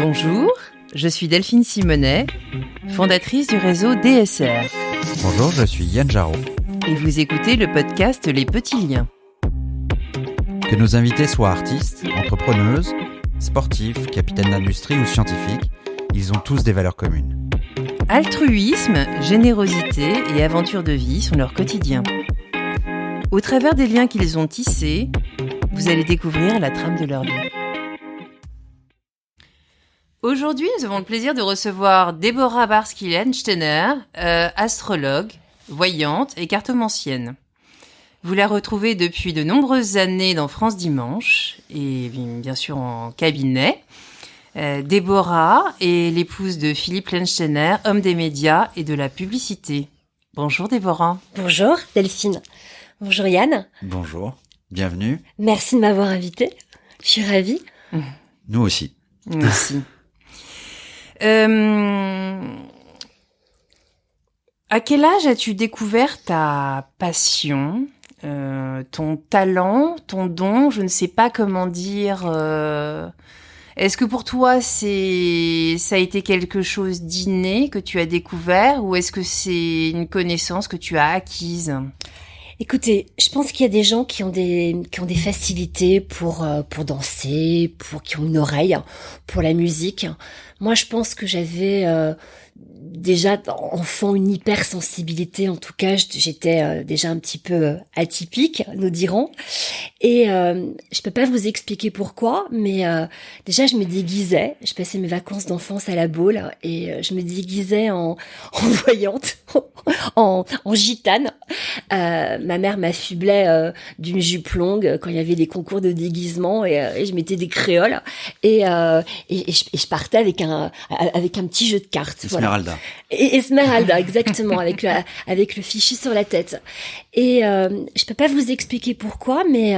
Bonjour, je suis Delphine Simonet, fondatrice du réseau DSR. Bonjour, je suis Yann Jarot. Et vous écoutez le podcast Les Petits Liens. Que nos invités soient artistes, entrepreneuses, sportifs, capitaines d'industrie ou scientifiques, ils ont tous des valeurs communes. Altruisme, générosité et aventure de vie sont leur quotidien. Au travers des liens qu'ils ont tissés, vous allez découvrir la trame de leur vie. Aujourd'hui, nous avons le plaisir de recevoir Deborah Barski-Lensteiner, astrologue, voyante et cartomancienne. Vous la retrouvez depuis de nombreuses années dans France Dimanche et bien sûr en cabinet. Deborah est l'épouse de Philippe Lensteiner, homme des médias et de la publicité. Bonjour Deborah. Bonjour Delphine. Bonjour Yann. Bonjour, bienvenue. Merci de m'avoir invitée. Je suis ravie. Nous aussi. Nous aussi. À quel âge as-tu découvert ta passion, ton talent, ton don, je ne sais pas comment dire. Est-ce que pour toi ça a été quelque chose d'inné que tu as découvert ou est-ce que c'est une connaissance que tu as acquise ? Écoutez, je pense qu'il y a des gens qui ont des facilités pour danser, qui ont une oreille pour la musique. Moi, je pense que j'avais déjà enfant une hypersensibilité. En tout cas, j'étais déjà un petit peu atypique, nous dirons. Et je peux pas vous expliquer pourquoi, mais déjà je me déguisais. Je passais mes vacances d'enfance à la Baule et je me déguisais en voyante, en gitane. Ma mère m'affublait d'une jupe longue quand il y avait des concours de déguisement et je mettais des créoles et je partais avec un petit jeu de cartes. Esmeralda. Voilà. Et Esmeralda, exactement, avec le fichu sur la tête. Et je peux pas vous expliquer pourquoi, mais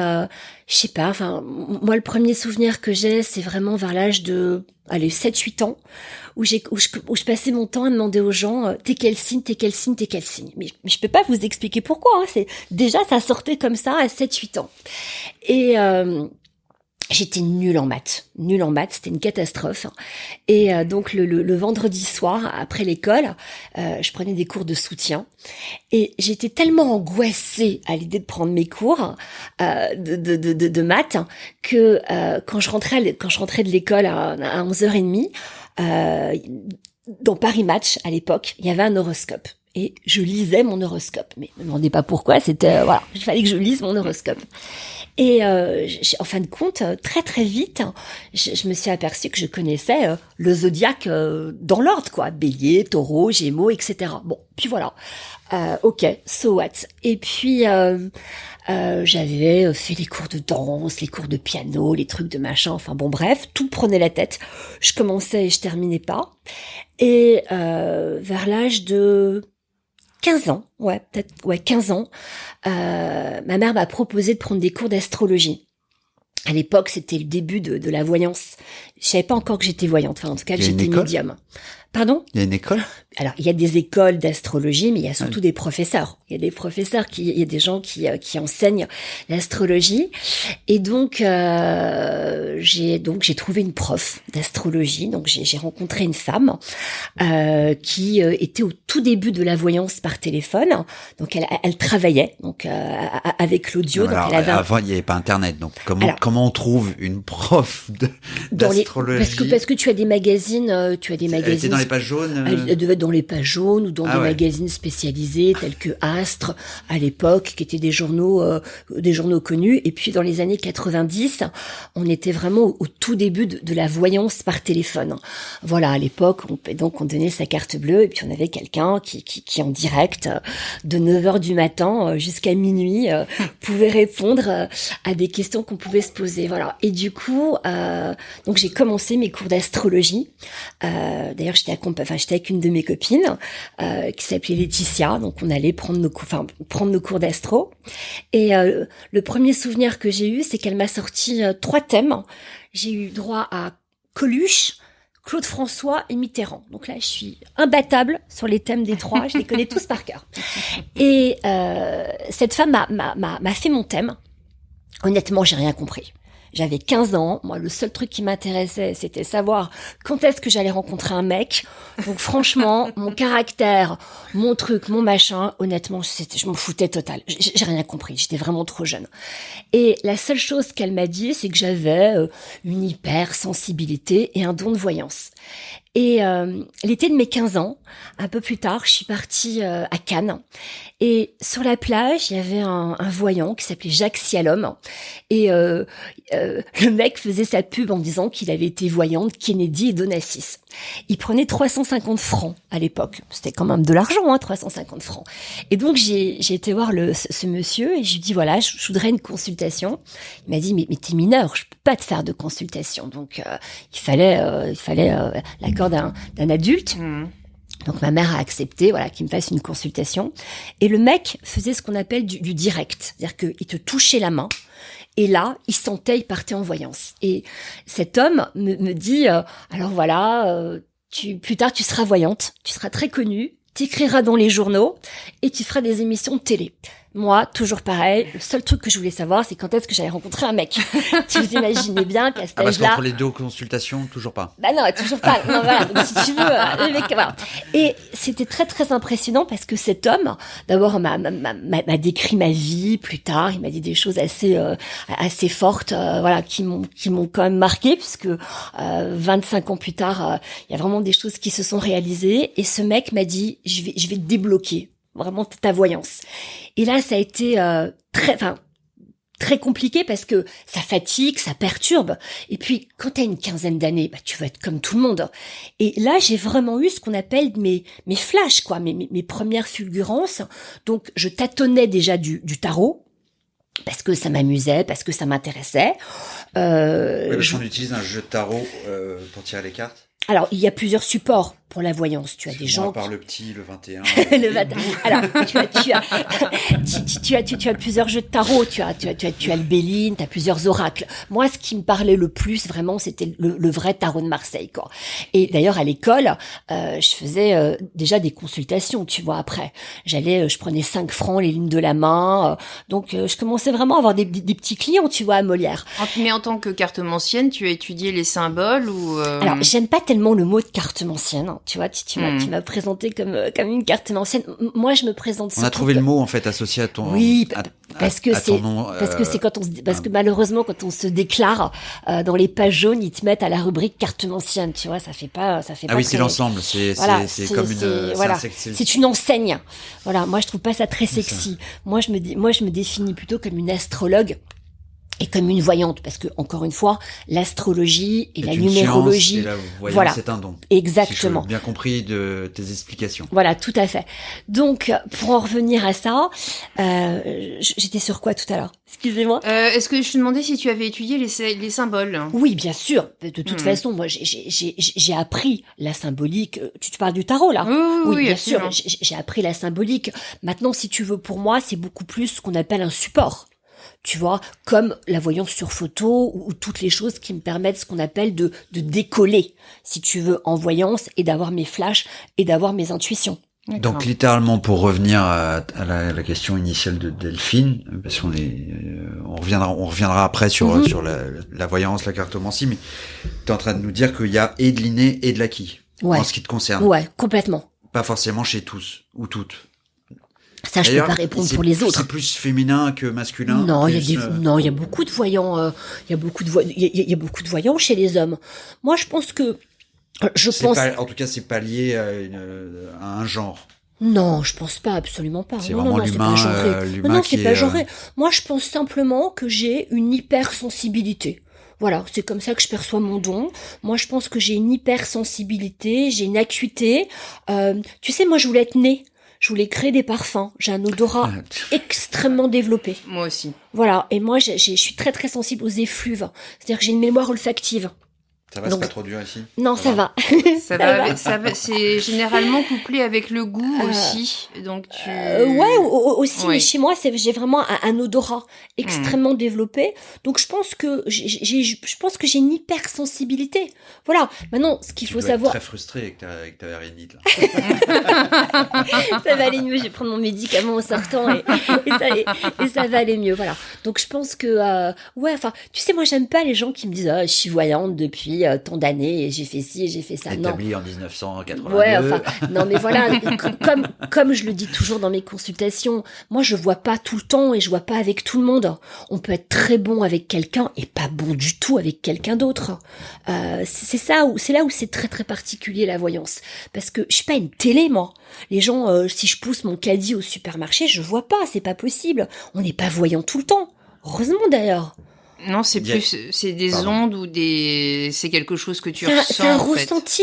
je sais pas. Enfin, moi, le premier souvenir que j'ai, c'est vraiment vers l'âge de 7-8 ans, où je passais mon temps à demander aux gens t'es quel signe, t'es quel signe, t'es quel signe. Mais je peux pas vous expliquer pourquoi. Hein. C'est déjà ça sortait comme ça à 7-8 ans. Et j'étais nulle en maths, c'était une catastrophe. Et donc le vendredi soir, après l'école, je prenais des cours de soutien. Et j'étais tellement angoissée à l'idée de prendre mes cours de maths que quand je rentrais de l'école à 11h30, dans Paris Match à l'époque, il y avait un horoscope. Et je lisais mon horoscope. Mais ne me demandez pas pourquoi, c'était il fallait que je lise mon horoscope. Et en fin de compte, très très vite, je me suis aperçue que je connaissais le zodiaque dans l'ordre, quoi. Bélier, Taureau, Gémeaux, etc. Bon, puis voilà. Ok, so what. Et puis j'avais fait les cours de danse, les cours de piano, les trucs de machin. Enfin bon, bref, tout prenait la tête. Je commençais et je terminais pas. Et vers l'âge de 15 ans, 15 ans, ma mère m'a proposé de prendre des cours d'astrologie. À l'époque, c'était le début de la voyance. Je savais pas encore que j'étais voyante, enfin en tout cas que j'étais médium. Pardon ? Il y a une école ? Alors, il y a des écoles d'astrologie, mais il y a surtout des professeurs. Il y a des professeurs il y a des gens qui enseignent l'astrologie. Et donc, j'ai trouvé une prof d'astrologie. Donc, j'ai rencontré une femme, qui était au tout début de la voyance par téléphone. Donc, elle travaillait, donc, avec l'audio. Alors, donc, elle avait avant, il n'y avait pas Internet. Donc, comment on trouve une prof d'astrologie? Parce que tu as des magazines, Elle était dans les pages jaunes. Elle devait être dans les pages jaunes ou dans des magazines spécialisés tels que Astre à l'époque, qui étaient des journaux connus. Et puis dans les années 90, on était vraiment au tout début de la voyance par téléphone. Voilà, à l'époque, on donnait sa carte bleue et puis on avait quelqu'un qui en direct de 9h du matin jusqu'à minuit pouvait répondre à des questions qu'on pouvait se poser. Voilà. Et du coup, donc j'ai commencé mes cours d'astrologie. D'ailleurs, j'étais avec une de mes copines qui s'appelait Laetitia, donc on allait prendre nos cours d'astro. Et le premier souvenir que j'ai eu, c'est qu'elle m'a sorti 3 thèmes. J'ai eu droit à Coluche, Claude François et Mitterrand. Donc là, je suis imbattable sur les thèmes des 3, je les connais tous par cœur. Et cette femme m'a fait mon thème. Honnêtement, j'ai rien compris. J'avais 15 ans. Moi, le seul truc qui m'intéressait, c'était savoir quand est-ce que j'allais rencontrer un mec. Donc, franchement, mon caractère, mon truc, mon machin, honnêtement, je m'en foutais total. J'ai rien compris. J'étais vraiment trop jeune. Et la seule chose qu'elle m'a dit, c'est que j'avais une hypersensibilité et un don de voyance. Et l'été de mes 15 ans, un peu plus tard, je suis partie à Cannes. Et sur la plage, il y avait un voyant qui s'appelait Jacques Sialom. Et le mec faisait sa pub en disant qu'il avait été voyant de Kennedy et d'Onassis. Il prenait 350 francs à l'époque. C'était quand même de l'argent, hein, 350 francs. Et donc, j'ai été voir ce monsieur et je lui dis, voilà, je voudrais une consultation. Il m'a dit, mais t'es mineur, je peux pas te faire de consultation. Donc, il fallait l'accord d'un adulte. Donc ma mère a accepté, voilà, qu'il me fasse une consultation. Et le mec faisait ce qu'on appelle du direct, c'est-à-dire qu'il te touchait la main. Et là, il sentait, il partait en voyance. Et cet homme me dit, alors voilà, plus tard tu seras voyante, tu seras très connue, tu écriras dans les journaux et tu feras des émissions de télé. Moi, toujours pareil, le seul truc que je voulais savoir, c'est quand est-ce que j'allais rencontrer un mec. Tu vous imaginez bien qu'à cet âge-là... Parce qu'entre les deux consultations, toujours pas. Bah non, toujours pas. Non, voilà. Donc, si tu veux, le mec, voilà. Et c'était très, très impressionnant parce que cet homme, d'abord, m'a décrit ma vie plus tard. Il m'a dit des choses assez fortes, voilà, qui m'ont quand même marqué puisque, 25 ans plus tard, il y a vraiment des choses qui se sont réalisées. Et ce mec m'a dit, je vais te débloquer. Vraiment ta voyance. Et là, ça a été très compliqué parce que ça fatigue, ça perturbe. Et puis, quand t'as une quinzaine d'années, bah, tu vas être comme tout le monde. Et là, j'ai vraiment eu ce qu'on appelle mes flashs, quoi, mes premières fulgurances. Donc, je tâtonnais déjà du tarot. Parce que ça m'amusait, parce que ça m'intéressait. Oui, on utilise un jeu de tarot pour tirer les cartes. Alors, il y a plusieurs supports pour la voyance. Tu as des gens par le petit, le 21. Le 21. Alors, tu as plusieurs jeux de tarot. Tu as le Béline, tu as plusieurs oracles. Moi, ce qui me parlait le plus, vraiment, c'était le vrai tarot de Marseille, quoi. Et d'ailleurs, à l'école, je faisais déjà des consultations, tu vois, après. Je prenais 5 francs, les lignes de la main. Donc, je commençais vraiment à avoir des petits clients, tu vois, à Molière. Mais en tant que cartomancienne, tu as étudié les symboles ou... Alors, j'aime pas tellement le mot de cartomancienne. Tu vois, tu m'as présenté comme une cartomancienne. Moi, je me présente. On a trouvé le mot en fait associé à ton. Oui, parce que c'est quand parce que malheureusement quand on se déclare dans les pages jaunes, ils te mettent à la rubrique cartomancienne. Tu vois, ça fait pas. Ah oui, c'est l'ensemble. C'est comme une. Voilà, c'est une enseigne. Voilà, moi je trouve pas ça très sexy. Moi je me définis plutôt comme une astrologue. Et comme une voyante, parce que encore une fois, l'astrologie et la numérologie, et la voyance, voilà, c'est un don. Exactement. Si j'ai bien compris de tes explications. Voilà, tout à fait. Donc, pour en revenir à ça, j'étais sur quoi tout à l'heure? Excusez-moi. Est-ce que je te demandais si tu avais étudié les symboles? Oui, bien sûr. De toute façon, moi, j'ai appris la symbolique. Tu parles du tarot là? Oui, bien absolument. sûr. J'ai appris la symbolique. Maintenant, si tu veux, pour moi, c'est beaucoup plus ce qu'on appelle un support. Tu vois, comme la voyance sur photo ou toutes les choses qui me permettent ce qu'on appelle de décoller, si tu veux, en voyance et d'avoir mes flashs et d'avoir mes intuitions. D'accord. Donc littéralement, pour revenir à la question initiale de Delphine, parce qu'on on reviendra après sur la voyance, la cartomancie, mais tu es en train de nous dire qu'il y a et de l'inné et de l'acquis, en ce qui te concerne. Ouais, complètement. Pas forcément chez tous ou toutes. Ça, je peux pas répondre pour les autres. C'est plus féminin que masculin. Non, il y a beaucoup de voyants. Il y a beaucoup de voyants chez les hommes. Moi, je pense que en tout cas, c'est pas lié à un genre. Non, je pense pas, absolument pas. C'est vraiment l'humain. Non, c'est pas genré. Moi, je pense simplement que j'ai une hypersensibilité. Voilà, c'est comme ça que je perçois mon don. Moi, je pense que j'ai une hypersensibilité, j'ai une acuité. Tu sais, moi, je voulais être née. Je voulais créer des parfums. J'ai un odorat extrêmement développé. Moi aussi. Voilà. Et moi, je suis très, très sensible aux effluves. C'est-à-dire que j'ai une mémoire olfactive. Ça va, c'est pas trop dur ici? Non, ça va. Ça va. C'est généralement couplé avec le goût aussi. Donc aussi, ouais. Mais chez moi, j'ai vraiment un odorat extrêmement développé. Donc je pense que j'ai une hypersensibilité. Voilà. Maintenant, ce qu'il faut savoir. Tu es très frustré avec ta rhinite là. Ça va aller mieux. Je vais prendre mon médicament en sortant et ça va aller mieux. Voilà. Donc je pense que tu sais, moi j'aime pas les gens qui me disent je suis voyante depuis tant d'années et j'ai fait ci et j'ai fait ça. Établi en 1982. Ouais, non mais voilà, comme je le dis toujours dans mes consultations, moi je vois pas tout le temps et je vois pas avec tout le monde. On peut être très bon avec quelqu'un et pas bon du tout avec quelqu'un d'autre. C'est là où c'est très très particulier la voyance, parce que je suis pas une télé moi. Les gens, si je pousse mon caddie au supermarché, je vois pas, c'est pas possible. On n'est pas voyant tout le temps. Heureusement d'ailleurs. Non, c'est des ondes ou c'est quelque chose que tu ressens. C'est un ressenti.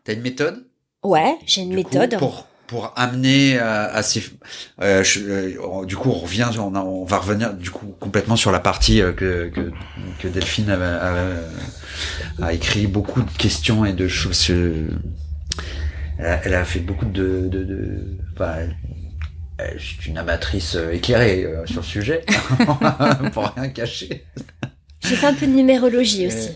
T'as une méthode? Ouais, j'ai une méthode. Pour amener à ces, du coup, on va revenir du coup complètement sur la partie que Delphine a écrit beaucoup de questions et de choses. Elle a fait beaucoup je suis une amatrice éclairée sur le sujet, pour rien cacher. J'ai fait un peu de numérologie aussi.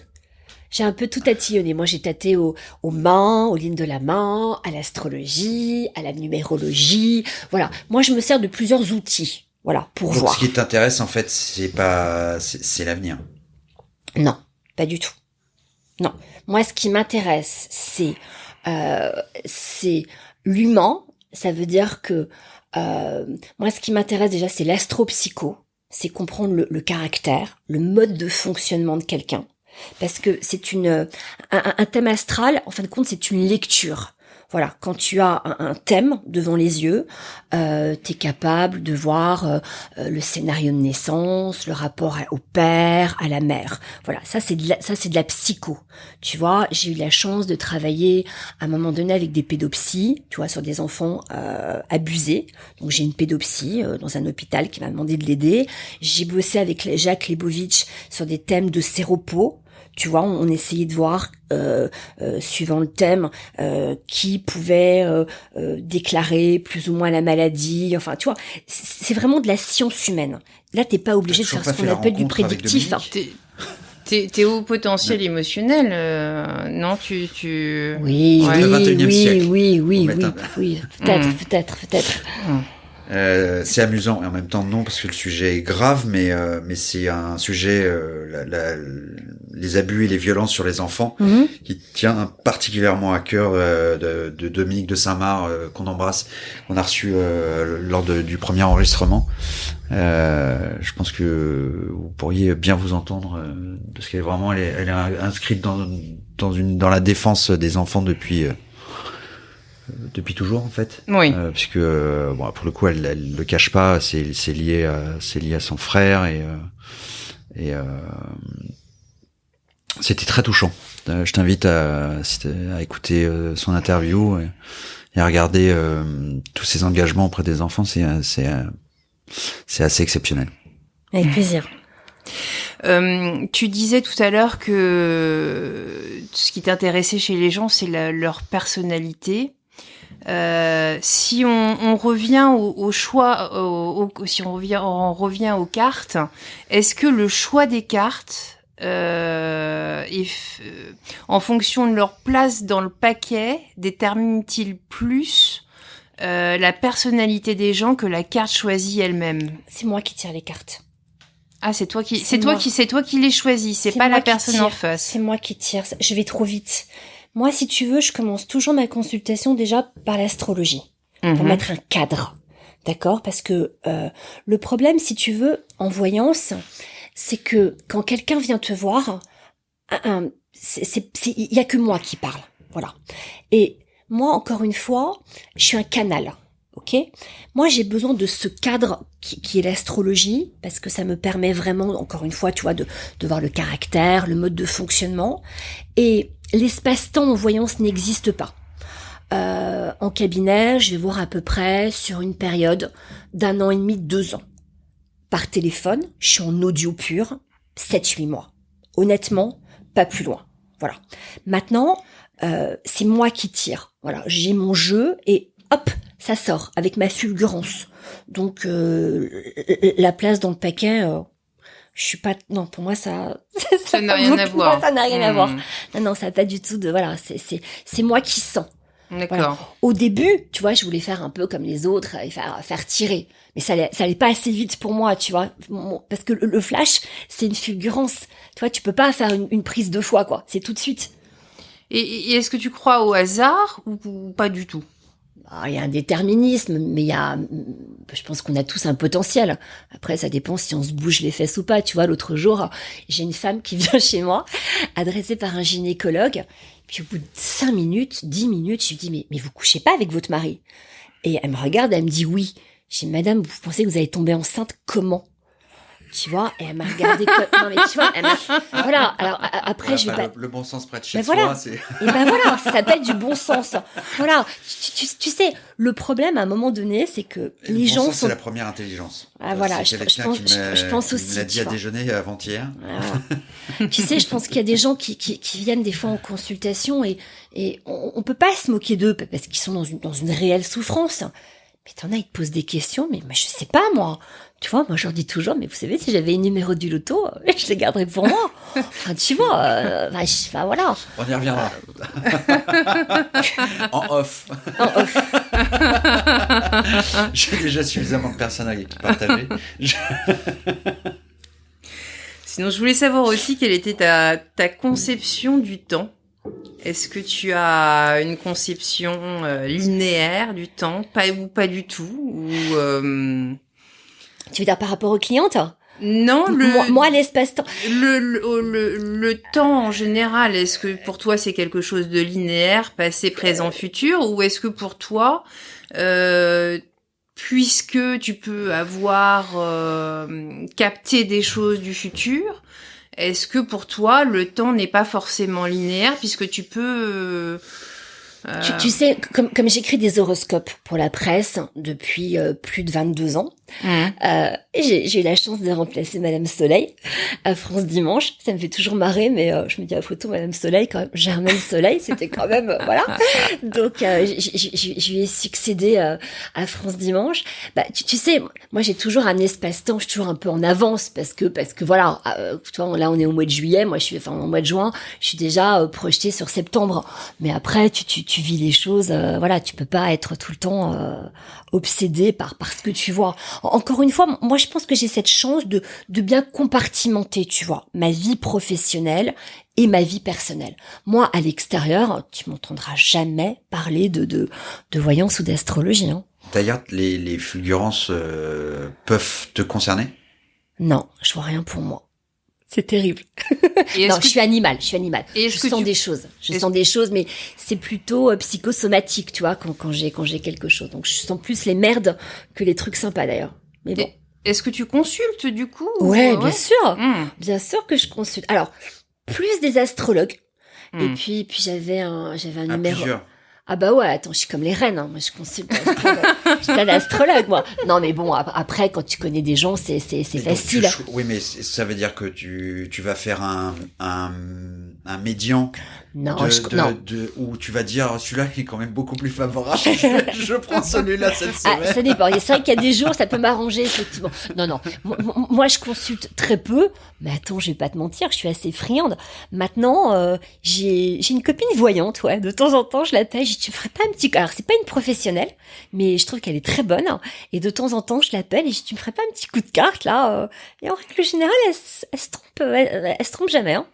J'ai un peu tout tatillonné. Moi, j'ai tâté aux mains, aux lignes de la main, à l'astrologie, à la numérologie. Voilà. Moi, je me sers de plusieurs outils. Voilà, pour voir. Ce qui t'intéresse, en fait, c'est l'avenir. Non, pas du tout. Non. Moi, ce qui m'intéresse, c'est l'humain. Ça veut dire que moi, ce qui m'intéresse déjà, c'est l'astropsycho. C'est comprendre le caractère, le mode de fonctionnement de quelqu'un. Parce que c'est un thème astral, en fin de compte, c'est une lecture. Voilà, quand tu as un thème devant les yeux, t'es capable de voir le scénario de naissance, le rapport au père, à la mère. Voilà, ça c'est de la psycho. Tu vois, j'ai eu la chance de travailler à un moment donné avec des pédopsies, tu vois, sur des enfants abusés. Donc j'ai une pédopsie dans un hôpital qui m'a demandé de l'aider. J'ai bossé avec Jacques Lebovitch sur des thèmes de séropos. Tu vois, on essayait de voir, suivant le thème, qui pouvait déclarer plus ou moins la maladie. Enfin, tu vois, c'est vraiment de la science humaine. Là, t'es pas obligé de faire ce qu'on appelle du prédictif. T'es au potentiel émotionnel, non? Oui, ouais. Le 21e siècle. Oui, peut-être. C'est amusant et en même temps non, parce que le sujet est grave, mais c'est un sujet, les abus et les violences sur les enfants, qui tient particulièrement à cœur de Dominique de Saint-Marc, qu'on embrasse, qu'on a reçu lors du premier enregistrement. Je pense que vous pourriez bien vous entendre, parce qu'elle est vraiment, elle est inscrite dans la défense des enfants depuis toujours en fait. Oui. Puisque pour le coup elle le cache pas, c'est lié à son frère et c'était très touchant. Je t'invite à écouter son interview et à regarder tous ses engagements auprès des enfants. C'est assez exceptionnel. Avec plaisir. Tu disais tout à l'heure que ce qui t'intéressait chez les gens, c'est leur personnalité. Si on revient au choix, si on revient aux cartes, est-ce que le choix des cartes, en fonction de leur place dans le paquet, détermine-t-il plus la personnalité des gens que la carte choisie elle-même? C'est moi qui tire les cartes. Ah, c'est toi qui les choisis, c'est pas la personne en face. C'est moi qui tire. Je vais trop vite. Moi, si tu veux, je commence toujours ma consultation déjà par l'astrologie, pour mettre un cadre, d'accord? Parce que le problème, si tu veux, en voyance, c'est que quand quelqu'un vient te voir, il y a que moi qui parle, voilà. Et moi, encore une fois, je suis un canal. Ok, moi j'ai besoin de ce cadre qui est l'astrologie, parce que ça me permet vraiment, encore une fois, tu vois, de voir le caractère, le mode de fonctionnement. Et l'espace-temps en voyance n'existe pas. En cabinet, je vais voir à peu près sur une période d'1 an et demi, 2 ans. Par téléphone, je suis en audio pur, 7-8 mois. Honnêtement, pas plus loin. Voilà. Maintenant, c'est moi qui tire. Voilà, j'ai mon jeu et hop, ça sort avec ma fulgurance. Donc la place dans le paquet, je suis pas. Non, pour moi ça n'a rien à voir. Ça n'a rien à voir. Non, ça n'a pas du tout de. Voilà, c'est moi qui sens. D'accord. Voilà. Au début, tu vois, je voulais faire un peu comme les autres et faire tirer. Mais ça allait pas assez vite pour moi, tu vois. Parce que le flash, c'est une fulgurance. Tu vois, tu peux pas faire une prise 2 fois, quoi. C'est tout de suite. Et est-ce que tu crois au hasard ou pas du tout? Il y a un déterminisme, mais je pense qu'on a tous un potentiel. Après, ça dépend si on se bouge les fesses ou pas. Tu vois, l'autre jour, j'ai une femme qui vient chez moi, adressée par un gynécologue. Puis au bout de 5 minutes, 10 minutes, je lui dis, mais vous couchez pas avec votre mari? Et elle me regarde, elle me dit oui. Je dis, madame, vous pensez que vous allez tomber enceinte comment? Tu vois, et elle m'a regardé comme... Non, mais tu vois, voilà, alors après, voilà, je vais pas... Le bon sens près de chez soi, voilà. C'est... Et voilà, ça s'appelle du bon sens. Voilà, tu sais, le problème, à un moment donné, c'est que les gens sont... c'est la première intelligence. Ah, voilà, je pense aussi. Il me l'a dit à déjeuner avant-hier. Voilà. Tu sais, je pense qu'il y a des gens qui viennent des fois en consultation et on peut pas se moquer d'eux parce qu'ils sont dans une réelle souffrance. Mais t'en as, ils te posent des questions, mais je sais pas, moi. Tu vois, moi, je leur dis toujours, mais vous savez, si j'avais une numéro du loto, je les garderais pour moi. Enfin, tu vois, voilà. On y reviendra. En off. J'ai déjà suffisamment de personnes à partager. Sinon, je voulais savoir aussi quelle était ta conception du temps. Est-ce que tu as une conception linéaire du temps, pas du tout, ou Tu veux dire par rapport aux clientes? Non, moi l'espace-temps. Le temps en général, est-ce que pour toi c'est quelque chose de linéaire, passé, présent, futur, ou est-ce que pour toi, puisque tu peux avoir capté des choses du futur, est-ce que pour toi, le temps n'est pas forcément linéaire puisque tu peux... Tu sais, comme j'écris des horoscopes pour la presse depuis plus de 22 ans, j'ai eu la chance de remplacer Madame Soleil à France Dimanche. Ça me fait toujours marrer, mais je me dis à photo Madame Soleil, quand même, Germaine Soleil, c'était quand même... voilà. Donc, je lui ai succédé à France Dimanche. Bah, tu sais, moi j'ai toujours un espace-temps, je suis toujours un peu en avance parce que voilà, tu vois, là on est au mois de juillet, moi au mois de juin, je suis déjà projetée sur septembre. Mais après, tu vis les choses, voilà, tu peux pas être tout le temps obsédé par ce que tu vois. Encore une fois, moi je pense que j'ai cette chance de bien compartimenter, tu vois, ma vie professionnelle et ma vie personnelle. Moi, à l'extérieur, tu m'entendras jamais parler de voyance ou d'astrologie. Hein. D'ailleurs, les fulgurances peuvent te concerner? Non, je vois rien pour moi. C'est terrible. Non, je suis animale. Je sens des choses, mais c'est plutôt psychosomatique, tu vois, quand j'ai quelque chose. Donc je sens plus les merdes que les trucs sympas d'ailleurs. Mais bon. Est-ce que tu consultes du coup? Ouais, bien sûr. Bien sûr que je consulte. Alors, plus des astrologues. Et puis j'avais un numéro. Plusieurs. Ah bah ouais, attends, je suis comme les reines, hein. Moi je consulte. Je suis pas l'astrologue, moi. Non mais bon, après quand tu connais des gens, c'est facile. Oui, mais ça veut dire que tu vas faire un médian. Non, où tu vas dire celui-là est quand même beaucoup plus favorable. je prends celui-là cette semaine. Ah, ça dépend. C'est vrai qu'il y a des jours, ça peut m'arranger effectivement. Non. Moi, je consulte très peu. Mais attends, je vais pas te mentir, je suis assez friande. Maintenant, j'ai une copine voyante, ouais. De temps en temps, je l'appelle. Je dis, tu me ferais pas un petit... Alors, c'est pas une professionnelle, mais je trouve qu'elle est très bonne. Et de temps en temps, je l'appelle et je dis, tu me ferais pas un petit coup de carte là. Et en règle générale, elle se trompe jamais. Hein.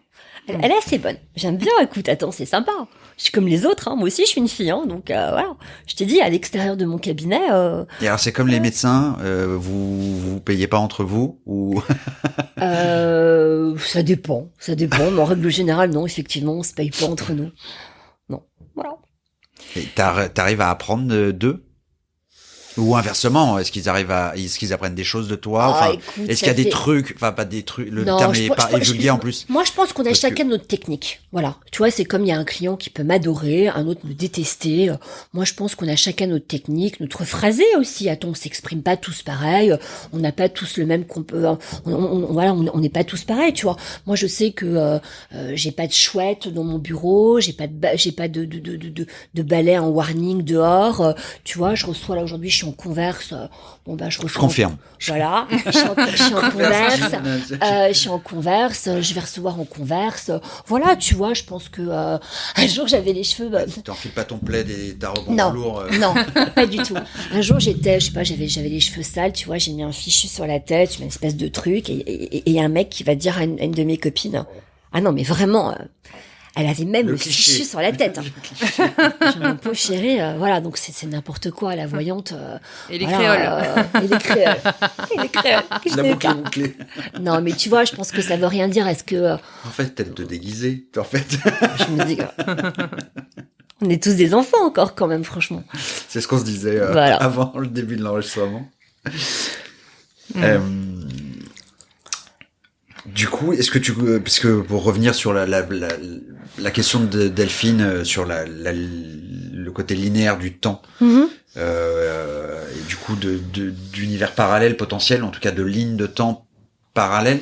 Elle est assez bonne. J'aime bien. Écoute, attends, c'est sympa. Je suis comme les autres. Hein. Moi aussi, je suis une fille. Hein. Donc voilà. Je t'ai dit, à l'extérieur de mon cabinet. Et alors, c'est comme les médecins. Vous payez pas entre vous ou Ça dépend. Mais en règle générale, non. Effectivement, on se paye pas entre nous. Non. Voilà. Et t'arrives à apprendre d'eux? Ou inversement, est-ce qu'ils apprennent des choses de toi? Enfin, écoute, est-ce qu'il y a des trucs, enfin pas des trucs, le terme est vulgaire en plus. Moi, je pense qu'on a chacun notre technique. Voilà. Tu vois, c'est comme il y a un client qui peut m'adorer, un autre me détester. Moi, je pense qu'on a chacun notre technique, notre phrasé aussi. Attends, on s'exprime pas tous pareil. On n'a pas tous le même qu'on peut. Voilà, on n'est pas tous pareils, tu vois. Moi, je sais que j'ai pas de chouette dans mon bureau, j'ai pas de balai en warning dehors. Tu vois, je reçois là aujourd'hui, je suis en Converse. Je reçois. Confirme. Voilà, je suis en Converse. Je suis en Converse. Je vais recevoir en Converse. Voilà, tu vois, je pense que un jour j'avais les cheveux. T'enfiles pas ton plaid et ta robe lourd. Non, pas du tout. Un jour j'étais, je sais pas, j'avais les cheveux sales, tu vois, j'ai mis un fichu sur la tête, j'ai mis une espèce de truc, et y a un mec qui va dire à une de mes copines, ah non mais vraiment. Elle avait même le fichu sur la tête. J'ai mon pauvre chéri, voilà, donc c'est n'importe quoi, la voyante. Et les créoles. Et les créoles. La boucle est bouclée. Non, mais tu vois, je pense que ça veut rien dire. Est-ce que... En fait, peut-être te déguiser, en fait. Je me dis... On est tous des enfants encore, quand même, franchement. C'est ce qu'on se disait avant le début de l'enregistrement. Du coup, est-ce que parce que pour revenir sur la question de Delphine sur le côté linéaire du temps, et du coup d'univers parallèle potentiel, en tout cas de lignes de temps parallèles,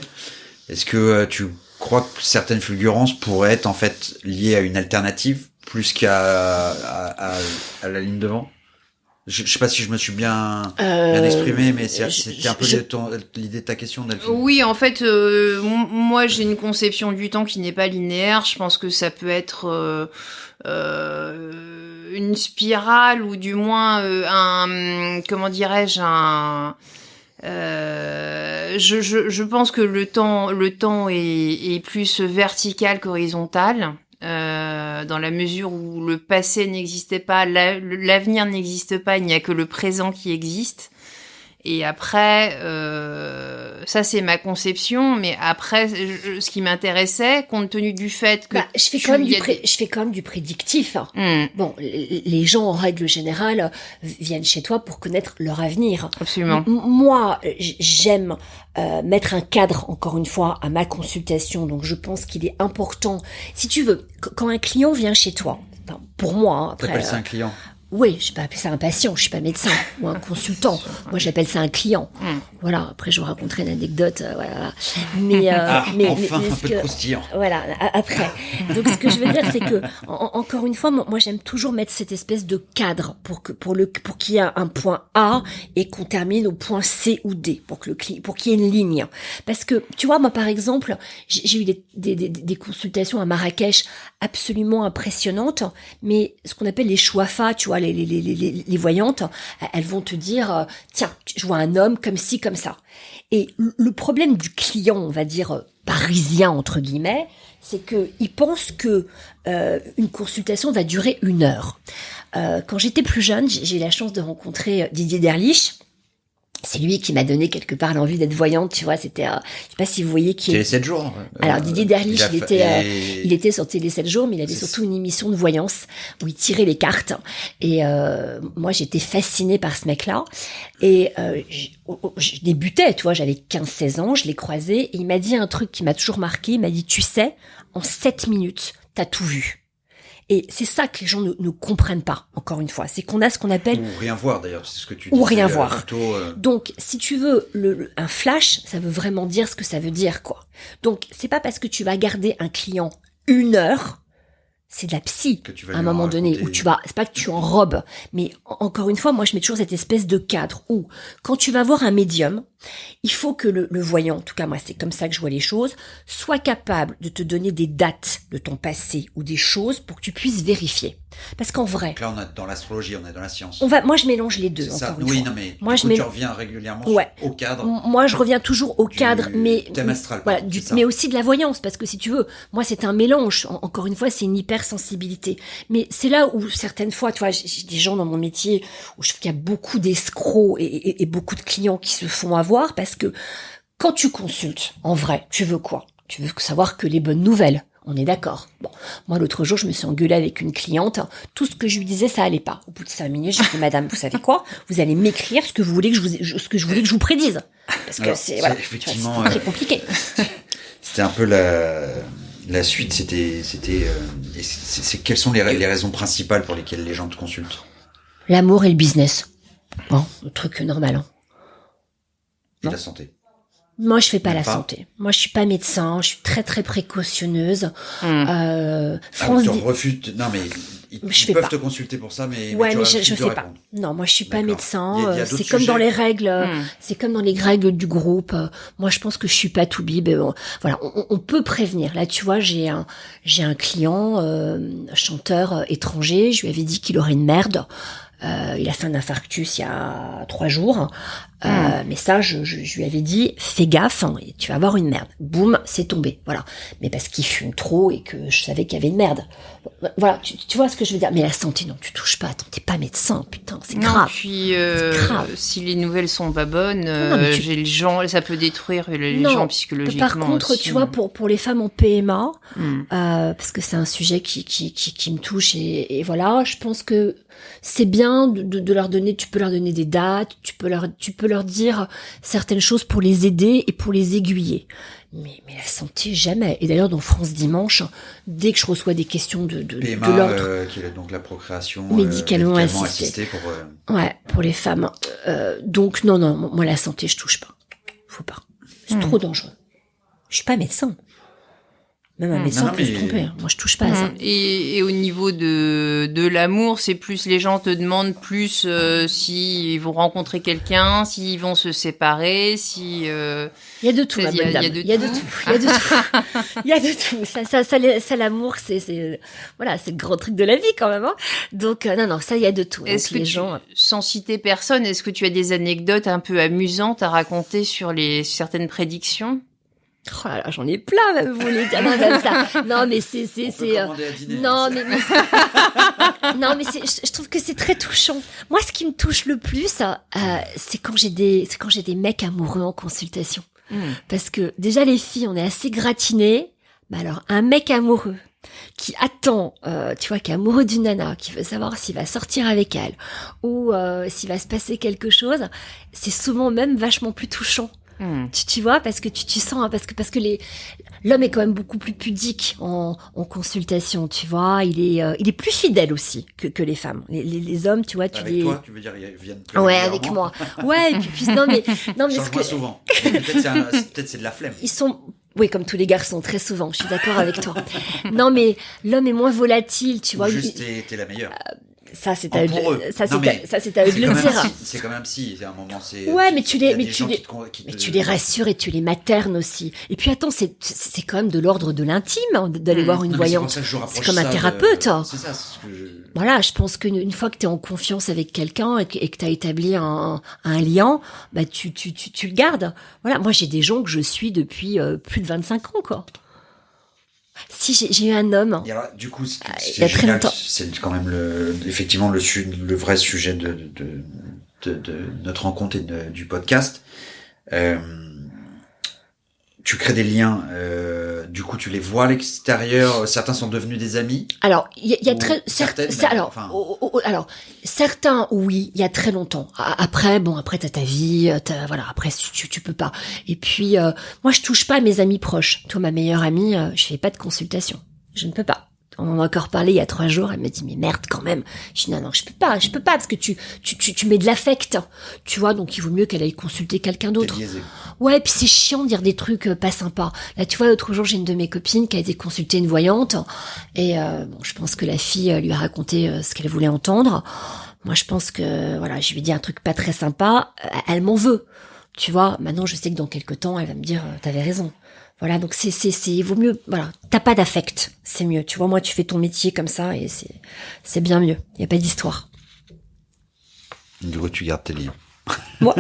est-ce que tu crois que certaines fulgurances pourraient être en fait liées à une alternative plus qu'à la ligne devant? Je sais pas si je me suis bien exprimé, mais c'était un peu l'idée de ta question, Delphine. Oui, en fait, moi j'ai une conception du temps qui n'est pas linéaire. Je pense que ça peut être une spirale ou du moins je pense que le temps est plus vertical qu'horizontal. Dans la mesure où le passé n'existait pas, l'avenir n'existe pas, il n'y a que le présent qui existe. Et après, ça c'est ma conception, mais après, ce qui m'intéressait, compte tenu du fait que... je fais quand même du prédictif. Bon, les gens, en règle générale, viennent chez toi pour connaître leur avenir. Absolument. Moi, j'aime mettre un cadre, encore une fois, à ma consultation. Donc, je pense qu'il est important. Si tu veux, quand un client vient chez toi, pour moi... Après, t'appelles ça un client? Oui, je vais pas appeler ça un patient, je suis pas médecin ou un consultant. Moi, j'appelle ça un client. Voilà. Après, je vous raconterai une anecdote. Voilà. Mais un peu de croustillant. Voilà. Après. Donc, ce que je veux dire, c'est que encore une fois, moi, j'aime toujours mettre cette espèce de cadre pour qu'il y ait un point A et qu'on termine au point C ou D pour qu'il y ait une ligne. Parce que tu vois, moi, par exemple, j'ai eu des consultations à Marrakech absolument impressionnantes, mais ce qu'on appelle les chouafas, tu vois, les voyantes, elles vont te dire tiens, je vois un homme comme ci, comme ça. Et le problème du client, on va dire parisien entre guillemets, c'est que il pense que une consultation va durer 1 heure. Quand j'étais plus jeune, j'ai eu la chance de rencontrer Didier Derlich. C'est lui qui m'a donné quelque part l'envie d'être voyante, tu vois, c'était, je sais pas si vous voyez qui est... Télé 7 jours. Alors, Didier Derlich, il était sur Télé 7 jours, mais il avait surtout une émission de voyance où il tirait les cartes. Et, moi, j'étais fascinée par ce mec-là. Et, je débutais, tu vois, j'avais 15-16 ans, je l'ai croisé, et il m'a dit un truc qui m'a toujours marqué, il m'a dit, tu sais, en 7 minutes, t'as tout vu. Et c'est ça que les gens ne comprennent pas, encore une fois. C'est qu'on a ce qu'on appelle... Ou rien voir, d'ailleurs, c'est ce que tu dis. Ou rien voir. Plutôt, Donc, si tu veux, un flash, ça veut vraiment dire ce que ça veut dire, quoi. Donc, c'est pas parce que tu vas garder un client 1 heure, c'est de la psy, à un moment donné, où c'est pas que tu enrobes, mais encore une fois, moi, je mets toujours cette espèce de cadre où, quand tu vas voir un médium, il faut que le voyant, en tout cas moi c'est comme ça que je vois les choses, soit capable de te donner des dates de ton passé ou des choses pour que tu puisses vérifier. Parce qu'en vrai... Donc là on est dans l'astrologie, on est dans la science. Moi je mélange les deux, encore une fois. Oui, non mais moi, tu reviens régulièrement au cadre. Moi je reviens toujours au cadre, mais... thème astral. Voilà, mais aussi de la voyance, parce que si tu veux, moi c'est un mélange, encore une fois c'est une hypersensibilité. Mais c'est là où certaines fois, tu vois, j'ai des gens dans mon métier où je trouve qu'il y a beaucoup d'escrocs et beaucoup de clients qui se font avoir, parce que quand tu consultes, en vrai, tu veux quoi? Tu veux savoir que les bonnes nouvelles. On est d'accord. Bon, moi l'autre jour, je me suis engueulée avec une cliente. Tout ce que je lui disais, ça allait pas. Au bout de 5 minutes, j'ai dit madame, vous savez quoi? Vous allez m'écrire ce que vous voulez que je vous prédise. Parce que c'est voilà, effectivement c'est très compliqué. C'était un peu la suite, quelles sont les raisons principales pour lesquelles les gens te consultent? L'amour et le business. Bon, le truc normal. Hein. Et la santé. Moi, je fais pas la santé. Moi, je suis pas médecin. Je suis très très précautionneuse. France refuse. Non, mais ils peuvent te consulter pour ça, mais je fais pas. Non, moi, je suis pas médecin. C'est comme dans les règles. C'est comme dans les règles du groupe. Moi, je pense que je suis pas tout bib. Voilà, on peut prévenir. Là, tu vois, j'ai un client chanteur étranger. Je lui avais dit qu'il aurait une merde. Il a fait un infarctus il y a 3 jours. Mais ça, je lui avais dit, fais gaffe, hein, tu vas avoir une merde. Boum, c'est tombé. Voilà. Mais parce qu'il fume trop et que je savais qu'il y avait une merde. Voilà, tu vois ce que je veux dire. Mais la santé, non, tu touches pas. Attends, t'es pas médecin, putain, c'est grave. Puis, si les nouvelles sont pas bonnes, les gens, ça peut détruire les gens psychologiquement. Par contre, aussi. Tu vois, pour les femmes en PMA, parce que c'est un sujet qui me touche et voilà, je pense que c'est bien de leur donner, tu peux leur donner des dates, tu peux leur dire certaines choses pour les aider et pour les aiguiller. Mais la santé, jamais. Et d'ailleurs, dans France Dimanche, dès que je reçois des questions de PMA, l'ordre... qui est donc la procréation médicalement assistée pour les femmes. Donc, non, moi, la santé, je touche pas. Faut pas. C'est trop dangereux. Je suis pas médecin. Même un médecin peut se tromper. Moi, je touche pas à ça. Et au niveau de l'amour, c'est plus les gens te demandent plus s'ils vont rencontrer quelqu'un, s'ils vont se séparer, si. Il y a de tout, Il y a de tout. Ça, l'amour, c'est voilà, c'est le grand truc de la vie quand même. Hein. Donc non, ça, il y a de tout. Est-ce que sans citer personne, est-ce que tu as des anecdotes un peu amusantes à raconter sur certaines prédictions? Oh là là, j'en ai plein, même, vous voulez dire. Non, mais c'est, non, mais je trouve que c'est très touchant. Moi, ce qui me touche le plus, c'est quand j'ai des mecs amoureux en consultation. Parce que, déjà, les filles, on est assez gratinées. Mais alors, un mec amoureux qui attend, tu vois, qui est amoureux d'une nana, qui veut savoir s'il va sortir avec elle ou s'il va se passer quelque chose, c'est souvent même vachement plus touchant. Tu vois, parce que tu sens, hein, parce que l'homme est quand même beaucoup plus pudique en consultation, tu vois, il est plus fidèle aussi que les femmes. Les hommes, tu vois, toi, tu veux dire, ils viennent plus avec moi. Ouais, et puis non mais change-moi souvent. Peut-être c'est de la flemme. Ils sont oui, comme tous les garçons, très souvent, je suis d'accord avec toi. Non, mais l'homme est moins volatile, tu vois. Juste, t'es la meilleure. Ça, c'est à eux de le dire. C'est quand même si, c'est un moment, c'est. Ouais, mais tu les rassures et tu les maternes aussi. Et puis attends, c'est quand même de l'ordre de l'intime, hein, d'aller voir une voyante. C'est comme un thérapeute. C'est ça, c'est ce que je... Voilà, je pense qu'une fois que t'es en confiance avec quelqu'un et que t'as établi un lien, bah, tu le gardes. Voilà. Moi, j'ai des gens que je suis depuis plus de 25 ans, quoi. Si j'ai eu un homme. Et alors, du coup, il y a très longtemps. C'est quand même effectivement le vrai sujet de notre rencontre et du podcast. Tu crées des liens. Du coup, tu les vois à l'extérieur. Certains sont devenus des amis. Alors, il y a très certains. Alors, certains, oui, il y a très longtemps. Après, t'as ta vie. Voilà. Après, tu peux pas. Et puis, moi, je touche pas à mes amis proches. Toi, ma meilleure amie, je fais pas de consultation. Je ne peux pas. On en a encore parlé il y a 3 jours. Elle m'a dit, mais merde, quand même. Je dis, non, je peux pas, parce que tu mets de l'affect. Tu vois, donc il vaut mieux qu'elle aille consulter quelqu'un d'autre. Ouais, puis c'est chiant de dire des trucs pas sympas. Là, tu vois, l'autre jour, j'ai une de mes copines qui a été consulter une voyante. Et, je pense que la fille lui a raconté ce qu'elle voulait entendre. Moi, je pense que, voilà, je lui ai dit un truc pas très sympa. Elle m'en veut. Tu vois, maintenant, je sais que dans quelques temps, elle va me dire, t'avais raison. Voilà, donc il vaut mieux, voilà, t'as pas d'affect, c'est mieux. Tu vois, moi, tu fais ton métier comme ça et c'est bien mieux. Il y a pas d'histoire. Du coup, tu gardes tes liens. Moi.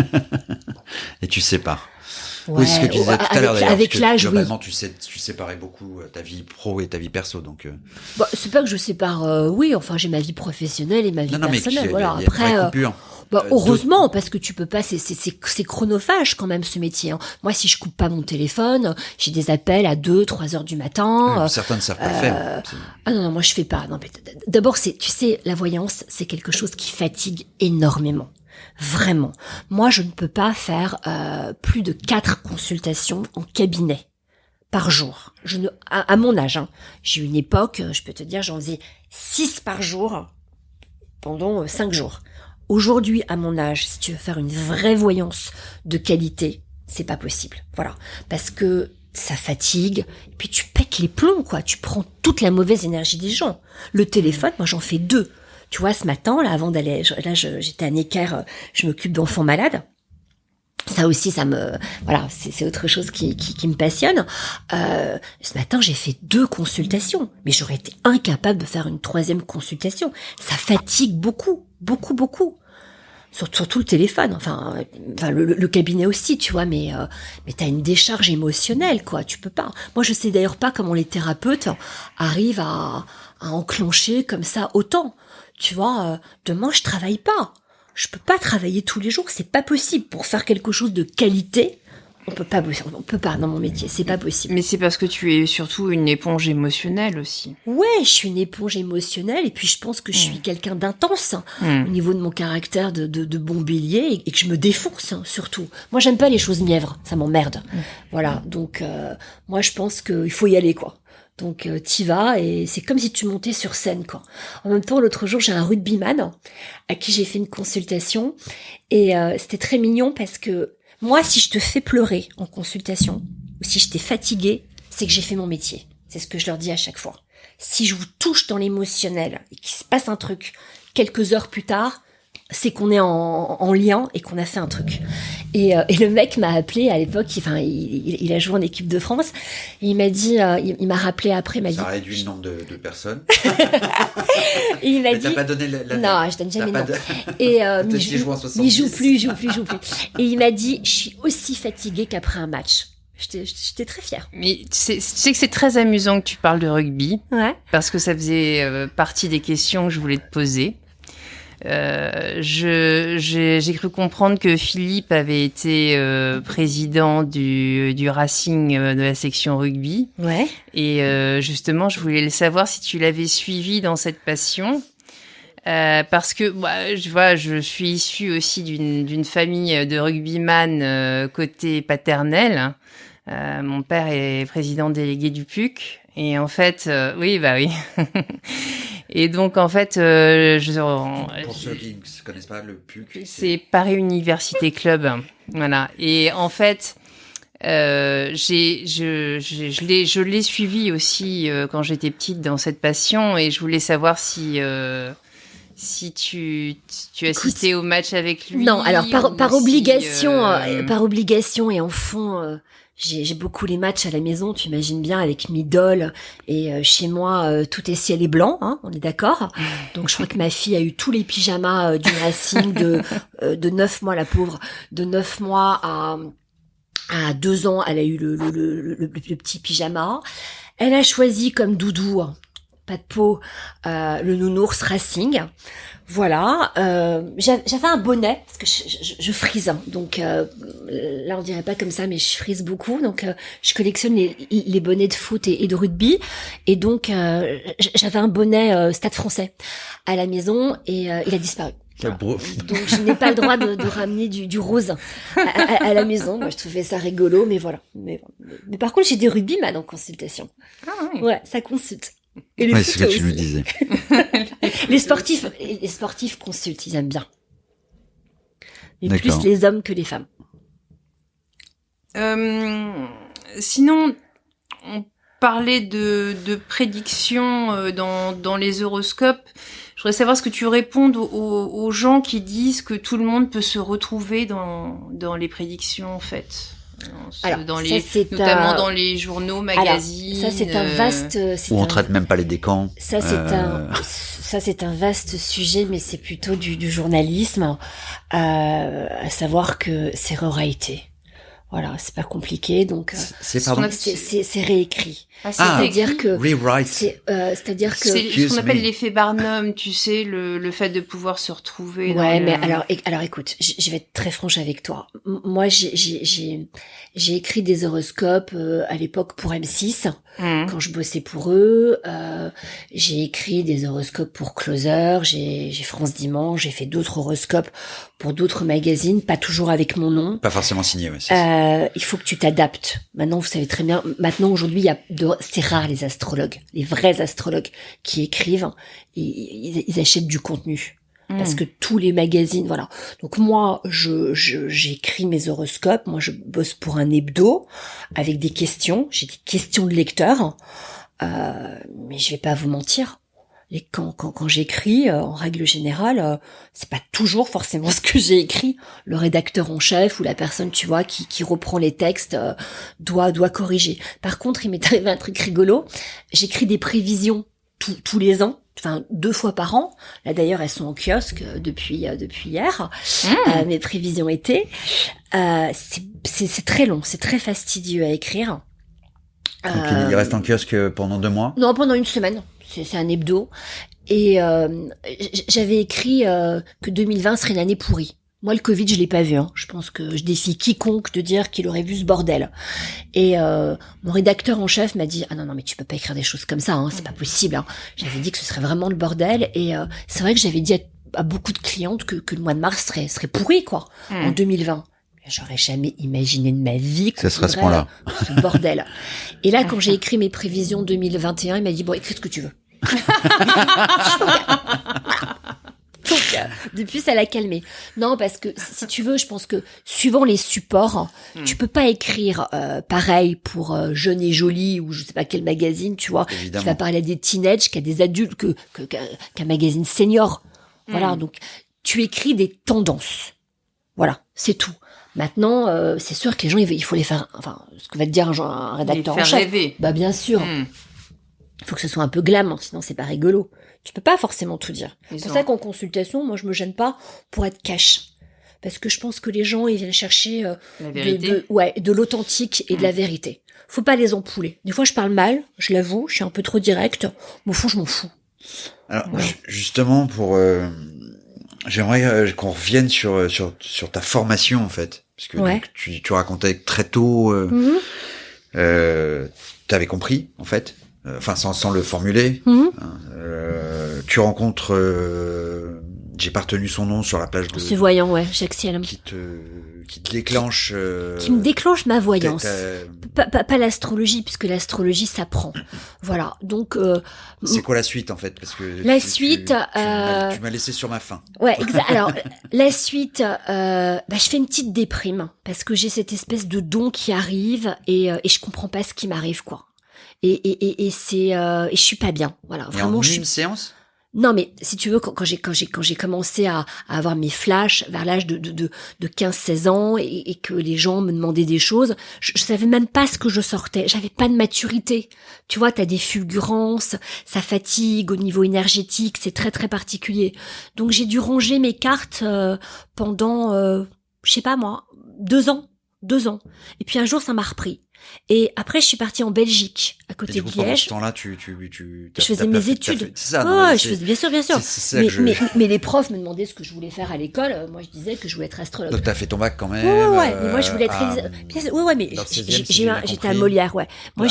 Et tu sépares. Ouais, oui, c'est ce que tu disais tout à l'heure d'ailleurs. Avec l'âge, globalement, tu séparais beaucoup ta vie pro et ta vie perso, donc. Bah, c'est pas que je sépare. Oui, enfin, j'ai ma vie professionnelle et ma vie personnelle. Voilà. Après, heureusement, parce que tu peux pas. C'est chronophage quand même ce métier. Hein. Moi, si je coupe pas mon téléphone, j'ai des appels à 2-3 heures du matin. Certains ne savent pas le faire. Ah non, moi je fais pas. Non, mais d'abord, tu sais, la voyance, c'est quelque chose qui fatigue énormément. Vraiment. Moi, je ne peux pas faire plus de 4 consultations en cabinet par jour. À mon âge, hein, j'ai eu une époque, je peux te dire, j'en faisais 6 par jour pendant 5 jours. Aujourd'hui, à mon âge, si tu veux faire une vraie voyance de qualité, c'est pas possible. Voilà. Parce que ça fatigue, et puis tu pètes les plombs, quoi. Tu prends toute la mauvaise énergie des gens. Le téléphone, moi, j'en fais 2. Tu vois, ce matin, là, avant d'aller, j'étais à Necker, je m'occupe d'enfants malades. Ça aussi, voilà, c'est autre chose qui me passionne. Ce matin, j'ai fait 2 consultations, mais j'aurais été incapable de faire une 3e consultation. Ça fatigue beaucoup, beaucoup, beaucoup. Surtout le téléphone, enfin le cabinet aussi, tu vois, mais t'as une décharge émotionnelle, quoi. Tu peux pas. Moi, je sais d'ailleurs pas comment les thérapeutes arrivent à enclencher comme ça autant. Tu vois, demain, je travaille pas. Je peux pas travailler tous les jours, c'est pas possible. Pour faire quelque chose de qualité, on peut pas dans mon métier, c'est pas possible. Mais c'est parce que tu es surtout une éponge émotionnelle aussi. Ouais, je suis une éponge émotionnelle et puis je pense que je suis quelqu'un d'intense au niveau de mon caractère de bon bélier et que je me défonce surtout. Moi, j'aime pas les choses mièvres, ça m'emmerde. Voilà, donc moi je pense qu'il faut y aller, quoi. Donc t'y vas et c'est comme si tu montais sur scène, quoi. En même temps, l'autre jour, j'ai un rugbyman à qui j'ai fait une consultation et c'était très mignon parce que moi, si je te fais pleurer en consultation ou si je t'ai fatigué, c'est que j'ai fait mon métier. C'est ce que je leur dis à chaque fois. Si je vous touche dans l'émotionnel et qu'il se passe un truc quelques heures plus tard, c'est qu'on est en lien et qu'on a fait un truc. Et le mec m'a appelé à l'époque, il a joué en équipe de France, et il m'a dit, il m'a rappelé après, il m'a dit... Ça réduit le nombre de personnes. Et il m'a dit... T'as pas donné la... Non, je donne jamais non. Et il joue plus. Et il m'a dit, je suis aussi fatiguée qu'après un match. J'étais très fière. Mais tu sais que c'est très amusant que tu parles de rugby. Ouais. Parce que ça faisait partie des questions que je voulais te poser. J'ai cru comprendre que Philippe avait été président du Racing de la section rugby. Ouais. Et justement, je voulais le savoir si tu l'avais suivi dans cette passion. Parce que je suis issue aussi d'une famille de rugbyman côté paternel. Mon père est président délégué du PUC. Et en fait, oui. Et donc, en fait, pour ceux qui ne connaissent pas le PUC, c'est Paris Université Club. Voilà. Et en fait, je l'ai suivi aussi quand j'étais petite dans cette passion, et je voulais savoir si tu assistais au match avec lui. Non, alors par obligation et en fond. J'ai beaucoup les matchs à la maison, tu imagines bien, avec Midol, et chez moi tout est ciel et blanc, hein, on est d'accord. Donc je crois que ma fille a eu tous les pyjamas du Racing de 9 mois, la pauvre, de 9 mois à 2 ans, elle a eu le petit pyjama. Elle a choisi comme doudou, pas de peau, le nounours Racing. Voilà, j'avais un bonnet parce que je frise, hein, donc là on dirait pas comme ça, mais je frise beaucoup, donc je collectionne les bonnets de foot et de rugby, et donc j'avais un bonnet Stade Français à la maison et il a disparu. Voilà. Donc je n'ai pas le droit de ramener du rose à la maison. Moi je trouvais ça rigolo, mais voilà. Mais par contre j'ai des rugbyman en consultation. Ah oui. Ouais, ça consulte. Et les c'est ce que tu nous disais. les sportifs consultent, ils aiment bien. Mais D'accord. plus les hommes que les femmes. Sinon, on parlait de prédictions dans les horoscopes. Je voudrais savoir ce que tu réponds aux gens qui disent que tout le monde peut se retrouver dans les prédictions faites. Alors, Notamment dans les journaux, magazines. Alors, ça c'est un vaste. Où on traite même pas les décans. Ça c'est un vaste sujet, mais c'est plutôt du journalisme, à savoir que c'est reraité. Voilà, c'est pas compliqué, donc c'est réécrit. C'est-à-dire que rewrite. C'est-à-dire que c'est ce qu'on appelle l'effet Barnum, tu sais, le fait de pouvoir se retrouver. Ouais, mais alors écoute, je vais être très franche avec toi. Moi, j'ai écrit des horoscopes à l'époque pour M6 quand je bossais pour eux. J'ai écrit des horoscopes pour Closer, j'ai France Dimanche, j'ai fait d'autres horoscopes pour d'autres magazines, pas toujours avec mon nom. Pas forcément signé, ouais. il faut que tu t'adaptes. Maintenant, vous savez très bien. Maintenant, aujourd'hui, c'est rare les astrologues, les vrais astrologues qui écrivent. Ils achètent du contenu. Parce que tous les magazines, voilà. Donc moi, j'écris mes horoscopes. Moi, je bosse pour un hebdo avec des questions. J'ai des questions de lecteurs. Mais je vais pas vous mentir. Et quand j'écris, en règle générale, c'est pas toujours forcément ce que j'ai écrit. Le rédacteur en chef ou la personne, tu vois, qui reprend les textes, doit corriger. Par contre, il m'est arrivé un truc rigolo. J'écris des prévisions tous les ans. Enfin, 2 fois par an. Là, d'ailleurs, elles sont en kiosque depuis hier. Mes prévisions été. C'est très long, c'est très fastidieux à écrire. Donc, il reste en kiosque pendant 2 mois? Non, pendant 1 semaine. C'est un hebdo. Et j'avais écrit que 2020 serait une année pourrie. Moi, le Covid, je l'ai pas vu. Je pense que je défie quiconque de dire qu'il aurait vu ce bordel. Et mon rédacteur en chef m'a dit « Ah non, mais tu peux pas écrire des choses comme ça, c'est pas possible. » J'avais dit que ce serait vraiment le bordel. Et c'est vrai que j'avais dit à beaucoup de clientes que le mois de mars serait pourri, quoi, en 2020. J'aurais jamais imaginé de ma vie ça serait à ce point-là. Ce bordel. Et là, quand j'ai écrit mes prévisions 2021, il m'a dit « Bon, écris ce que tu veux. » Donc, depuis, ça l'a calmé. Non, parce que si tu veux, je pense que suivant les supports, tu peux pas écrire pareil pour Jeune et Jolie ou je sais pas quel magazine, tu vois, qui va parler à des teenagers, qu'à des adultes, qu'un magazine senior. Voilà, donc tu écris des tendances. Voilà, c'est tout. Maintenant, c'est sûr que les gens, il faut les faire. Enfin, ce que va te dire un rédacteur en chef. Rêver. Bah bien sûr. Il faut que ce soit un peu glam, sinon c'est pas rigolo. Tu peux pas forcément tout dire. C'est pour ça qu'en consultation, moi je me gêne pas pour être cash. Parce que je pense que les gens, ils viennent chercher la vérité. de l'authentique et de la vérité. Faut pas les empouler. Des fois je parle mal, je l'avoue, je suis un peu trop direct. Mais au fond, je m'en fous. Alors justement j'aimerais qu'on revienne sur ta formation en fait, parce que donc, tu racontais que très tôt t'avais compris en fait. Enfin, sans le formuler. Tu rencontres, j'ai pas retenu son nom sur la plage de. C'est voyant, ouais, Jacques Ciel. Qui te déclenche. Qui me déclenche ma voyance. Pas l'astrologie, puisque l'astrologie s'apprend. Voilà. Donc. C'est quoi la suite en fait, parce que la suite. Tu m'as laissé sur ma faim. Ouais, exact. Alors la suite, je fais une petite déprime parce que j'ai cette espèce de don qui arrive et je comprends pas ce qui m'arrive, quoi. Et je suis pas bien. Voilà, vraiment. Et en une séance? Non, mais si tu veux, quand j'ai commencé à avoir mes flashs vers l'âge de 15-16 ans et que les gens me demandaient des choses, je savais même pas ce que je sortais. J'avais pas de maturité. Tu vois, t'as des fulgurances, ça fatigue au niveau énergétique, c'est très très particulier. Donc j'ai dû ranger mes cartes pendant, je sais pas moi, 2 ans. 2 ans. Et puis un jour, ça m'a repris. Et après, je suis partie en Belgique, à côté de Liège. Pendant ce temps-là, je faisais mes études. C'est ça, je faisais, bien sûr. Mais les profs me demandaient ce que je voulais faire à l'école. Moi, je disais que je voulais être astrologue. Donc, t'as fait ton bac quand même. Ouais. Mais moi, je voulais être mais j'étais à Molière, ouais. Moi,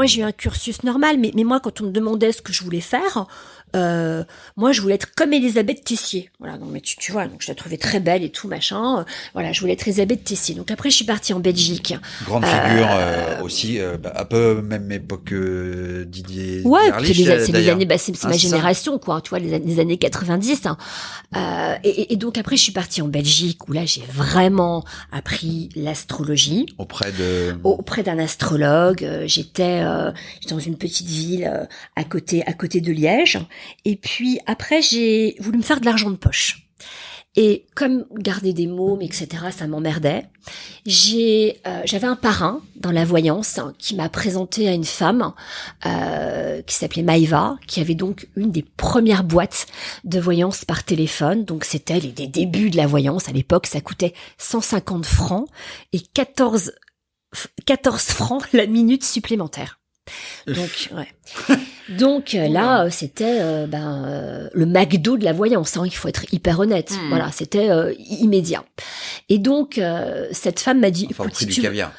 j'ai eu un cursus normal, mais moi, quand on me demandait ce que je voulais faire, moi, je voulais être comme Elisabeth Tessier. Voilà, non, mais tu vois, donc je la trouvais très belle et tout, machin. Voilà, je voulais être Elisabeth Tessier. Donc après, je suis partie en Belgique. Grande figure, aussi, un peu même époque Didier. Ouais, c'est les années, c'est ma génération, quoi. Tu vois, les années 90. Et donc après, je suis partie en Belgique où là, j'ai vraiment appris l'astrologie. Auprès d'un astrologue. J'étais dans une petite ville à côté de Liège. Et puis après, j'ai voulu me faire de l'argent de poche. Et comme garder des mômes, etc., ça m'emmerdait. J'avais un parrain dans la voyance qui m'a présenté à une femme qui s'appelait Maïva, qui avait donc une des premières boîtes de voyance par téléphone. Donc c'était les débuts de la voyance. À l'époque, ça coûtait 150 francs et 14 francs la minute supplémentaire. Donc, ouais. Donc là, c'était le McDo de la voyance. Il faut être hyper honnête. Voilà, c'était immédiat. Et donc cette femme m'a dit, au prix du caviar.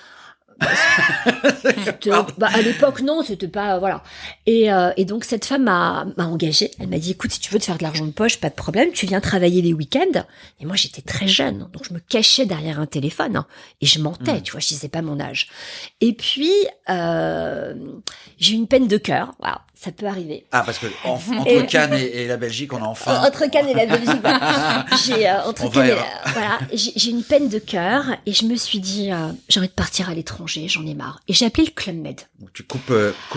À l'époque, non, c'était pas, voilà. Et donc, cette femme m'a engagée. Elle m'a dit, écoute, si tu veux te faire de l'argent de poche, pas de problème, tu viens travailler les week-ends. Et moi, j'étais très jeune, donc je me cachais derrière un téléphone, hein, et je mentais, tu vois, je disais pas mon âge. Et puis, j'ai eu une peine de cœur, voilà. Ça peut arriver. Ah, parce que entre Cannes et la Belgique, on a enfin... Entre Cannes et la Belgique, voilà. J'ai une peine de cœur et je me suis dit, j'ai envie de partir à l'étranger, j'en ai marre. Et j'ai appelé le Club Med. Tu coupes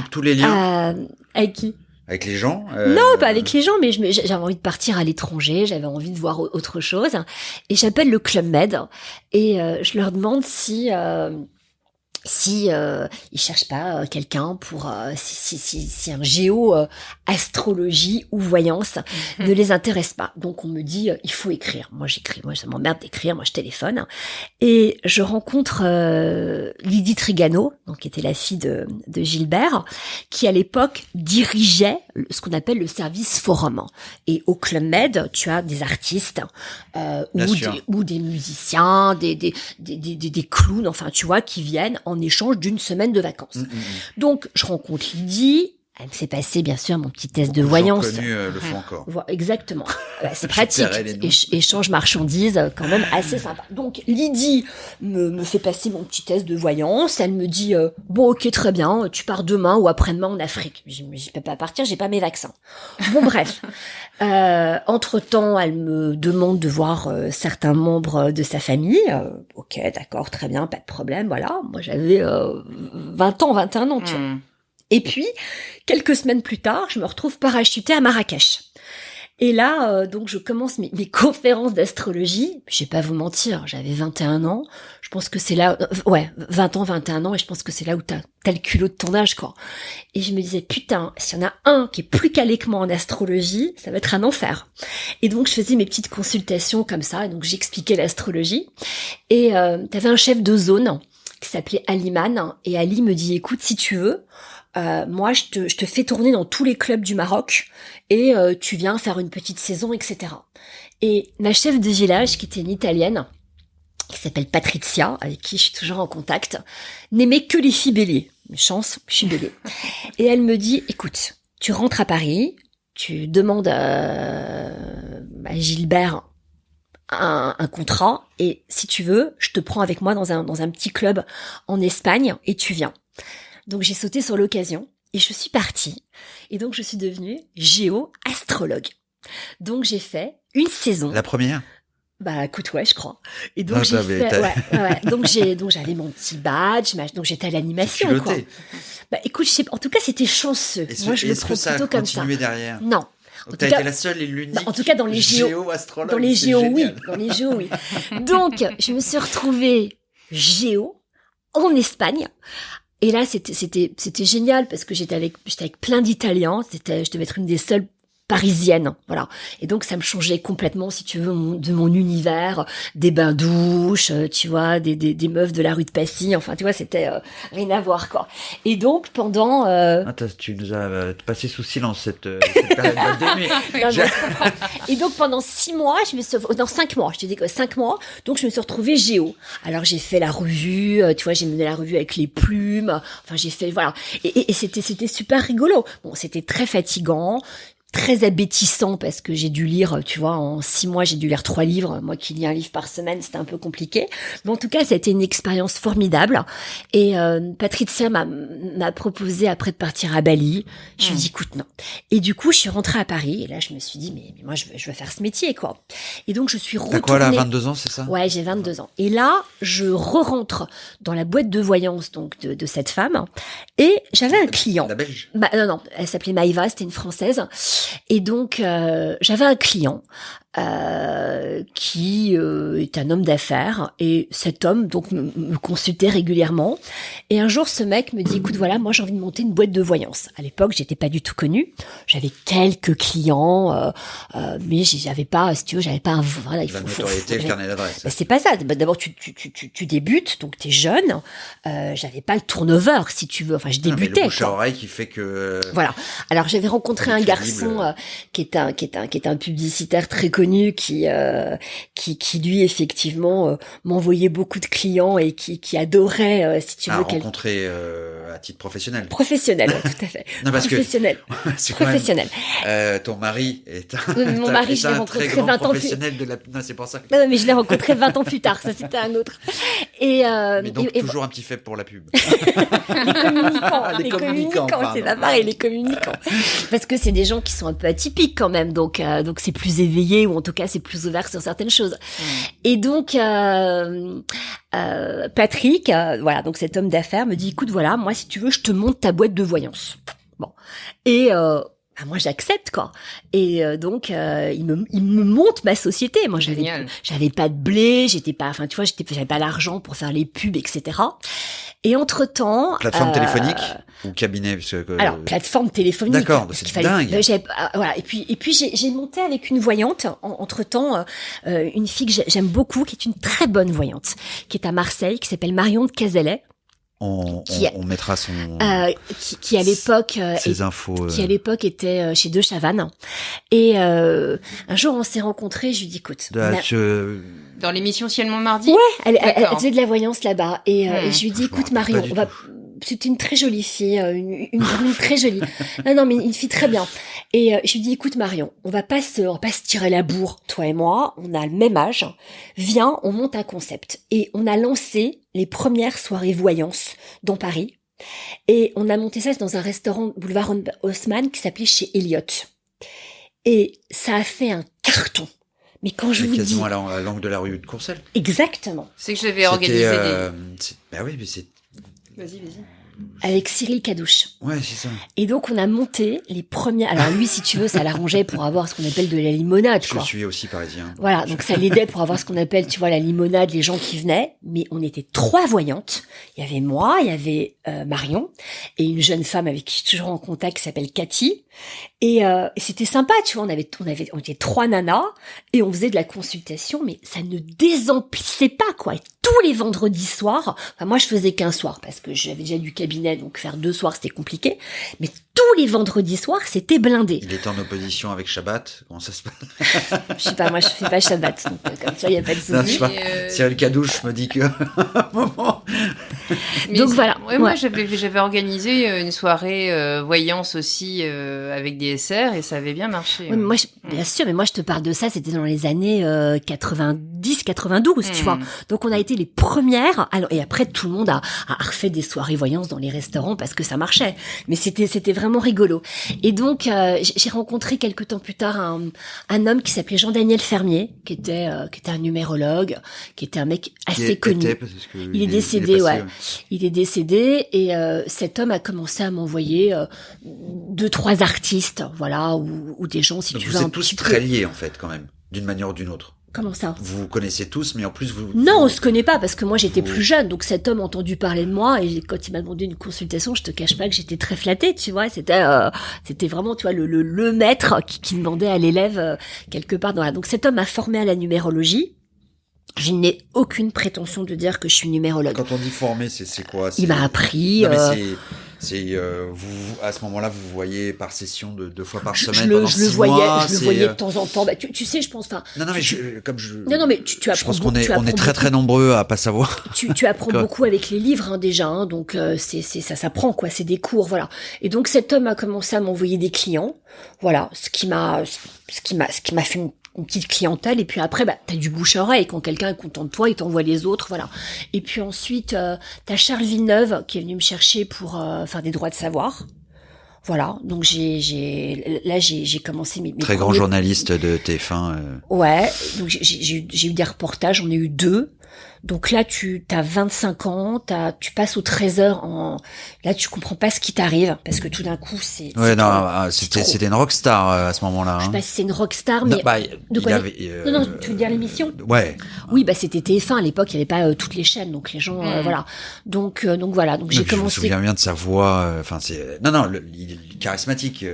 tous les liens avec qui? Avec les gens Non, pas avec les gens, mais j'avais envie de partir à l'étranger, j'avais envie de voir autre chose. Et j'appelle le Club Med et je leur demande si ils cherchent pas quelqu'un pour si un géo astrologie ou voyance ne les intéresse pas. Donc on me dit il faut écrire. Moi j'écris, moi ça m'emmerde d'écrire, moi je téléphone et je rencontre Lydie Trigano, donc qui était la fille de Gilbert, qui à l'époque dirigeait ce qu'on appelle le service forum. Et au Club Med, tu as des artistes ou des musiciens, des clowns, enfin tu vois, qui viennent en échange d'une semaine de vacances. Donc, je rencontre Lydie. Elle me fait passer, bien sûr, mon petit test de voyance. Les gens connus le font encore. Exactement. C'est pratique. Échange marchandises, quand même assez sympa. Donc, Lydie me fait passer mon petit test de voyance. Elle me dit, bon, ok, très bien, tu pars demain ou après-demain en Afrique. Je peux pas partir, j'ai pas mes vaccins. Bon, bref. Entre-temps, elle me demande de voir certains membres de sa famille. Ok, d'accord, très bien, pas de problème, voilà. Moi, j'avais 20 ans, 21 ans, tu vois. Et puis, quelques semaines plus tard, je me retrouve parachutée à Marrakech. Et là, donc, je commence mes conférences d'astrologie. Je vais pas vous mentir, j'avais 21 ans. Je pense que c'est là... 20 ans, 21 ans, et je pense que c'est là où t'as le culot de ton âge, quoi. Et je me disais, putain, s'il y en a un qui est plus calé que moi en astrologie, ça va être un enfer. Et donc, je faisais mes petites consultations comme ça, et donc j'expliquais l'astrologie. Et t'avais un chef de zone qui s'appelait Aliman, et Ali me dit, écoute, si tu veux... moi, je te fais tourner dans tous les clubs du Maroc et tu viens faire une petite saison, etc. Et ma chef de village, qui était une Italienne, qui s'appelle Patrizia, avec qui je suis toujours en contact, n'aimait que les filles béliers. Une chance, je suis bélier. Et elle me dit, écoute, tu rentres à Paris, tu demandes à Gilbert un contrat et si tu veux, je te prends avec moi dans un petit club en Espagne et tu viens. Donc j'ai sauté sur l'occasion et je suis partie. Et donc je suis devenue géo-astrologue. Donc j'ai fait une saison. La première? Bah écoute, ouais, je crois. Et donc j'ai fait donc j'avais mon petit badge, donc j'étais à l'animation, quoi. Bah écoute, je sais, en tout cas c'était chanceux. Moi je le prends plutôt comme ça. Derrière? Non. Donc t'as été la seule et l'unique. En tout cas dans les géo-astrologues. Dans les géos, oui. Dans les géos, oui. Donc je me suis retrouvée géo en Espagne. Et là, c'était génial parce que j'étais avec plein d'Italiens. Je devais être une des seules parisiennes, voilà. Et donc, ça me changeait complètement, si tu veux, de mon univers, des bains-douches, tu vois, des meufs de la rue de Passy. Enfin, tu vois, c'était rien à voir, quoi. Et donc, pendant... tu nous as passé sous silence cette période de nuit. Et donc, pendant 6 mois, 5 mois, je te dis que 5 mois, donc je me suis retrouvée géo. Alors, j'ai fait la revue, tu vois, j'ai mené la revue avec les plumes. Enfin, j'ai fait, voilà. Et c'était super rigolo. Bon, c'était très fatigant. Très abétissant parce que j'ai dû lire, tu vois, en 6 mois, j'ai dû lire 3 livres. Moi qui lis un livre par semaine, c'était un peu compliqué. Mais en tout cas, ça a été une expérience formidable. Et Patricia m'a proposé après de partir à Bali. Je lui ai dit, écoute, non. Et du coup, je suis rentrée à Paris. Et là, je me suis dit, mais moi, je veux faire ce métier, quoi. Et donc, je suis retournée... T'as quoi, là, 22 ans, c'est ça? Ouais, j'ai 22 ans. Et là, je re-rentre dans la boîte de voyance, donc, de cette femme. Et j'avais un client. La Belge? Bah, non, elle s'appelait Maïva, c'était une Française. Et donc, j'avais un client qui est un homme d'affaires et cet homme donc me consultait régulièrement. Et un jour, ce mec me dit, écoute, voilà, moi j'ai envie de monter une boîte de voyance. À l'époque, j'étais pas du tout connue. J'avais quelques clients, mais j'avais pas, si tu veux, j'avais pas un... Voilà, la notoriété, le carnet d'adresse. Bah, c'est pas ça. D'abord, tu débutes, donc t'es jeune. J'avais pas le turnover, si tu veux. Enfin, je débutais. Mais le bouche à oreille qui fait que... Voilà. Alors, j'avais rencontré un garçon qui est un publicitaire très connu qui lui effectivement m'envoyait beaucoup de clients et qui adorait si tu veux rencontrer à titre professionnel. Professionnel, ouais, tout à fait. Non, parce professionnel. C'est professionnel. Ton mari est mon mari, je l'ai rencontré 20 ans plus. Non, c'est pour ça. Non, mais je l'ai rencontré 20 ans plus tard. Ça, c'était un autre. Mais donc toujours un petit fait pour la pub. Les communicants, c'est pas pareil, les communicants. Parce que c'est des gens qui sont un peu atypiques quand même, donc c'est plus éveillé ou en tout cas c'est plus ouvert sur certaines choses. Et donc Patrick, voilà, donc cet homme d'affaires me dit écoute voilà, moi si tu veux je te monte ta boîte de voyance. Bon. Et moi j'accepte quoi. Et donc il me monte ma société. Moi j'avais pas de blé, j'avais pas l'argent pour faire les pubs, etc. Et entre-temps... Plateforme téléphonique ou cabinet Alors, plateforme téléphonique. D'accord, c'est dingue. Voilà. Et puis j'ai monté avec une voyante, entre-temps, une fille que j'aime beaucoup, qui est une très bonne voyante, qui est à Marseille, qui s'appelle Marion de Cazelet. On mettra son... qui à l'époque... ses infos... Qui à l'époque était chez De Chavannes. Et un jour, on s'est rencontrés, je lui dis, écoute... Dans l'émission Ciel Montmardi? Ouais, elle faisait de la voyance là-bas. Et je lui dis, écoute Marion, c'était une très jolie fille, une très jolie. Non, mais une fille très bien. Et je lui dis, écoute Marion, on va pas se tirer la bourre, toi et moi, on a le même âge. Viens, on monte un concept. Et on a lancé les premières soirées voyance dans Paris. Et on a monté ça dans un restaurant boulevard Haussmann qui s'appelait chez Elliott. Et ça a fait un carton. Mais quand je vous dis... quasiment à l'angle de la rue de Courcelles. Exactement. C'est que je l'avais organisé bah oui, mais c'est... Vas-y. Avec Cyril Cadouche. Ouais, c'est ça. Et donc, on a monté les premières... Alors lui, si tu veux, ça l'arrangeait pour avoir ce qu'on appelle de la limonade, quoi. Je suis aussi parisien. Voilà, donc ça l'aidait pour avoir ce qu'on appelle, tu vois, la limonade, les gens qui venaient. Mais on était 3 voyantes. Il y avait moi, il y avait Marion, et une jeune femme avec qui je suis toujours en contact qui s'appelle Cathy. Et c'était sympa, tu vois, on était 3 nanas, et on faisait de la consultation, mais ça ne désemplissait pas, quoi. Et tous les vendredis soirs, enfin, moi je faisais qu'un soir, parce que j'avais déjà du cabinet, donc faire 2 soirs c'était compliqué, mais tous les vendredis soirs c'était blindé. Il était en opposition avec Shabbat, comment ça se passe? Je sais pas, moi je fais pas Shabbat, donc comme ça il y a pas de souci. Cyril Cadouche me dit que... donc voilà. Ouais, moi j'avais organisé une soirée voyance aussi avec des SR et ça avait bien marché. Ouais, moi, bien sûr, mais moi je te parle de ça, c'était dans les années 90-92, tu vois. Donc on a été les premières. Alors, et après tout le monde a refait des soirées voyance dans les restaurants parce que ça marchait. Mais c'était vraiment rigolo. Et donc j'ai rencontré quelque temps plus tard un homme qui s'appelait Jean-Daniel Fermier, qui était un numérologue, qui était un mec assez connu. Il est décédé, ouais. Il est décédé et cet homme a commencé à m'envoyer 2-3 artistes, voilà, ou des gens, si donc tu vous veux. Vous êtes tous très liés, en fait, quand même, d'une manière ou d'une autre. Comment ça? Vous vous connaissez tous, mais en plus vous... Non, on se connaît pas, parce que moi j'étais plus jeune, donc cet homme a entendu parler de moi, et quand il m'a demandé une consultation, je te cache pas que j'étais très flattée, tu vois, c'était vraiment, tu vois, le maître qui demandait à l'élève quelque part dans la... Donc cet homme m'a formé à la numérologie. Je n'ai aucune prétention de dire que je suis numérologue. Quand on dit formé, c'est quoi? Il m'a appris... Non, mais vous à ce moment-là, vous voyez par session de 2 fois par semaine pendant 6 mois. Je le voyais de temps en temps. Bah, tu sais, je pense. Enfin. Non, mais tu apprends. Je pense qu'on est très très nombreux à pas savoir. Tu apprends beaucoup avec les livres déjà, hein, donc ça s'apprend quoi. C'est des cours, voilà. Et donc cet homme a commencé à m'envoyer des clients, voilà. Ce qui m'a fait une petite clientèle, et puis après t'as du bouche à oreille. Quand quelqu'un est content de toi, il t'envoie les autres, voilà. Et puis ensuite t'as Charles Villeneuve qui est venu me chercher pour faire des droits de savoir, voilà. Donc j'ai commencé mes très grand journaliste de TF1. Ouais, donc j'ai eu des reportages, j'en ai eu 2. Donc là, t'as 25 ans, tu passes au Trésor là, tu comprends pas ce qui t'arrive, parce que tout d'un coup, c'est... Ouais, non, c'était une rockstar à ce moment-là. Je sais pas si c'est une rockstar, mais... Non, tu veux dire l'émission? Ouais. Oui, c'était TF1, à l'époque, il y avait pas toutes les chaînes, donc les gens, voilà. Donc voilà, donc j'ai commencé... Je me souviens bien de sa voix, enfin, c'est... Non, il est charismatique,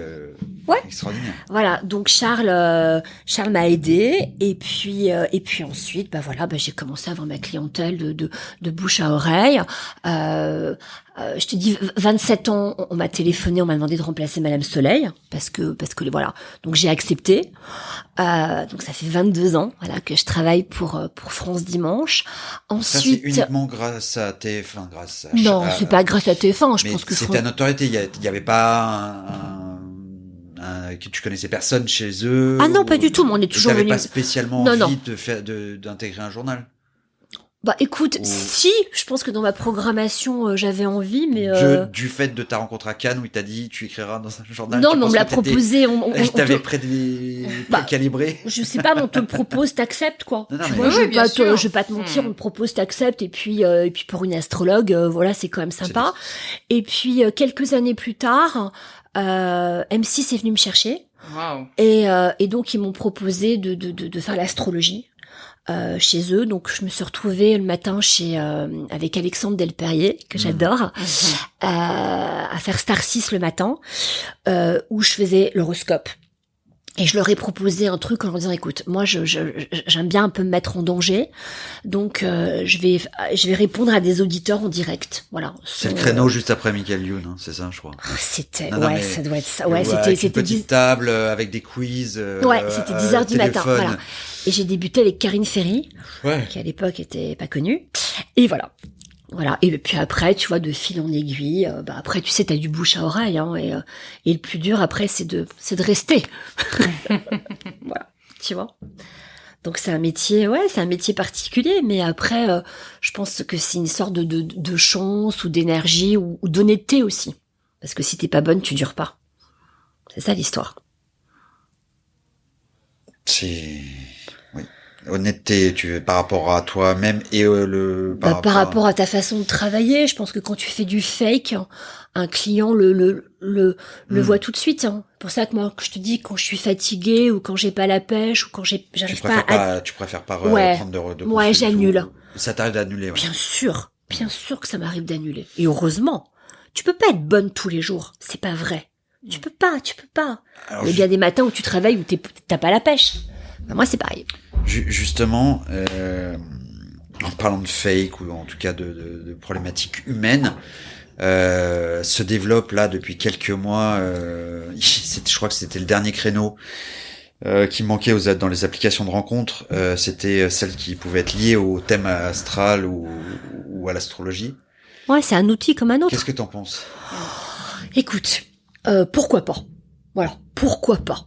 ouais. Extraordinaire. Voilà, donc Charles m'a aidé, et puis ensuite, j'ai commencé à avoir ma clientèle de bouche à oreille. Je te dis, 27 ans, on m'a téléphoné, on m'a demandé de remplacer Madame Soleil, parce que voilà. Donc j'ai accepté. Donc ça fait 22 ans, voilà, que je travaille pour France Dimanche. Ensuite, ça, c'est uniquement grâce à TF1, non, c'est pas grâce à TF1. Je pense que c'est ta notoriété. Il y avait pas que tu connaissais personne chez eux. Ah non, pas du tout. Mais on est toujours venu. Pas spécialement envie d'intégrer un journal. Bah écoute, si, je pense que dans ma programmation j'avais envie, mais du fait de ta rencontre à Cannes où il t'a dit tu écriras dans un journal. Non, mais on me l'a proposé. Je t'avais calibré. Je sais pas, mais on te le propose, t'acceptes quoi. Non, tu vois, je vais pas te mentir, on te propose, t'acceptes, et puis pour une astrologue, voilà, c'est quand même sympa. Et puis quelques années plus tard, M6 est venu me chercher. Wow. Et donc ils m'ont proposé de faire l'astrologie. Chez eux, donc je me suis retrouvée le matin avec Alexandre Delperrier, que j'adore, à faire Star 6 le matin, où je faisais l'horoscope. Et je leur ai proposé un truc en leur disant, écoute, moi j'aime bien un peu me mettre en danger, donc je vais répondre à des auditeurs en direct. Voilà. C'est le créneau juste après Michael Youn, hein, c'est ça, je crois. C'était ça doit être ça. Ouais, c'était une petite table avec des quiz. Ouais, c'était 10h du matin. Voilà. Et j'ai débuté avec Karine Ferry, qui à l'époque était pas connue. Et voilà. Voilà. Et puis après, tu vois, de fil en aiguille, après, tu sais, t'as du bouche à oreille, hein, et le plus dur après, c'est de rester. Voilà. Tu vois. Donc c'est un métier particulier, mais après, je pense que c'est une sorte de chance ou d'énergie ou d'honnêteté aussi. Parce que si t'es pas bonne, tu dures pas. C'est ça l'histoire. Oui. Honnêteté, par rapport à toi-même et par rapport à ta façon de travailler. Je pense que quand tu fais du fake, un client le voit tout de suite. Hein. C'est pour ça que moi, je te dis, quand je suis fatiguée ou quand j'ai pas la pêche ou quand j'arrive pas à... Tu préfères pas prendre de ouais, j'annule. Ça t'arrive d'annuler, ouais. Bien sûr que ça m'arrive d'annuler. Et heureusement, tu peux pas être bonne tous les jours. C'est pas vrai. Tu peux pas. Alors, il y a des matins où tu travailles où t'as pas la pêche. Ben, moi, c'est pareil. Justement, en parlant de fake ou en tout cas de problématiques humaines, se développe là depuis quelques mois. Je crois que c'était le dernier créneau qui manquait dans les applications de rencontres. C'était celle qui pouvait être liée au thème astral ou à l'astrologie. Ouais, c'est un outil comme un autre. Qu'est-ce que t'en penses? Écoute, pourquoi pas? Voilà, pourquoi pas?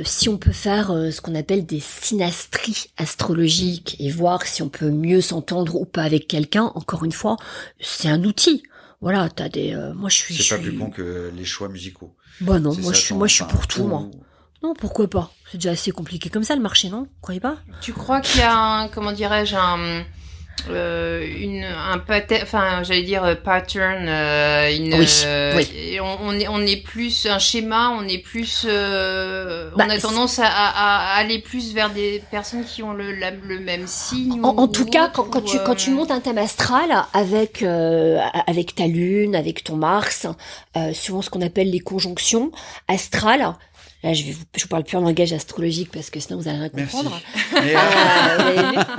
Si on peut faire ce qu'on appelle des synastries astrologiques et voir si on peut mieux s'entendre ou pas avec quelqu'un, encore une fois, c'est un outil. Voilà, t'as des... moi, je suis... C'est pas plus con que les choix musicaux. Bah non, moi je suis pour tout, moi. Non, pourquoi pas? C'est déjà assez compliqué comme ça, le marché, non? Vous croyez pas? Tu crois qu'il y a pattern, oui. On est plus un schéma, on est plus, on a tendance à aller plus vers des personnes qui ont le même signe. En tout cas, quand tu montes un thème astral avec ta lune, avec ton Mars, suivant ce qu'on appelle les conjonctions astrales. Là, je vous parle plus en langage astrologique parce que sinon vous allez rien comprendre.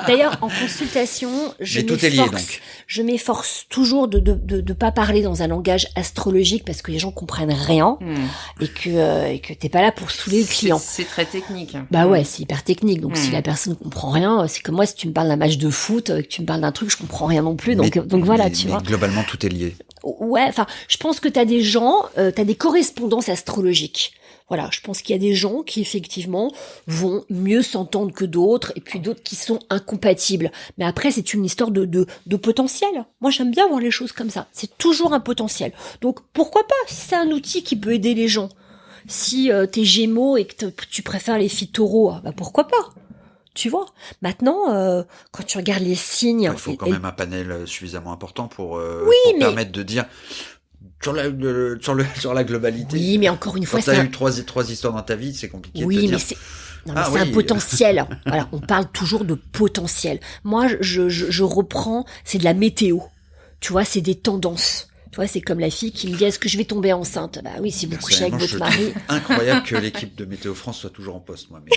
D'ailleurs, en consultation, je m'efforce toujours de pas parler dans un langage astrologique parce que les gens comprennent rien et que t'es pas là pour saouler le client. C'est très technique. Bah ouais, c'est hyper technique. Donc si la personne comprend rien, c'est comme moi si tu me parles d'un match de foot, que tu me parles d'un truc, je comprends rien non plus. Donc voilà, tu vois. Globalement, tout est lié. Ouais, enfin, je pense que t'as des gens, t'as des correspondances astrologiques. Voilà, je pense qu'il y a des gens qui effectivement vont mieux s'entendre que d'autres et puis d'autres qui sont incompatibles. Mais après, c'est une histoire de potentiel. Moi, j'aime bien voir les choses comme ça. C'est toujours un potentiel. Donc, pourquoi pas si c'est un outil qui peut aider les gens. Si t'es Gémeaux et que tu préfères les filles Taureaux, bah pourquoi pas. Tu vois. Maintenant, quand tu regardes les signes, il faut quand même un panel suffisamment important pour permettre de dire. Sur la globalité. Oui, mais encore une fois, quand t'as eu trois histoires dans ta vie, c'est compliqué de te dire. Mais c'est un potentiel. Voilà, on parle toujours de potentiel. Moi, je reprends, c'est de la météo. Tu vois, c'est des tendances. Tu vois, c'est comme la fille qui me dit, est-ce que je vais tomber enceinte? Bah oui, si vous couchez avec votre mari. Incroyable que l'équipe de Météo France soit toujours en poste, moi. Mais...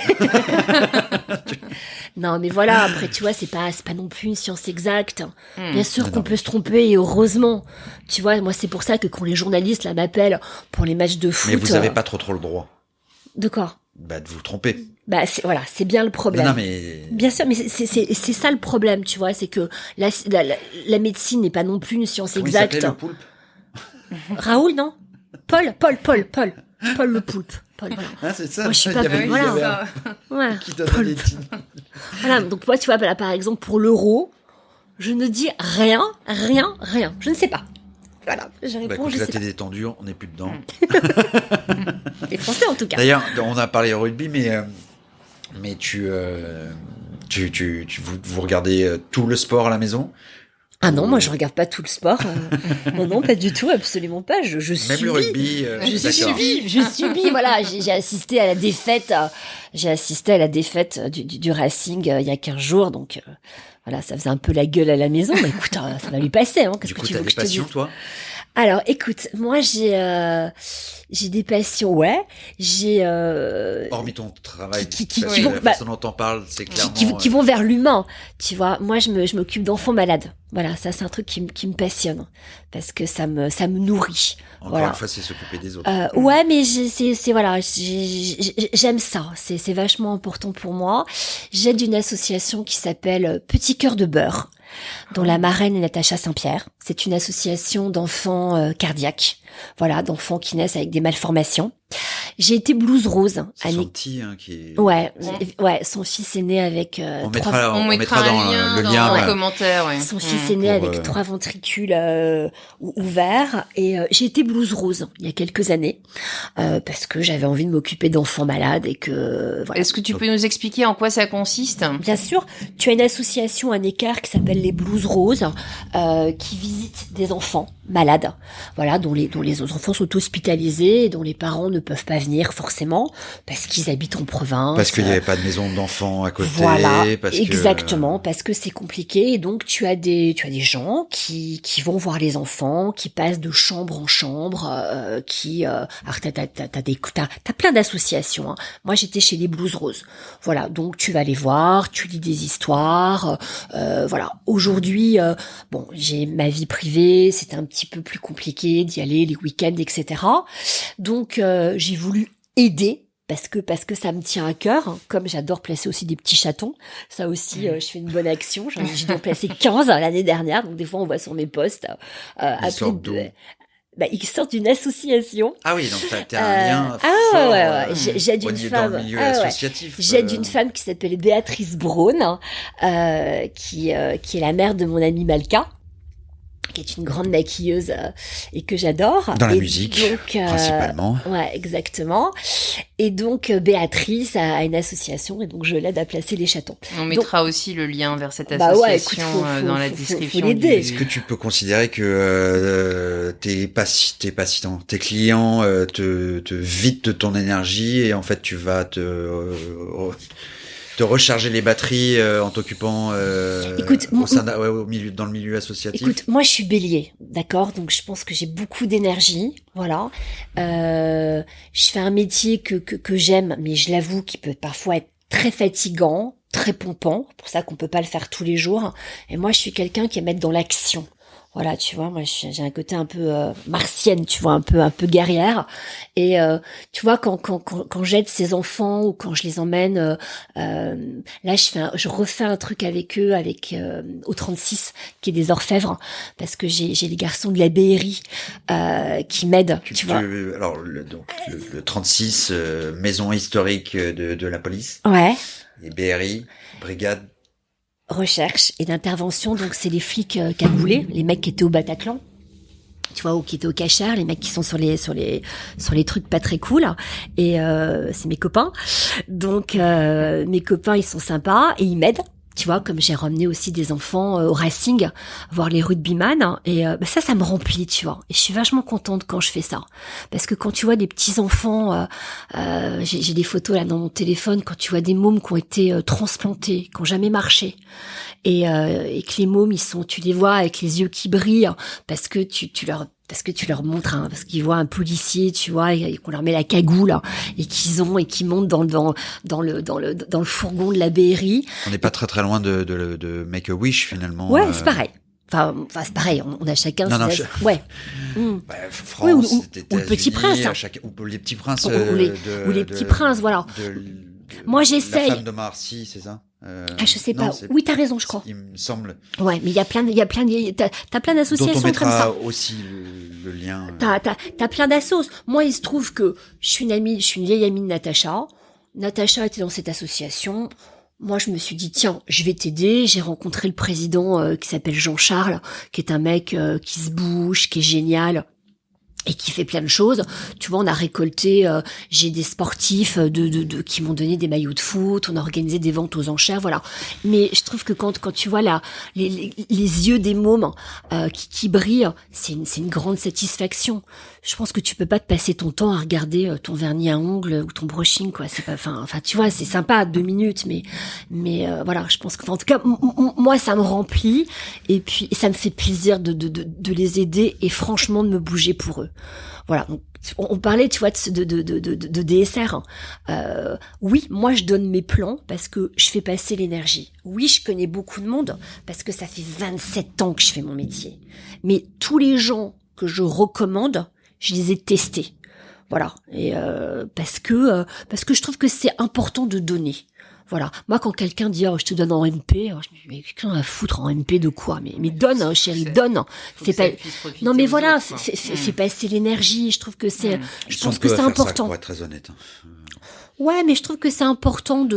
Non, mais voilà, après, tu vois, c'est pas non plus une science exacte. Bien sûr qu'on peut se tromper, et heureusement. Tu vois, moi, c'est pour ça que quand les journalistes, là, m'appellent pour les matchs de foot. Mais vous avez pas trop le droit. De quoi? Bah, de vous tromper. Bah, c'est bien le problème. Non, mais... Bien sûr, mais c'est ça le problème, tu vois, c'est que la médecine n'est pas non plus une science exacte. Il s'appelait le poulpe. Raoul, non? Paul le poulpe. Paul, voilà. Ah, c'est ça. Moi, je suis pas voilà. Ouais. Qui donne des titres. Voilà, donc moi, tu vois, là, par exemple, pour l'euro, je ne dis rien. Je ne sais pas. Voilà, je réponds, écoute, je là, sais t'es pas. détendu, on n'est plus dedans. T'es français, en tout cas. D'ailleurs, on a parlé rugby, mais vous regardez tout le sport à la maison? Ah non, moi je regarde pas tout le sport. Non, pas du tout, absolument pas. Je Même subis. le rugby. Je subis. Voilà, j'ai assisté à la défaite. J'ai assisté à la défaite du Racing il y a 15 jours, donc voilà, ça faisait un peu la gueule à la maison. Mais écoute, ça va lui passer. Hein. Qu'est-ce Du coup, que tu t'as veux des que je te dise? passions, toi? Alors, écoute, moi j'ai des passions, ouais. J'ai Hormis ton travail, qui parce que vont- la façon dont t'en parles, c'est clairement... qui vont vers l'humain. Tu vois, moi je m'occupe d'enfants malades. Voilà, ça c'est un truc qui me passionne parce que ça me nourrit. Encore voilà. une fois, c'est s'occuper des autres. Ouais, mais voilà, j'aime ça. C'est vachement important pour moi. J'aide une association qui s'appelle Petit Cœur de Beurre, dont la marraine est Natacha Saint-Pierre. C'est une association d'enfants cardiaques. Voilà, d'enfants qui naissent avec des malformations. J'ai été Blues Rose. C'est son petit qui est... Ouais, son fils est né avec on mettra dans le lien dans ouais. les commentaires. Ouais. Son fils est né avec 3 ventricules ouverts et j'ai été Blues Rose il y a quelques années parce que j'avais envie de m'occuper d'enfants malades et que voilà. Est-ce que tu peux nous expliquer en quoi ça consiste? Bien sûr, tu as une association à Neckar qui s'appelle les Blues Roses qui visite des enfants malades, voilà, dont les enfants sont hospitalisés et dont les parents ne peuvent pas venir forcément parce qu'ils habitent en province. Parce qu'il n'y avait pas de maison d'enfants à côté. Voilà, parce exactement, parce que c'est compliqué et donc tu as des gens qui vont voir les enfants, qui passent de chambre en chambre, alors t'as plein d'associations. Hein. Moi j'étais chez les Blues Roses. Voilà, donc tu vas les voir, tu lis des histoires. Voilà, aujourd'hui, bon, j'ai ma vie privée, c'est un petit peu plus compliqué d'y aller les week-ends, etc. Donc j'ai voulu aider parce que ça me tient à cœur, hein. Comme j'adore placer aussi des petits chatons, ça aussi je fais une bonne action, j'ai dû en placer 15 l'année dernière, donc des fois on voit sur mes posts ils sortent d'où? Ils sortent d'une association. Ah oui, donc t'as un lien fort, ouais. J'aide une femme dans le milieu associatif. J'aide une femme qui s'appelle Béatrice Braun, qui est la mère de mon amie Malka, qui est une grande maquilleuse et que j'adore. Dans la musique, donc, principalement. Ouais, exactement. Et donc, Béatrice a une association et donc je l'aide à placer les chatons. On mettra aussi le lien vers cette association dans la description. Est-ce que tu peux considérer que tes clients te vident de ton énergie et en fait tu vas te recharger les batteries en t'occupant dans le milieu associatif? Écoute, moi je suis bélier, d'accord? Donc je pense que j'ai beaucoup d'énergie, voilà. Je fais un métier que j'aime, mais je l'avoue qu'il peut parfois être très fatigant, très pompant, pour ça qu'on peut pas le faire tous les jours. Et moi je suis quelqu'un qui aime être dans l'action. Voilà, tu vois, moi j'ai un côté un peu martienne, tu vois, un peu guerrière. Et tu vois, quand j'aide ces enfants ou quand je les emmène, là je refais un truc avec eux, au 36, qui est des orfèvres, parce que j'ai les garçons de la BRI qui m'aident, tu vois. Alors le 36, maison historique de la police. Ouais. Et BRI, brigade. Recherche et d'intervention, donc c'est les flics cagoulés, les mecs qui étaient au Bataclan, tu vois, ou qui étaient au Cachar, les mecs qui sont sur les trucs pas très cool, et c'est mes copains. Donc mes copains ils sont sympas et ils m'aident. Tu vois, comme j'ai ramené aussi des enfants au Racing, voir les rugbyman, et ça me remplit, tu vois. Et je suis vachement contente quand je fais ça, parce que quand tu vois des petits enfants, j'ai des photos là dans mon téléphone, quand tu vois des mômes qui ont été transplantés, qui ont jamais marché, et que les mômes tu les vois avec les yeux qui brillent, parce que tu leur parce que tu leur montres parce qu'ils voient un policier, tu vois, et qu'on leur met la cagoule et qu'ils montent dans le fourgon de la BRI. On n'est pas très loin de Make a Wish finalement. Ouais, c'est pareil. Enfin, c'est pareil. On a chacun. Ouais. France, ou le Petit Prince. Ou les Petits Princes. Ou les Petits Princes, voilà. Moi, j'essaye. La femme de Marcy, c'est ça? Je sais pas. Oui, t'as raison, je crois. Il me semble. Ouais, mais il y a plein t'as plein d'associations comme ça. Dont on mettra aussi le lien. T'as plein d'assos. Moi, il se trouve que je suis une vieille amie de Natacha. Natacha était dans cette association. Moi, je me suis dit, tiens, je vais t'aider. J'ai rencontré le président qui s'appelle Jean-Charles, qui est un mec qui se bouge, qui est génial. Et qui fait plein de choses. Tu vois, on a récolté, j'ai des sportifs qui m'ont donné des maillots de foot, on a organisé des ventes aux enchères, voilà. Mais je trouve que quand tu vois les yeux des mômes qui brillent, c'est une grande satisfaction. Je pense que tu peux pas te passer ton temps à regarder ton vernis à ongles ou ton brushing, quoi. C'est pas, enfin, tu vois, c'est sympa 2 minutes, mais voilà, je pense que, en tout cas, moi, ça me remplit et puis ça me fait plaisir de les aider et franchement de me bouger pour eux. Voilà. Donc, on parlait, tu vois, de DSR. Oui, moi, je donne mes plans parce que je fais passer l'énergie. Oui, je connais beaucoup de monde parce que ça fait 27 ans que je fais mon métier. Mais tous les gens que je recommande, je les ai testés. Voilà. Et parce que je trouve que c'est important de donner. Voilà. Moi, quand quelqu'un dit, je te donne en MP, je me dis, mais quelqu'un va foutre en MP de quoi? Mais donne, chérie, donne. C'est pas, non, mais voilà, fais passer l'énergie. Je trouve que c'est, je pense que c'est important. Ça, pour être très honnête. Ouais, mais je trouve que c'est important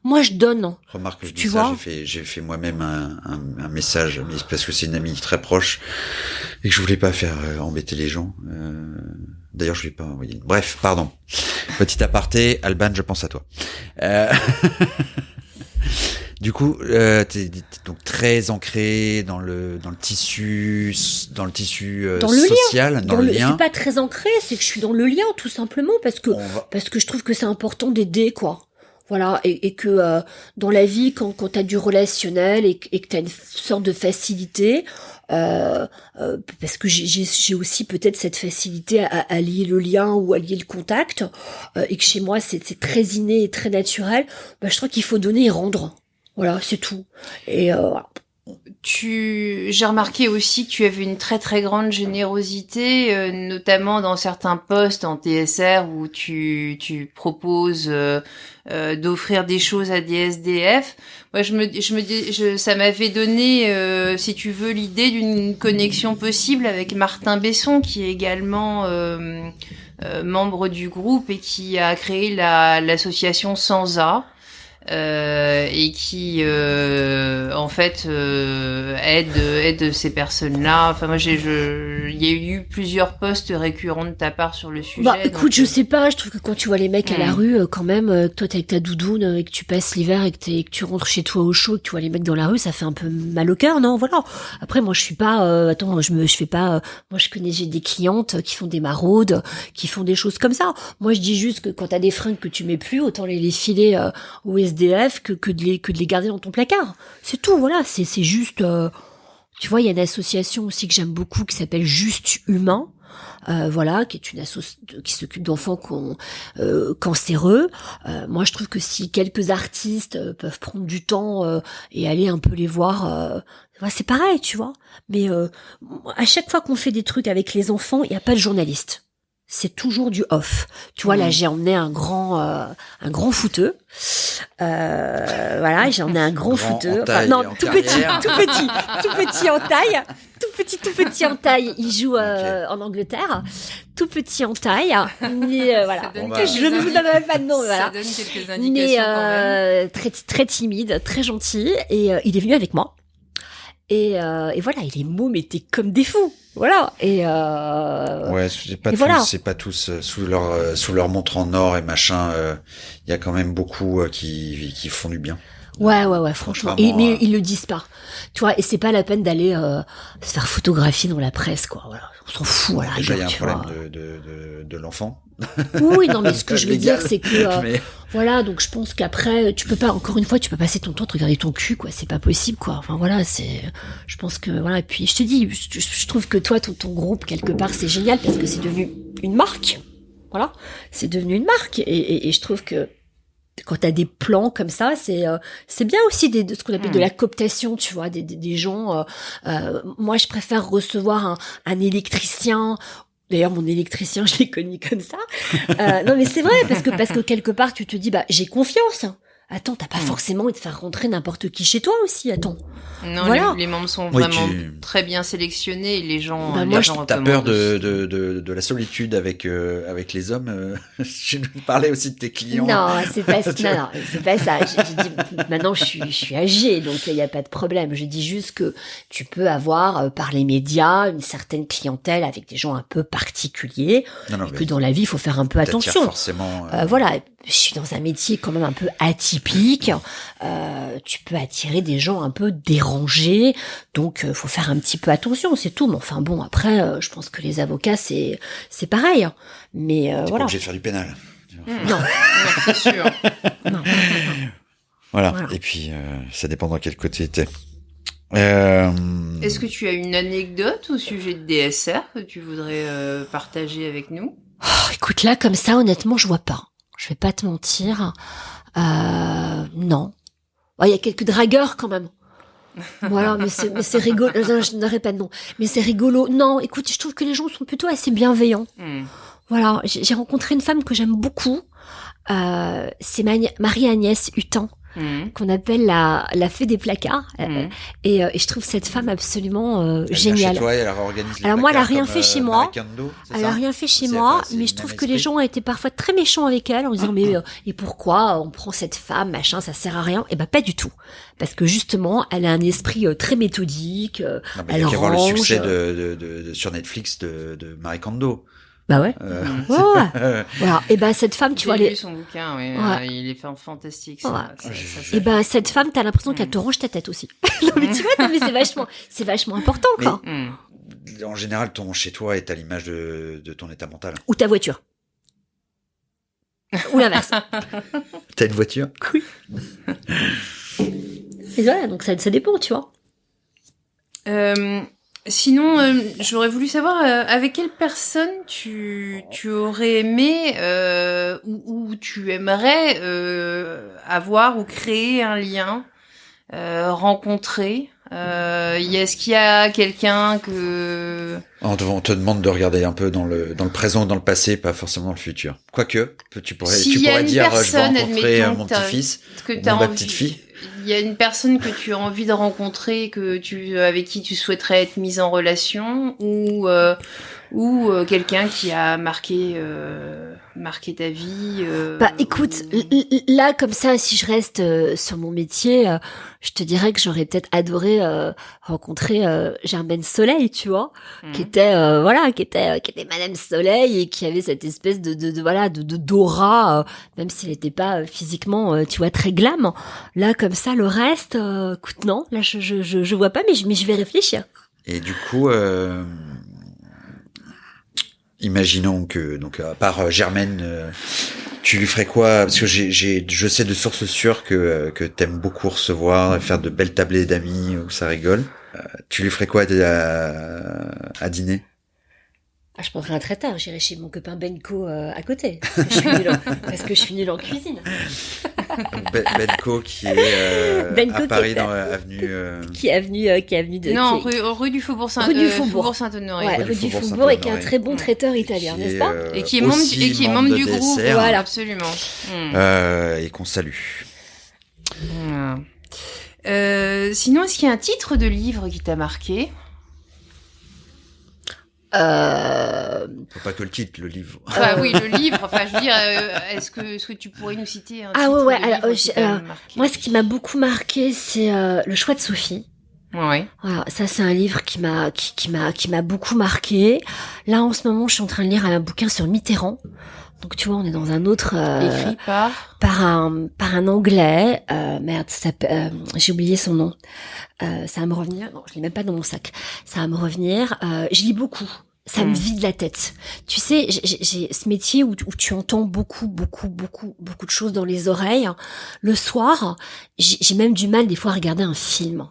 moi, je donne. Remarque que je dis ça, j'ai fait moi-même un message, mais parce que c'est une amie très proche et que je voulais pas faire embêter les gens. D'ailleurs, je l'ai pas envoyé. Bref, pardon. Petit aparté, Alban, je pense à toi. Du coup, t'es donc très ancré dans le tissu social, dans le lien. Je suis pas très ancré, c'est que je suis dans le lien tout simplement parce que je trouve que c'est important d'aider, quoi. Voilà, et que dans la vie, quand t'as du relationnel et que t'as une sorte de facilité, parce que j'ai aussi peut-être cette facilité à lier le lien ou à lier le contact, et que chez moi c'est très inné et très naturel, je crois qu'il faut donner et rendre. Voilà, c'est tout. Et voilà. J'ai remarqué aussi que tu avais une très très grande générosité, notamment dans certains postes en TSR où tu proposes d'offrir des choses à des SDF. Moi, ça m'avait donné, si tu veux, l'idée d'une connexion possible avec Martin Besson, qui est également membre du groupe et qui a créé l'association Sansa. Et qui en fait aide ces personnes-là. Enfin moi il y a eu plusieurs posts récurrents de ta part sur le sujet. Écoute, je sais pas, je trouve que quand tu vois les mecs à la rue quand même, toi t'es avec ta doudoune et que tu passes l'hiver et que tu rentres chez toi au chaud et que tu vois les mecs dans la rue, ça fait un peu mal au cœur, non? Voilà. Après moi je suis pas moi j'ai des clientes qui font des maraudes, qui font des choses comme ça. Moi je dis juste que quand t'as des fringues que tu mets plus, autant les filer au SDF que de les garder dans ton placard. C'est tout, voilà, c'est juste tu vois, il y a une association aussi que j'aime beaucoup qui s'appelle Juste Humain. Voilà, qui est une association qui s'occupe d'enfants cancéreux. Moi, je trouve que si quelques artistes peuvent prendre du temps et aller un peu les voir, c'est pareil, tu vois. Mais à chaque fois qu'on fait des trucs avec les enfants, il n'y a pas de journaliste. C'est toujours du off. Tu vois, là, j'ai emmené un grand footeux. Voilà, j'ai emmené un grand footeux. Enfin, non, tout petit en taille. Tout petit en taille. Il joue en Angleterre. Tout petit en taille. Mais voilà. Je ne vous donnerai pas de nom. Voilà. Ça donne quelques indications quand même. Très très timide, très gentil. Et il est venu avec moi. Et voilà, et les mômes étaient comme des fous. Voilà. Et ouais, c'est pas tous sous leur montre en or et machin. Il y a quand même beaucoup qui font du bien. Ouais, franchement. Mais ils le disent pas. Tu vois, et c'est pas la peine d'aller se faire photographier dans la presse, quoi. Voilà, on s'en fout. Voilà, déjà, il y a un problème de l'enfant. Oui, non, mais ce que je veux Légal, dire, c'est que mais... voilà, donc je pense qu'après, tu peux pas, encore une fois, tu peux passer ton temps à te regarder ton cul, quoi. C'est pas possible, quoi. Enfin voilà, je pense que voilà. Et puis je te dis, je trouve que toi, ton groupe quelque part, c'est génial parce que c'est devenu une marque. Voilà, c'est devenu une marque, et je trouve que quand t'as des plans comme ça, c'est bien aussi de ce qu'on appelle de la cooptation, tu vois, des gens. Moi, je préfère recevoir un électricien. D'ailleurs, mon électricien, je l'ai connu comme ça. Non, mais c'est vrai, parce que quelque part, tu te dis, bah, j'ai confiance. Attends, t'as pas forcément envie de faire rentrer n'importe qui chez toi aussi, attends. Non, voilà. Les membres sont vraiment très bien sélectionnés et les gens, les gens t'as peur recommandent de la solitude avec les hommes. Je nous parlais aussi de tes clients. Non, c'est pas ça. J'ai dit, maintenant, je suis âgée, donc il y a pas de problème. Je dis juste que tu peux avoir, par les médias, une certaine clientèle avec des gens un peu particuliers. Et que dans la vie, il faut faire un peu attention. Forcément. Voilà. Je suis dans un métier quand même un peu atypique. Tu peux attirer des gens un peu dérangés, donc faut faire un petit peu attention, c'est tout. Mais enfin bon, après, je pense que les avocats c'est pareil. Hein. Mais t'es voilà. pas obligé de faire du pénal. Non, c'est sûr. non. Voilà. Et puis ça dépend dans quel côté t'es. Est-ce que tu as une anecdote au sujet de DSR que tu voudrais partager avec nous? Oh, écoute, là comme ça, honnêtement, je vois pas. Je vais pas te mentir. Non. Il y a quelques dragueurs quand même. Voilà, mais c'est rigolo. Non, je n'aurais pas de nom. Mais c'est rigolo. Non, écoute, je trouve que les gens sont plutôt assez bienveillants. Voilà, j'ai rencontré une femme que j'aime beaucoup. C'est Marie-Agnès Hutin. Qu'on appelle la fée des placards. Et je trouve cette femme absolument géniale. Chez toi, elle organise les Alors moi, elle a rien comme, fait chez moi. Elle a rien fait chez moi, mais je trouve que les gens ont été parfois très méchants avec elle en disant mais et pourquoi on prend cette femme, machin, ça sert à rien. Et ben pas du tout, parce que justement, elle a un esprit très méthodique. Elle range. Il y a qu'à voir le succès de sur Netflix de Marie Kondo. Bah ouais. Voilà. Et ben cette femme, tu vois, lu son bouquin, il est fantastique. Et ben cette femme, t'as l'impression qu'elle te range ta tête aussi. Non mais tu vois, mais c'est vachement important quoi. En général, ton chez toi est à l'image de ton état mental. Ou ta voiture. Ou l'inverse. T'as une voiture? Oui. Et voilà, donc ça dépend, tu vois. Sinon, j'aurais voulu savoir avec quelle personne tu aurais aimé ou tu aimerais avoir ou créer un lien, rencontrer. Est-ce qu'il y a quelqu'un que... On te demande de regarder un peu dans le présent ou dans le passé, pas forcément dans le futur. Quoique, tu pourrais dire je vais rencontrer mon petit-fils ou ma petite-fille. Il y a une personne que tu as envie de rencontrer, avec qui tu souhaiterais être mise en relation, ou quelqu'un qui a marqué ta vie. Bah écoute, là comme ça, si je reste sur mon métier, je te dirais que j'aurais peut-être adoré rencontrer Germaine Soleil, tu vois, qui était Madame Soleil et qui avait cette espèce de d'aura, même s'il n'était pas physiquement, tu vois, très glam. Là comme ça, le reste, écoute, non, là je vois pas, mais je vais réfléchir. Et du coup. Imaginons que, donc, à part Germaine, tu lui ferais quoi? Parce que je sais de sources sûres que t'aimes beaucoup recevoir, faire de belles tablées d'amis où ça rigole. Tu lui ferais quoi à dîner? Je prendrais un traiteur, j'irais chez mon copain Benko à côté, parce que je suis nulle en cuisine. Benko qui est à Paris dans avenue qui est avenue de non rue du Faubourg Saint-Honoré. Ouais, rue du Faubourg et qui est un très bon traiteur italien, n'est-ce pas? Et qui est membre du groupe. Voilà, absolument. Et qu'on salue. Sinon, est-ce qu'il y a un titre de livre qui t'a marqué? Faut pas que le titre, le livre. Oui, le livre. Enfin, je veux dire, est-ce que tu pourrais nous citer un titre ouais. de livre Alors, moi, ce qui m'a beaucoup marqué, c'est Le choix de Sophie. Ouais. Voilà, ça c'est un livre qui m'a beaucoup marqué. Là, en ce moment, je suis en train de lire un bouquin sur Mitterrand. Donc tu vois, on est dans un autre écrit par un Anglais. Merde, j'ai oublié son nom. Ça va me revenir. Non, je l'ai même pas dans mon sac. Ça va me revenir. Je lis beaucoup. Ça me vide la tête. Tu sais, j'ai ce métier où tu entends beaucoup de choses dans les oreilles. Le soir, j'ai même du mal des fois à regarder un film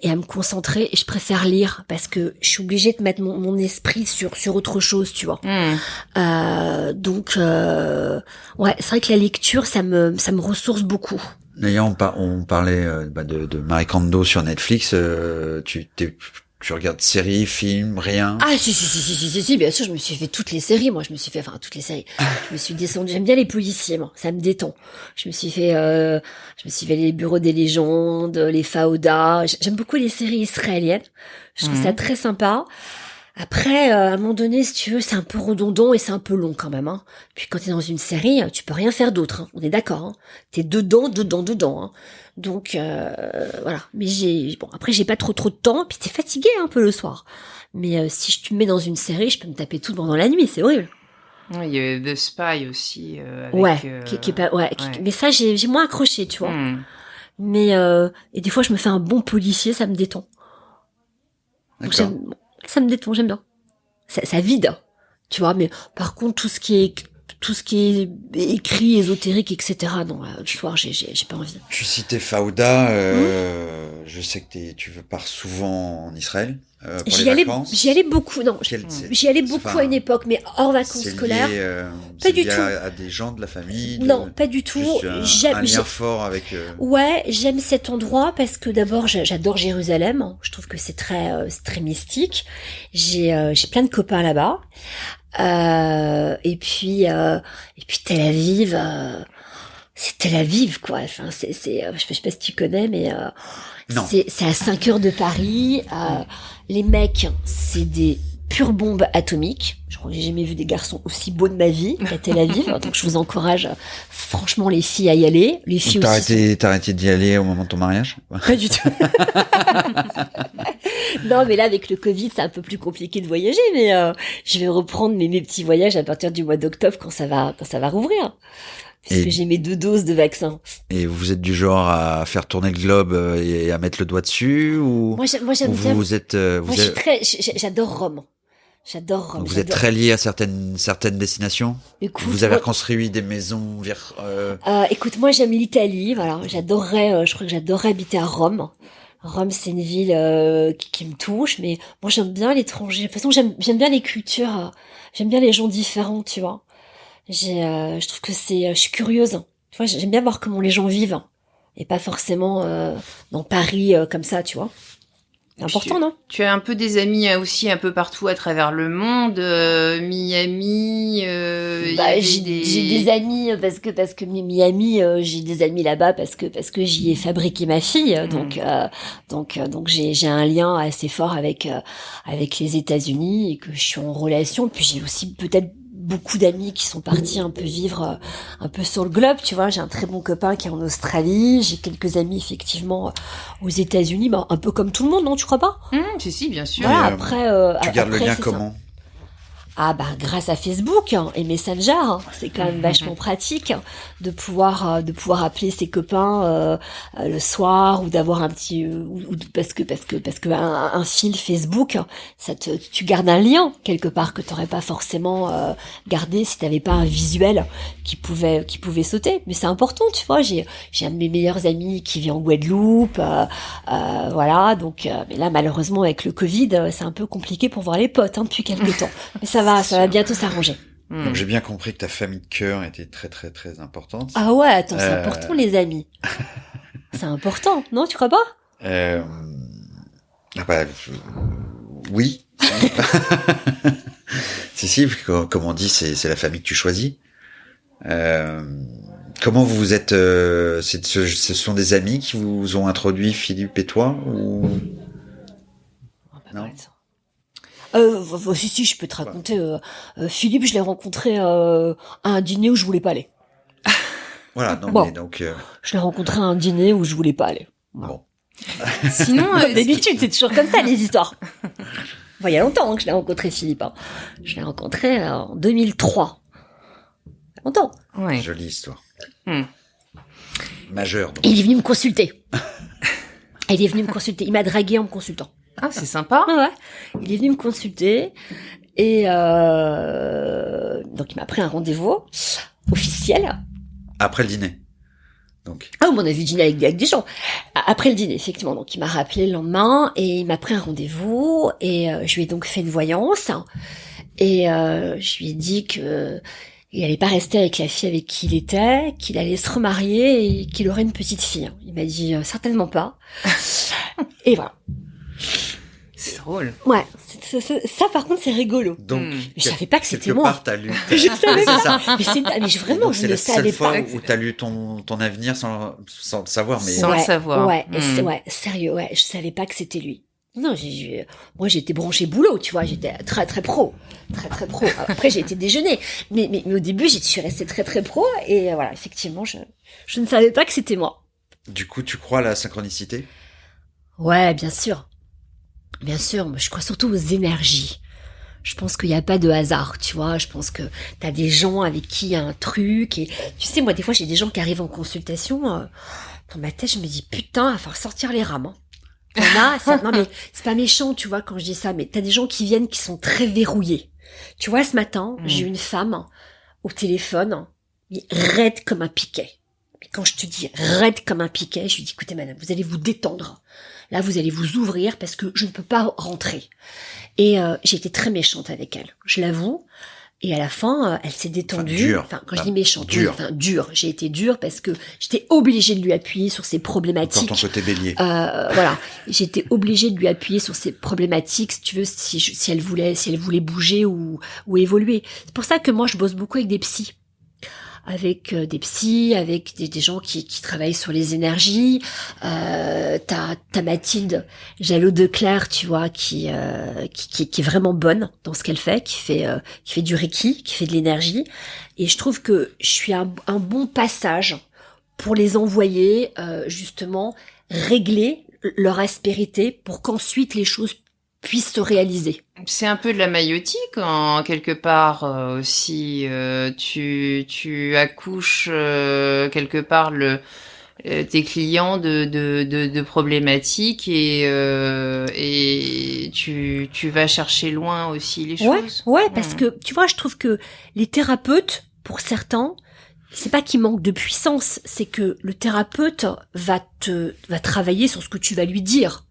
et à me concentrer, et je préfère lire parce que je suis obligée de mettre mon esprit sur autre chose, tu vois. Donc ouais, c'est vrai que la lecture, ça me ressource beaucoup. D'ailleurs, on parlait de Marie Kondo sur Netflix. Tu regardes séries, films, rien? Ah si, bien sûr, je me suis fait toutes les séries. Moi, toutes les séries. Je me suis descendue. J'aime bien les policiers, moi. Ça me détend. Je me suis fait les Bureaux des légendes, les Fauda. J'aime beaucoup les séries israéliennes. Je trouve ça très sympa. Après, à un moment donné, si tu veux, c'est un peu redondant et c'est un peu long quand même. Hein. Puis quand t'es dans une série, tu peux rien faire d'autre. Hein. On est d'accord. Hein. T'es dedans. Hein. Donc voilà. Mais après j'ai pas trop de temps. Puis t'es fatigué un peu le soir. Mais si je te mets dans une série, je peux me taper tout pendant la nuit. C'est horrible. Ouais, il y a The Spy aussi. Mais ça j'ai moins accroché, tu vois. Mais et des fois je me fais un bon policier, ça me détend. Donc, ça me détend, j'aime bien. Ça vide, tu vois. Mais par contre, tout ce qui est écrit, ésotérique, etc. Non, le soir, j'ai pas envie. Tu citais Fauda. Je sais que tu pars souvent en Israël pour les vacances. J'y allais beaucoup. Non, j'y allais beaucoup à une époque, mais hors vacances scolaires. Pas du tout. À des gens de la famille. Non, pas du tout. Un lien fort avec. Ouais, j'aime cet endroit parce que d'abord, j'adore Jérusalem. Je trouve que c'est très mystique. J'ai plein de copains là-bas. Et puis Tel Aviv, c'est Tel Aviv, quoi. Enfin, je sais pas si tu connais, mais c'est à 5 heures de Paris. Les mecs, c'est des pures bombes atomiques. Je crois que j'ai jamais vu des garçons aussi beaux de ma vie qu'à Tel Aviv. Donc, je vous encourage, franchement, les filles à y aller. Les filles aussi. T'as arrêté d'y aller au moment de ton mariage? Pas du tout. Non, mais là, avec le Covid, c'est un peu plus compliqué de voyager, mais je vais reprendre mes petits voyages à partir du mois d'octobre quand ça va rouvrir. Puisque j'ai mes 2 doses de vaccin. Et vous êtes du genre à faire tourner le globe et à mettre le doigt dessus, ou moi j'aime bien. J'adore Rome. Donc vous êtes très lié à certaines destinations. Écoute, vous avez reconstruit des maisons écoute, moi j'aime l'Italie, voilà. Je crois que j'adorerais habiter à Rome. Rome, c'est une ville qui me touche, mais moi j'aime bien l'étranger. De toute façon, j'aime bien les cultures, j'aime bien les gens différents, tu vois. Je trouve que je suis curieuse. Tu vois, j'aime bien voir comment les gens vivent et pas forcément dans Paris comme ça, tu vois. C'est important, non? Tu as un peu des amis aussi un peu partout à travers le monde, Miami. J'ai des amis parce que Miami, j'ai des amis là-bas parce que j'y ai fabriqué ma fille. Donc j'ai un lien assez fort avec les États-Unis et que je suis en relation. Puis j'ai aussi peut-être beaucoup d'amis qui sont partis un peu vivre un peu sur le globe, tu vois. J'ai un très bon copain qui est en Australie, j'ai quelques amis effectivement aux États-Unis, un peu comme tout le monde, non, tu crois pas? Si, bien sûr. Voilà, après tu gardes le lien comment? Grâce à Facebook et Messenger, c'est quand même vachement pratique de pouvoir appeler ses copains le soir ou d'avoir un petit parce que un fil Facebook, tu gardes un lien quelque part que t'aurais pas forcément gardé si t'avais pas un visuel qui pouvait sauter. Mais c'est important, tu vois. J'ai un de mes meilleurs amis qui vit en Guadeloupe, voilà. Donc, mais là malheureusement avec le Covid, c'est un peu compliqué pour voir les potes depuis quelques temps. Mais ça va bientôt s'arranger. Donc j'ai bien compris que ta famille de cœur était très très très importante. Ah ouais, attends, c'est important les amis. C'est important, non, tu crois pas? Oui. si, comme on dit, c'est la famille que tu choisis. Comment vous êtes ce sont des amis qui vous ont introduit Philippe et toi, ou non? Si, je peux te raconter. Philippe, je l'ai rencontré à un dîner où je voulais pas aller. Voilà, mais donc... Je l'ai rencontré à un dîner où je voulais pas aller. Bon. Sinon, d'habitude, c'est toujours comme ça, les histoires. Il y a longtemps que je l'ai rencontré, Philippe. Je l'ai rencontré en 2003. Longtemps. Ouais. Jolie histoire. Majeur. Donc. Il est venu me consulter. Il m'a dragué en me consultant. Ah, c'est sympa. Ouais. Il est venu me consulter Et donc il m'a pris un rendez-vous officiel. Après le dîner. Donc. Ah, on a vu dîner avec des gens. Après le dîner, effectivement. Donc il m'a rappelé le lendemain et il m'a pris un rendez-vous et je lui ai donc fait une voyance. Et je lui ai dit que il allait pas rester avec la fille avec qui il était, qu'il allait se remarier et qu'il aurait une petite fille. Il m'a dit certainement pas. Et voilà. C'est drôle. Ouais, ça par contre c'est rigolo. Donc, je savais pas que c'était quelque moi. part, t'as lu. Je savais C'est ça. pas. Mais vraiment, je ne savais pas. C'est la seule fois où t'as lu ton avenir sans le savoir, mais. Sans le savoir. Ouais, ouais, sérieux, ouais, je savais pas que c'était lui. Non, moi j'étais branchée boulot, tu vois, j'étais très très pro. Très pro. Après j'ai été déjeuner. Mais au début, je suis restée très très pro et voilà, effectivement, je ne savais pas que c'était moi. Du coup, tu crois à la synchronicité? Ouais, bien sûr. Bien sûr, moi je crois surtout aux énergies. Je pense qu'il n'y a pas de hasard, tu vois. Je pense que t'as des gens avec qui il y a un truc. Et tu sais, moi, des fois, j'ai des gens qui arrivent en consultation. Dans ma tête, je me dis, putain, il va falloir sortir les rames. Hein. Non, mais c'est pas méchant, tu vois, quand je dis ça. Mais t'as des gens qui viennent qui sont très verrouillés. Tu vois, ce matin, j'ai eu une femme au téléphone, mais raide comme un piquet. Mais quand je te dis raide comme un piquet, je lui dis, écoutez, madame, vous allez vous détendre. Là, vous allez vous ouvrir parce que je ne peux pas rentrer. Et j'ai été très méchante avec elle, je l'avoue. Et à la fin, elle s'est détendue. Enfin, quand je dis méchante, dure. J'ai été dure parce que j'étais obligée de lui appuyer sur ses problématiques. Dans ton côté bélier. Voilà, j'étais obligée de lui appuyer sur ses problématiques, si tu veux, si elle voulait bouger ou évoluer. C'est pour ça que moi, je bosse beaucoup avec des psys. Avec des psys, avec des gens qui travaillent sur les énergies. T'as Mathilde Jalot-Declercq, tu vois, qui est vraiment bonne dans ce qu'elle fait, qui fait du Reiki, qui fait de l'énergie. Et je trouve que je suis un bon passage pour les envoyer justement régler leur aspérité pour qu'ensuite les choses puissent se réaliser. C'est un peu de la maïotique en quelque part aussi. Tu accouches quelque part tes clients de problématiques et tu vas chercher loin aussi les choses. Ouais, parce que tu vois, je trouve que les thérapeutes, pour certains, c'est pas qu'ils manquent de puissance, c'est que le thérapeute va travailler sur ce que tu vas lui dire.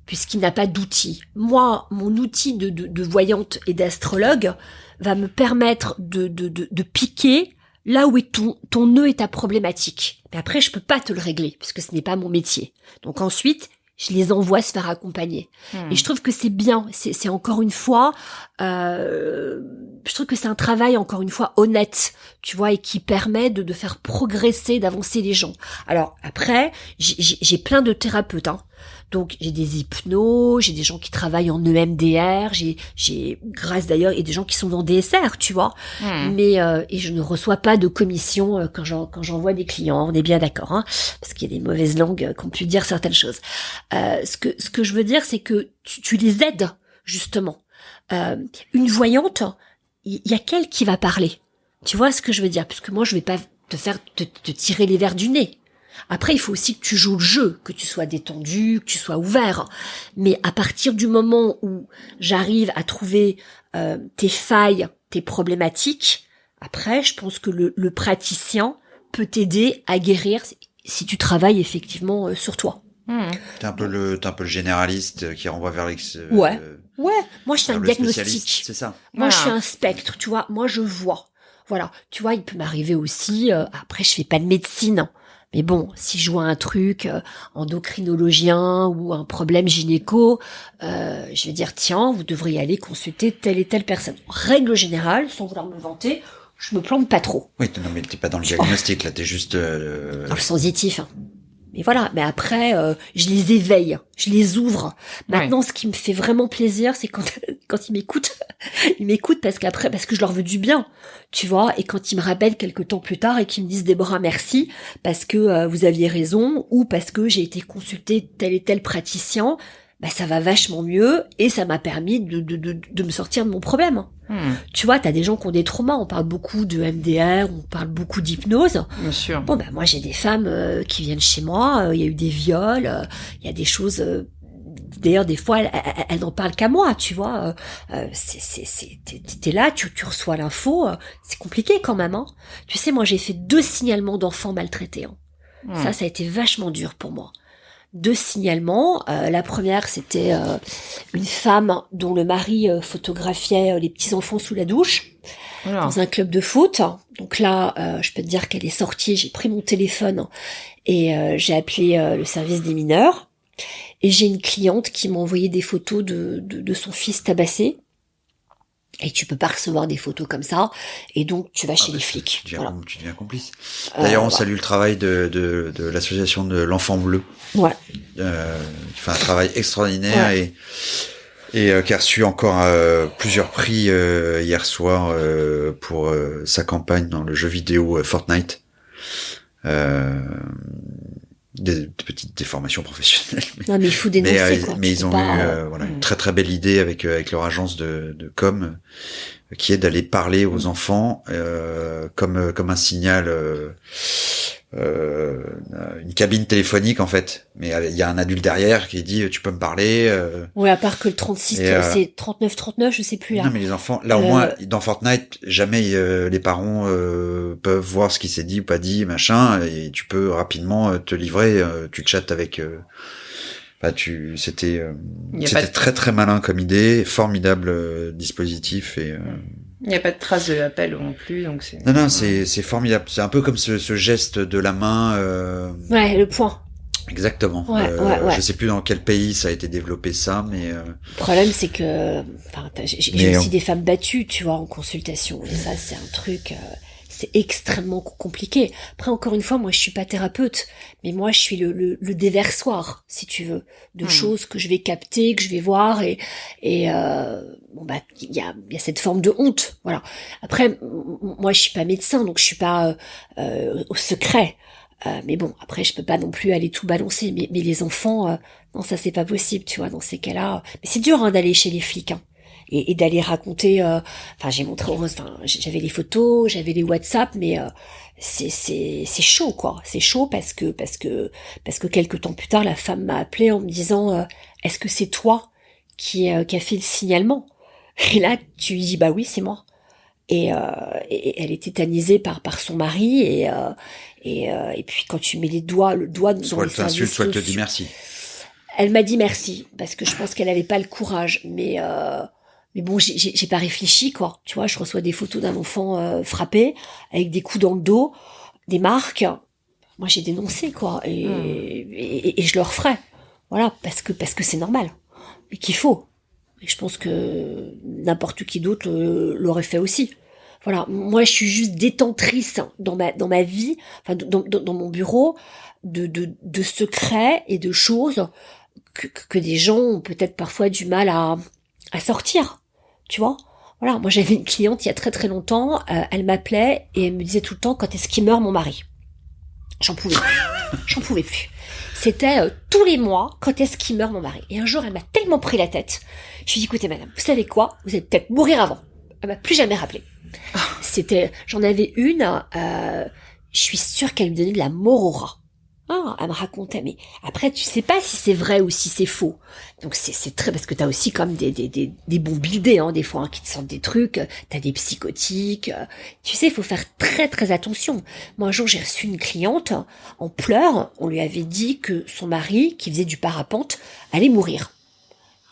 Puisqu'il n'a pas d'outil. Moi, mon outil de voyante et d'astrologue va me permettre de piquer là où est ton nœud et ta problématique. Mais après, je peux pas te le régler, puisque ce n'est pas mon métier. Donc ensuite, je les envoie se faire accompagner. Et je trouve que c'est bien. C'est encore une fois, je trouve que c'est un travail encore une fois honnête, tu vois, et qui permet de faire progresser, d'avancer les gens. Alors après, j'ai plein de thérapeutes, hein. Donc j'ai des hypnos, j'ai des gens qui travaillent en EMDR, j'ai grâce d'ailleurs et des gens qui sont dans DSR, tu vois. Mais et je ne reçois pas de commission quand j'envoie des clients, on est bien d'accord, hein, parce qu'il y a des mauvaises langues qui ont pu dire certaines choses. Ce que je veux dire, c'est que tu les aides justement. Une voyante, il y a qu'elle qui va parler. Tu vois ce que je veux dire? Parce que moi je vais pas te tirer les verres du nez. Après, il faut aussi que tu joues le jeu, que tu sois détendu, que tu sois ouvert. Mais à partir du moment où j'arrive à trouver tes failles, tes problématiques, après, je pense que le praticien peut t'aider à guérir si tu travailles effectivement sur toi. T'es un peu le généraliste qui renvoie vers Ouais. Moi, je suis un diagnostic. C'est ça. Moi, je suis un spectre, tu vois. Moi, je vois. Voilà. Tu vois, il peut m'arriver aussi. Après, je fais pas de médecine. Mais bon, si je vois un truc endocrinologien ou un problème gynéco, je vais dire tiens, vous devriez aller consulter telle et telle personne. En règle générale, sans vouloir me vanter, je me plante pas trop. Oui, non, mais t'es pas dans le diagnostic, là, t'es juste... Dans le sensitif. Mais voilà, mais après, je les éveille, je les ouvre. Maintenant, ce qui me fait vraiment plaisir, c'est quand ils m'écoutent. Ils m'écoutent parce que je leur veux du bien, tu vois. Et quand ils me rappellent quelques temps plus tard et qu'ils me disent Déborah, merci, parce que vous aviez raison, ou parce que j'ai été consulter tel et tel praticien, bah ça va vachement mieux et ça m'a permis de me sortir de mon problème. Tu vois, t'as des gens qui ont des traumas, on parle beaucoup de MDR, on parle beaucoup d'hypnose. Bien sûr. Bon, bah moi j'ai des femmes qui viennent chez moi, il y a eu des viols, il y a des choses d'ailleurs, des fois, elle n'en parle qu'à moi, tu vois. T'es là, tu reçois l'info, c'est compliqué quand même, hein. Tu sais, moi, j'ai fait 2 signalements d'enfants maltraités, hein. Ça a été vachement dur pour moi. 2 signalements. La première, c'était une femme dont le mari photographiait les petits enfants sous la douche dans un club de foot. Donc là, je peux te dire qu'elle est sortie. J'ai pris mon téléphone et j'ai appelé le service des mineurs. Et j'ai une cliente qui m'a envoyé des photos de son fils tabassé. Et tu peux pas recevoir des photos comme ça, et donc tu vas chez les flics. Tu deviens complice. D'ailleurs, on salue le travail de l'association de l'Enfant Bleu. Ouais. Qui fait un travail extraordinaire et qui a reçu encore plusieurs prix hier soir pour sa campagne dans le jeu vidéo Fortnite. Des petites déformations professionnelles. Non, mais il faut dénoncer, quoi. Mais ils ont eu une très très belle idée avec leur agence de com qui est d'aller parler aux enfants comme un signal, une cabine téléphonique en fait. Mais il y a un adulte derrière qui dit tu peux me parler. Ouais, à part que le 36, c'est 39, je sais plus là. Non, mais les enfants, là au moins dans Fortnite, jamais les parents peuvent voir ce qui s'est dit ou pas dit, machin, et tu peux rapidement te livrer. Tu chattes avec. C'était très très malin comme idée, formidable dispositif et. Il n'y a pas de trace de l'appel non plus, donc c'est. Non, c'est formidable. C'est un peu comme ce geste de la main. Ouais, le point. Exactement. Ouais. Je sais plus dans quel pays ça a été développé ça, mais. Le problème, c'est que, j'ai aussi des femmes battues, tu vois, en consultation. Et ça, c'est un truc. C'est extrêmement compliqué. Après, encore une fois, moi, je suis pas thérapeute, mais moi, je suis le déversoir, si tu veux, de choses que je vais capter, que je vais voir, et il y a cette forme de honte, voilà. Après, moi, je suis pas médecin, donc je suis pas au secret. Mais bon, après, je peux pas non plus aller tout balancer. Mais les enfants, non, ça c'est pas possible, tu vois. Dans ces cas-là, mais c'est dur hein, d'aller chez les flics. Hein. Et d'aller raconter, j'ai montré, j'avais les photos, j'avais les WhatsApp, mais c'est chaud quoi, c'est chaud parce que quelques temps plus tard la femme m'a appelé en me disant est-ce que c'est toi qui a fait le signalement? Et là tu lui dis bah oui c'est moi. Et elle est tétanisée par son mari et puis quand tu mets le doigt dans soit les elle t'insulte, soit elle te dit merci. Elle m'a dit merci parce que je pense qu'elle avait pas le courage, mais bon, j'ai pas réfléchi, quoi. Tu vois, je reçois des photos d'un enfant frappé, avec des coups dans le dos, des marques. Moi, j'ai dénoncé, quoi. Et je le referai. Voilà, parce que c'est normal. Et qu'il faut. Et je pense que n'importe qui d'autre l'aurait fait aussi. Voilà. Moi, je suis juste détentrice dans ma vie, enfin, dans mon bureau, de secrets et de choses que des gens ont peut-être parfois du mal à sortir. Tu vois, voilà. Moi, j'avais une cliente il y a très très longtemps. Elle m'appelait et elle me disait tout le temps quand est-ce qu'il meurt mon mari. J'en pouvais plus. C'était tous les mois quand est-ce qu'il meurt mon mari. Et un jour, elle m'a tellement pris la tête. Je lui ai dit écoutez madame, vous savez quoi? Vous allez peut-être mourir avant. Elle m'a plus jamais rappelé. J'en avais une. Je suis sûre qu'elle me donnait de la morora. Elle me racontait, mais après, tu sais pas si c'est vrai ou si c'est faux. Donc, c'est très, parce que t'as aussi comme des bons buildés, hein, des fois, hein, qui te sortent des trucs, t'as des psychotiques. Tu sais, il faut faire très, très attention. Moi, un jour, j'ai reçu une cliente en pleurs. On lui avait dit que son mari, qui faisait du parapente, allait mourir.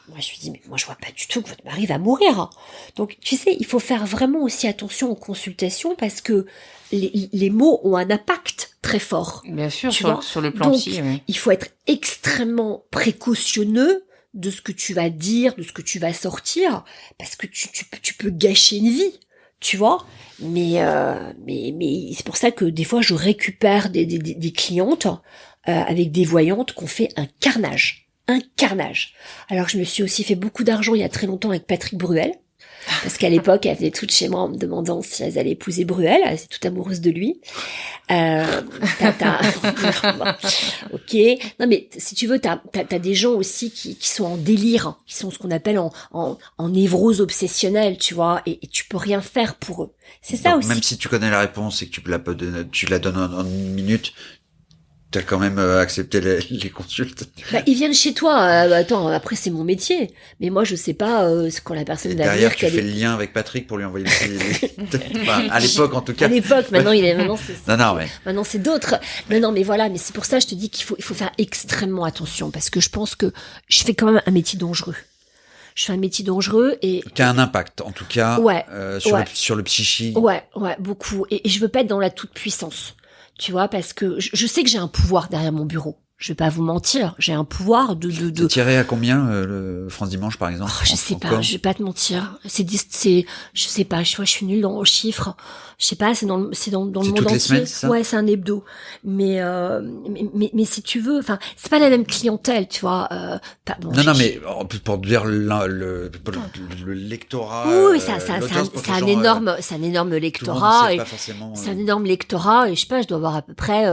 Moi, je lui dis, mais moi, je vois pas du tout que votre mari va mourir. Donc, tu sais, il faut faire vraiment aussi attention en consultation parce que les mots ont un impact très fort. Bien sûr, sur le plan Donc, psy, oui. Il faut être extrêmement précautionneux de ce que tu vas dire, de ce que tu vas sortir, parce que tu peux gâcher une vie, tu vois. Mais c'est pour ça que des fois, je récupère des clientes avec des voyantes qu'on fait un carnage. Alors, je me suis aussi fait beaucoup d'argent il y a très longtemps avec Patrick Bruel. Parce qu'à l'époque, elle venait toute chez moi en me demandant si elles allaient épouser Bruel. Elle était toute amoureuse de lui. Ok. Non, mais si tu veux, t'as des gens aussi qui sont en délire, qui sont ce qu'on appelle en névrose obsessionnelle, tu vois, et tu peux rien faire pour eux. C'est ça. Donc, aussi. Même si tu connais la réponse et que tu la donnes en une minute, t'as quand même accepté les consultes. Bah, ils viennent chez toi. Attends, après c'est mon métier, mais moi je sais pas quand la personne va derrière, dire tu fais le lien avec Patrick pour lui envoyer enfin, à l'époque en tout cas. À l'époque, maintenant maintenant c'est d'autres. Non, mais voilà, mais c'est pour ça que je te dis qu'il faut faire extrêmement attention parce que je pense que je fais quand même un métier dangereux. Je fais un métier dangereux et qui a un impact en tout cas sur le psychique. Ouais, beaucoup. Et je veux pas être dans la toute puissance. Tu vois, parce que je sais que j'ai un pouvoir derrière mon bureau. Je vais pas vous mentir, j'ai un pouvoir de. T'es tiré à combien le France Dimanche par exemple? Je sais pas, je vais pas te mentir. Je sais pas. Je suis nulle dans les chiffres. Je sais pas, c'est dans le monde toutes entier. Les semaines, c'est ça? Ouais, c'est un hebdo. Mais si tu veux, enfin, c'est pas la même clientèle, tu vois. Non, mais pour dire le lectorat. Oui, c'est un énorme lectorat. C'est un énorme lectorat et je sais pas, je dois avoir à peu près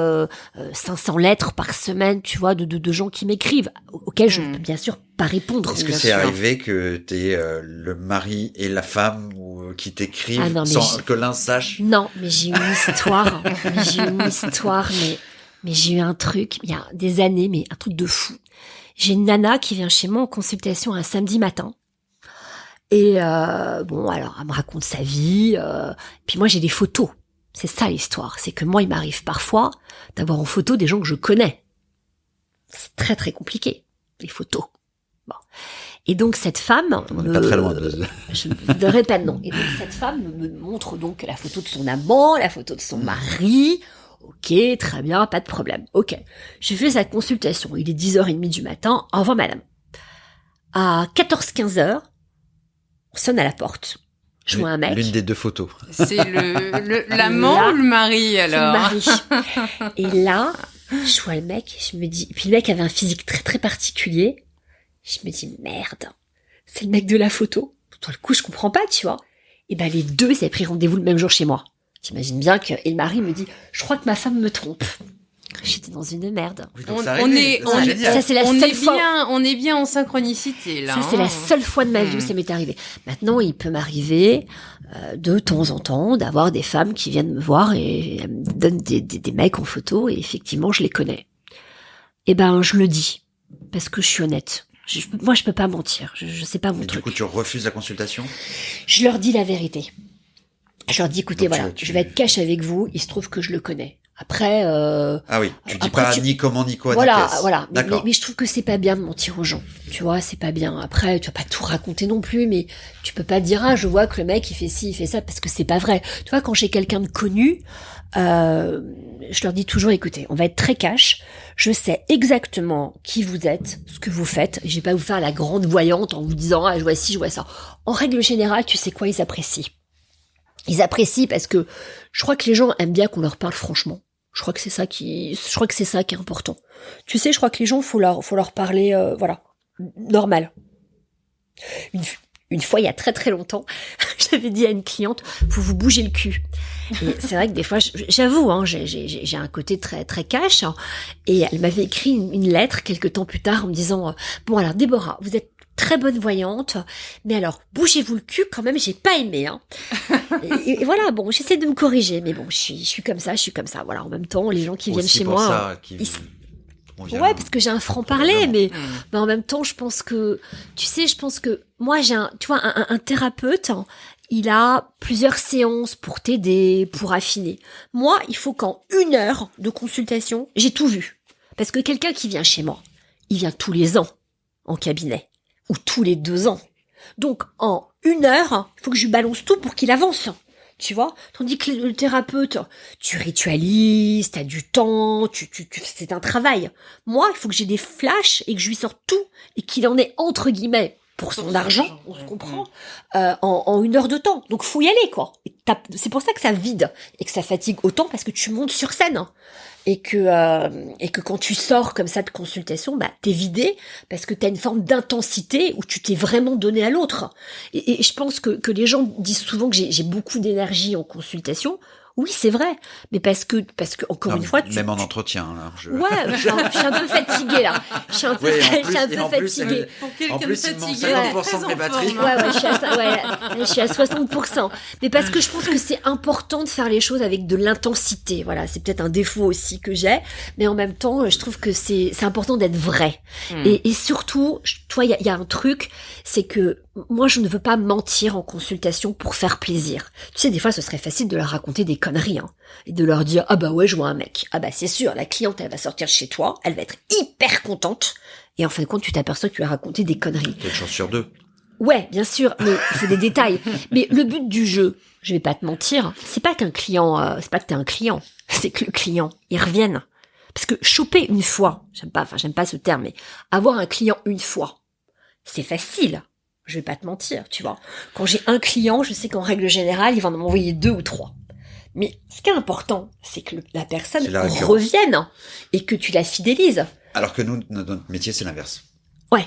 500 lettres par semaine, tu vois, de gens qui m'écrivent, auxquels je peux bien sûr pas répondre. Est-ce que c'est arrivé que t'aies le mari et la femme qui t'écrivent sans que l'un sache? Non, mais j'ai eu une histoire. mais j'ai eu un truc, il y a des années, mais un truc de fou. J'ai une nana qui vient chez moi en consultation un samedi matin. Et alors, elle me raconte sa vie. Puis moi, j'ai des photos. C'est ça l'histoire. C'est que moi, il m'arrive parfois d'avoir en photo des gens que je connais. C'est très très compliqué, les photos. Bon. Et donc cette femme, on n'est pas très loin je ne donnerai pas de nom. Et donc cette femme me montre donc la photo de son amant, la photo de son mari. Ok, très bien, pas de problème. Ok, j'ai fait sa consultation. Il est 10h30 du matin. Au revoir madame. À 14-15h, on sonne à la porte. Je vois un mec. L'une des deux photos. C'est l'amant ou le mari alors? C'est le mari. Et là, je vois le mec, je me dis, puis le mec avait un physique très très particulier. Je me dis, merde, c'est le mec de la photo. Dans le coup, je comprends pas, tu vois. Et ben, les deux, ils avaient pris rendez-vous le même jour chez moi. T'imagines bien que, et le mari me dit, je crois que ma femme me trompe. J'étais dans une merde. Oui, ça c'est la seule fois. On est bien en synchronicité, là. Ça, c'est la seule fois de ma vie où ça m'est arrivé. Maintenant, il peut m'arriver, de temps en temps, d'avoir des femmes qui viennent me voir et me donnent des mecs en photo et effectivement, je les connais. Et ben, je le dis. Parce que je suis honnête. Moi, je peux pas mentir. Je sais pas mon truc. Du coup, tu refuses la consultation? Je leur dis la vérité. Je leur dis, écoutez, donc, voilà, je vais être cash avec vous. Il se trouve que je le connais. Après, ah oui, tu dis pas ni comment ni quoi. Voilà. Mais je trouve que c'est pas bien de mentir aux gens. Tu vois, c'est pas bien. Après, tu vas pas tout raconter non plus, mais tu peux pas dire, je vois que le mec, il fait ci, il fait ça, parce que c'est pas vrai. Tu vois, quand j'ai quelqu'un de connu, je leur dis toujours, écoutez, on va être très cash. Je sais exactement qui vous êtes, ce que vous faites. Je vais pas vous faire la grande voyante en vous disant, je vois ci, je vois ça. En règle générale, tu sais quoi, ils apprécient. Ils apprécient parce que je crois que les gens aiment bien qu'on leur parle franchement. Je crois que c'est ça qui est important. Tu sais, je crois que les gens, faut leur parler, normal. Une fois, il y a très très longtemps, j'avais dit à une cliente, faut vous bouger le cul. Et c'est vrai que des fois, j'avoue, j'ai un côté très très cash. Et elle m'avait écrit une lettre quelques temps plus tard en me disant, bon alors Déborah, vous êtes très bonne voyante, mais alors bougez-vous le cul quand même, j'ai pas aimé. Et voilà, bon, j'essaie de me corriger, mais bon, je suis comme ça. Voilà, en même temps, les gens qui viennent chez moi, ouais, parce que j'ai un franc-parler, mais en même temps, je pense que moi, j'ai un thérapeute, il a plusieurs séances pour t'aider, pour affiner. Moi, il faut qu'en 1 heure de consultation, j'ai tout vu. Parce que quelqu'un qui vient chez moi, il vient tous les ans en cabinet, ou tous les 2 ans. Donc, en 1 heure, il faut que je lui balance tout pour qu'il avance. Tu vois? Tandis que le thérapeute, tu ritualises, t'as du temps, c'est un travail. Moi, il faut que j'ai des flashs et que je lui sorte tout et qu'il en ait entre guillemets pour son argent, on se comprend, en 1 heure de temps. Donc, faut y aller, quoi. C'est pour ça que ça vide et que ça fatigue autant parce que tu montes sur scène. Et que quand tu sors comme ça de consultation, t'es vidé parce que t'as une forme d'intensité où tu t'es vraiment donné à l'autre. Et je pense que les gens disent souvent que j'ai beaucoup d'énergie en consultation. Oui, c'est vrai, mais parce que encore une fois, même en entretien là. Ouais, je suis un peu fatiguée là. Je suis un peu fatiguée. En plus, il manque 50% de mes batteries. Ouais, je suis à 60%. Mais parce que je pense que c'est important de faire les choses avec de l'intensité. Voilà, c'est peut-être un défaut aussi que j'ai, mais en même temps, je trouve que c'est important d'être vrai. Et surtout, toi, il y a un truc, c'est que moi, je ne veux pas mentir en consultation pour faire plaisir. Tu sais, des fois, ce serait facile de leur raconter des conneries, hein, et de leur dire, ah bah ouais, je vois un mec. Ah bah c'est sûr, la cliente, elle va sortir de chez toi, elle va être hyper contente. Et en fin de compte, tu t'aperçois que tu as raconté des conneries. Quelle chance sur 2. Ouais, bien sûr, mais il faut des détails. Mais le but du jeu, je vais pas te mentir, c'est pas qu'un client, c'est pas que t'es un client, c'est que le client, il revienne. Parce que choper une fois, j'aime pas ce terme, mais avoir un client une fois, c'est facile. Je vais pas te mentir, tu vois. Quand j'ai un client, je sais qu'en règle générale, il va m'envoyer 2 ou 3. Mais ce qui est important, c'est que la personne revienne et que tu la fidélises. Alors que nous, notre métier, c'est l'inverse. Ouais.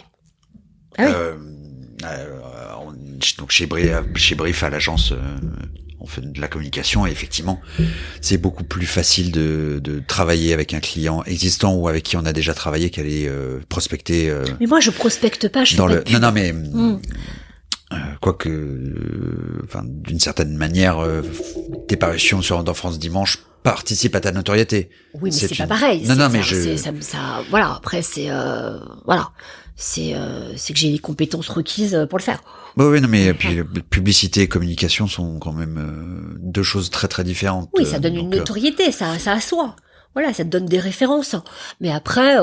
Ah oui. Donc chez Brief à l'agence, on fait de la communication et effectivement, c'est beaucoup plus facile de travailler avec un client existant ou avec qui on a déjà travaillé qu'aller prospecter. Mais moi, je prospecte pas. Je fais pas de pub. Non, mais quoique, d'une certaine manière, tes parutions dans France Dimanche participent à ta notoriété. Oui, mais c'est pas pareil. Voilà. Après, c'est que j'ai les compétences requises pour le faire. Oui, non, mais puis publicité et communication sont quand même 2 choses très très différentes. Oui, ça donne une notoriété, ça a soi. Voilà, ça te donne des références. Mais après,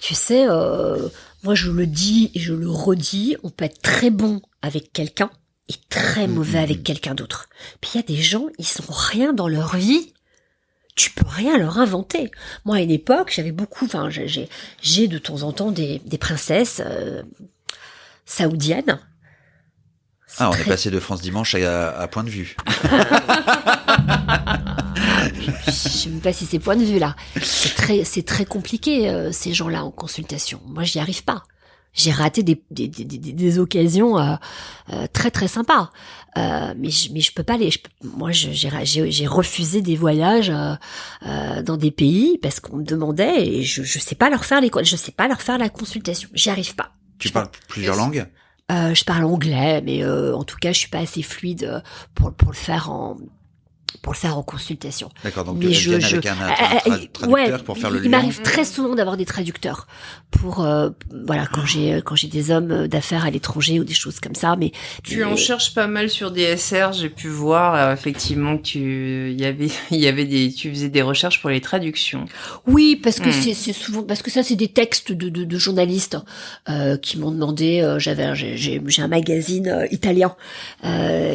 tu sais, moi je le dis et je le redis, on peut être très bon avec quelqu'un et très mauvais avec quelqu'un d'autre. Puis il y a des gens, ils sont rien dans leur vie. Tu peux rien leur inventer. Moi, à une époque, j'avais beaucoup, j'ai de temps en temps des princesses saoudiennes. On est passé de France Dimanche à Point de Vue. Je sais même pas si c'est Point de Vue là. C'est très compliqué ces gens-là en consultation. Moi, j'y arrive pas. J'ai raté des occasions très très sympas. Mais je peux pas aller. Moi, j'ai refusé des voyages dans des pays parce qu'on me demandait et je sais pas leur faire je sais pas leur faire la consultation. J'y arrive pas. Tu parles plusieurs langues? Je parle anglais, mais en tout cas, je suis pas assez fluide pour le faire en consultation. D'accord, donc mais viennent avec un traducteur pour faire le lien. Il m'arrive très souvent d'avoir des traducteurs pour quand j'ai des hommes d'affaires à l'étranger ou des choses comme ça. Mais tu en cherches pas mal sur DSR, j'ai pu voir effectivement que tu faisais des recherches pour les traductions. Oui, parce que c'est souvent parce que ça c'est des textes de journalistes qui m'ont demandé. J'ai un magazine italien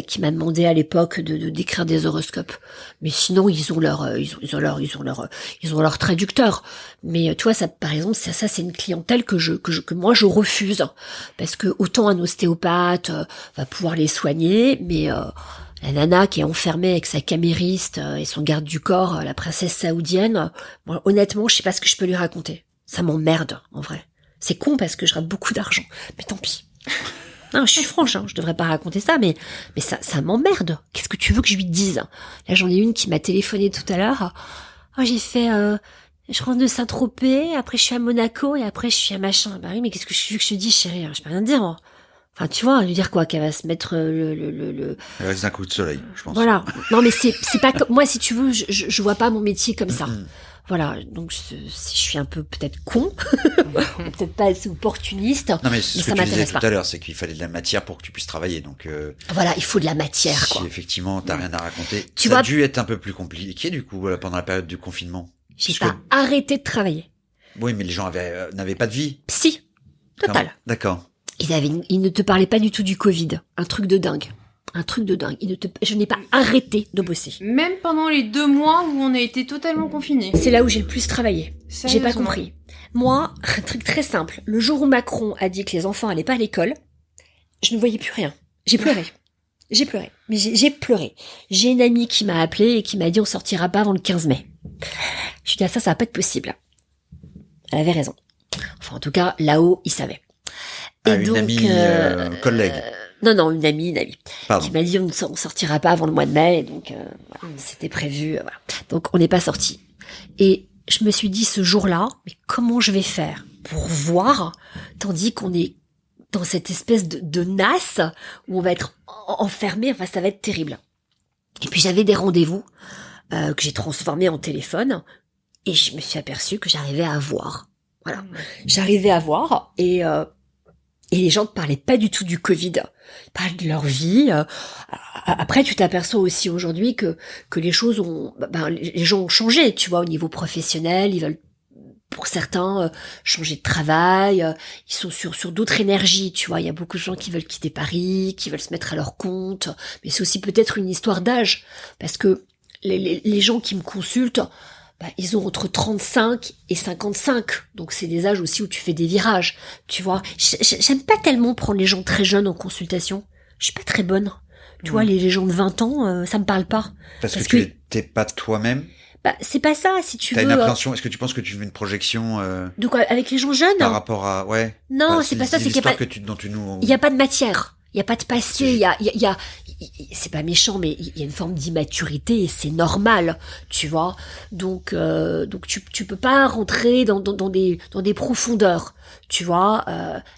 qui m'a demandé à l'époque de d'écrire des horoscopes. Mais sinon ils ont leur traducteur. Mais toi ça par exemple ça c'est une clientèle que moi je refuse parce que autant un ostéopathe va pouvoir les soigner, mais la nana qui est enfermée avec sa camériste et son garde du corps, la princesse saoudienne, moi, honnêtement je sais pas ce que je peux lui raconter. Ça m'emmerde en vrai. C'est con parce que je rate beaucoup d'argent, mais tant pis. Non, je suis franche, je devrais pas raconter ça, mais ça m'emmerde. Qu'est-ce que tu veux que je lui dise? Là, j'en ai une qui m'a téléphoné tout à l'heure. Oh, j'ai fait, je rentre de Saint-Tropez, après je suis à Monaco, et après je suis à machin. Bah oui, mais qu'est-ce que je veux que je te dise, chérie? Je peux rien te dire, moi. Enfin, tu vois, lui dire quoi? Qu'elle va se mettre Elle reste un coup de soleil, je pense. Voilà. Non, mais c'est pas comme, moi, si tu veux, je vois pas mon métier comme ça. Voilà, donc je suis un peu peut-être con, peut-être pas assez opportuniste. Non mais ce que tu disais tout à l'heure, c'est qu'il fallait de la matière pour que tu puisses travailler. Donc voilà, il faut de la matière. Si effectivement t'as rien à raconter, ça a dû être un peu plus compliqué du coup pendant la période du confinement. J'ai pas arrêté de travailler. Oui, mais les gens n'avaient pas de vie. Si, total. D'accord. Ils ne te parlaient pas du tout du Covid, un truc de dingue. Un truc de dingue. Je n'ai pas arrêté de bosser. Même pendant les 2 mois où on a été totalement confinés. C'est là où j'ai le plus travaillé. J'ai pas compris. Moi, un truc très simple. Le jour où Macron a dit que les enfants allaient pas à l'école, je ne voyais plus rien. J'ai pleuré. Mais j'ai pleuré. J'ai une amie qui m'a appelée et qui m'a dit on sortira pas avant le 15 mai. Je lui ai dit ça va pas être possible. Elle avait raison. Enfin, en tout cas, là-haut, ils savaient. Et donc, une amie collègue. Non, une amie. Pardon. Qui m'a dit, on sortira pas avant le mois de mai, donc voilà, c'était prévu, voilà. Donc on n'est pas sorti. Et je me suis dit ce jour-là, mais comment je vais faire pour voir, tandis qu'on est dans cette espèce de nasse où on va être enfermé, enfin ça va être terrible. Et puis j'avais des rendez-vous que j'ai transformés en téléphone, et je me suis aperçue que j'arrivais à voir. Voilà, j'arrivais à voir, et les gens ne parlaient pas du tout du Covid. Ils parlaient de leur vie. Après, tu t'aperçois aussi aujourd'hui que les choses les gens ont changé, tu vois, au niveau professionnel. Ils veulent, pour certains, changer de travail. Ils sont sur d'autres énergies, tu vois. Il y a beaucoup de gens qui veulent quitter Paris, qui veulent se mettre à leur compte. Mais c'est aussi peut-être une histoire d'âge. Parce que les gens qui me consultent, ils ont entre 35 et 55. Donc c'est des âges aussi où tu fais des virages, tu vois. J'aime pas tellement prendre les gens très jeunes en consultation. Je suis pas très bonne. Tu vois, les gens de 20 ans, ça me parle pas. Parce que tu n'étais pas toi-même. C'est pas ça, si tu veux. T'as une appréhension, est-ce que tu penses que tu veux une projection de quoi, avec les gens jeunes? Par rapport à... Ouais. Non, c'est pas ça, c'est qu'il y a pas... Il y a pas de matière. Il y a pas de passé, il y a c'est pas méchant, mais il y a une forme d'immaturité et c'est normal, tu vois. Donc tu peux pas rentrer dans des profondeurs, tu vois.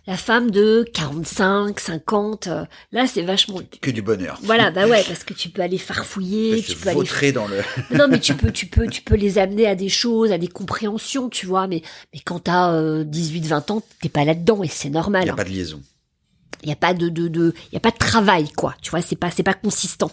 La femme de 45, 50, là c'est vachement que du bonheur. Voilà, ouais, parce que tu peux aller farfouiller, tu peux aller dans le... Non, mais tu peux les amener à des choses, à des compréhensions, tu vois. Mais quand t'as 18, 20 ans, t'es pas là-dedans et c'est normal. Il y a pas de liaison. Il y a pas il y a pas de travail, quoi. Tu vois, c'est pas consistant.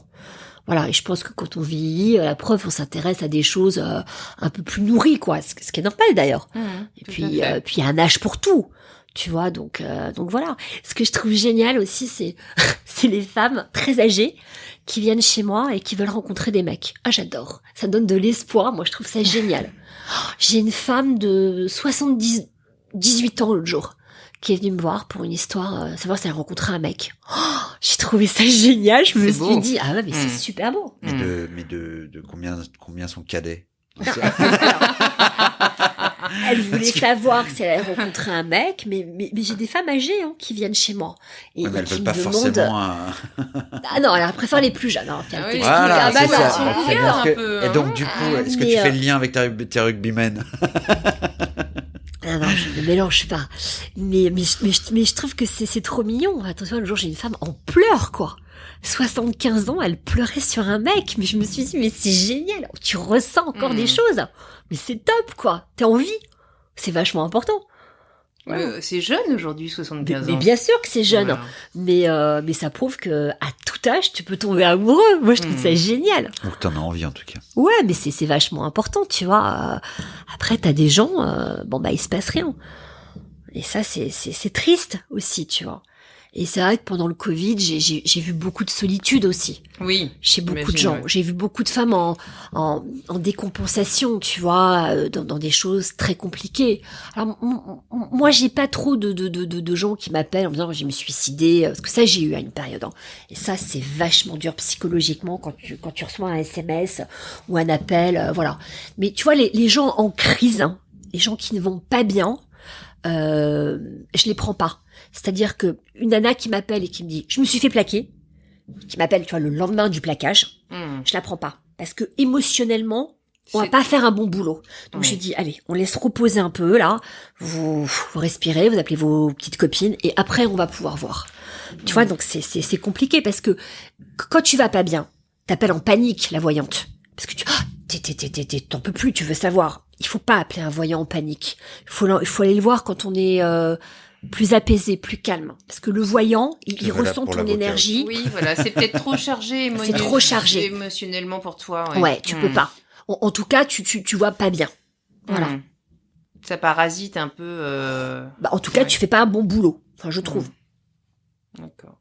Voilà. Et je pense que quand on vieillit, la preuve, on s'intéresse à des choses un peu plus nourries, quoi. Ce qui est normal, d'ailleurs. Et puis il y a un âge pour tout. Tu vois, donc voilà. Ce que je trouve génial aussi, c'est les femmes très âgées qui viennent chez moi et qui veulent rencontrer des mecs. Ah, j'adore. Ça donne de l'espoir. Moi, je trouve ça génial. J'ai une femme de 18 ans l'autre jour qui est venue me voir pour une histoire, savoir si elle rencontrait un mec. Oh, j'ai trouvé ça génial. Je me suis dit, ah ouais, mais c'est super beau. Mais de combien sont cadets? Elle voulait savoir si elle avait rencontré un mec, mais j'ai des femmes âgées qui viennent chez moi. Et mais elles veulent pas forcément Ah non, elle préfère les plus jeunes. Voilà, et donc du coup, est-ce que tu fais le lien avec tes rugbymen? Non, je ne mélange pas. Mais je trouve que c'est trop mignon. Attention, le jour, j'ai une femme en pleurs, quoi. 75 ans, elle pleurait sur un mec. Mais je me suis dit, mais c'est génial. Tu ressens encore des choses. Mais c'est top, quoi. T'as envie. C'est vachement important. Ouais, c'est jeune aujourd'hui, 75 ans. Mais bien sûr que c'est jeune. Voilà. Mais ça prouve que à tout âge, tu peux tomber amoureux. Moi, je trouve ça génial. Donc t'en as envie, en tout cas. Ouais, mais c'est vachement important, tu vois. Après, t'as des gens, il se passe rien. Et ça, c'est triste aussi, tu vois. Et c'est vrai que pendant le Covid, j'ai vu beaucoup de solitude aussi. Oui. Chez beaucoup de gens. Ouais. J'ai vu beaucoup de femmes en décompensation, tu vois, dans des choses très compliquées. Alors, moi, j'ai pas trop de gens qui m'appellent en me disant, je me suis suicidée, parce que ça, j'ai eu à une période. Et ça, c'est vachement dur psychologiquement quand tu reçois un SMS ou un appel, voilà. Mais tu vois, les gens en crise, les gens qui ne vont pas bien, je les prends pas. C'est-à-dire que une nana qui m'appelle et qui me dit, je me suis fait plaquer, qui m'appelle, tu vois, le lendemain du plaquage, je la prends pas. Parce que émotionnellement, on va pas faire un bon boulot. Donc je dis, allez, on laisse reposer un peu, là, vous respirez, vous appelez vos petites copines, et après on va pouvoir voir. Tu vois, donc c'est compliqué parce que quand tu vas pas bien, t'appelles en panique la voyante. Parce que t'en peux plus, tu veux savoir. Il faut pas appeler un voyant en panique. Il faut aller le voir quand on est plus apaisé, plus calme. Parce que le voyant, il ressent ton énergie. Oui, voilà, c'est peut-être trop chargé. C'est trop chargé. Émotionnellement pour toi. Ouais, tu peux pas. En tout cas, tu vois pas bien. Voilà. Ça parasite un peu. En tout cas, tu fais pas un bon boulot. Enfin, je trouve. D'accord.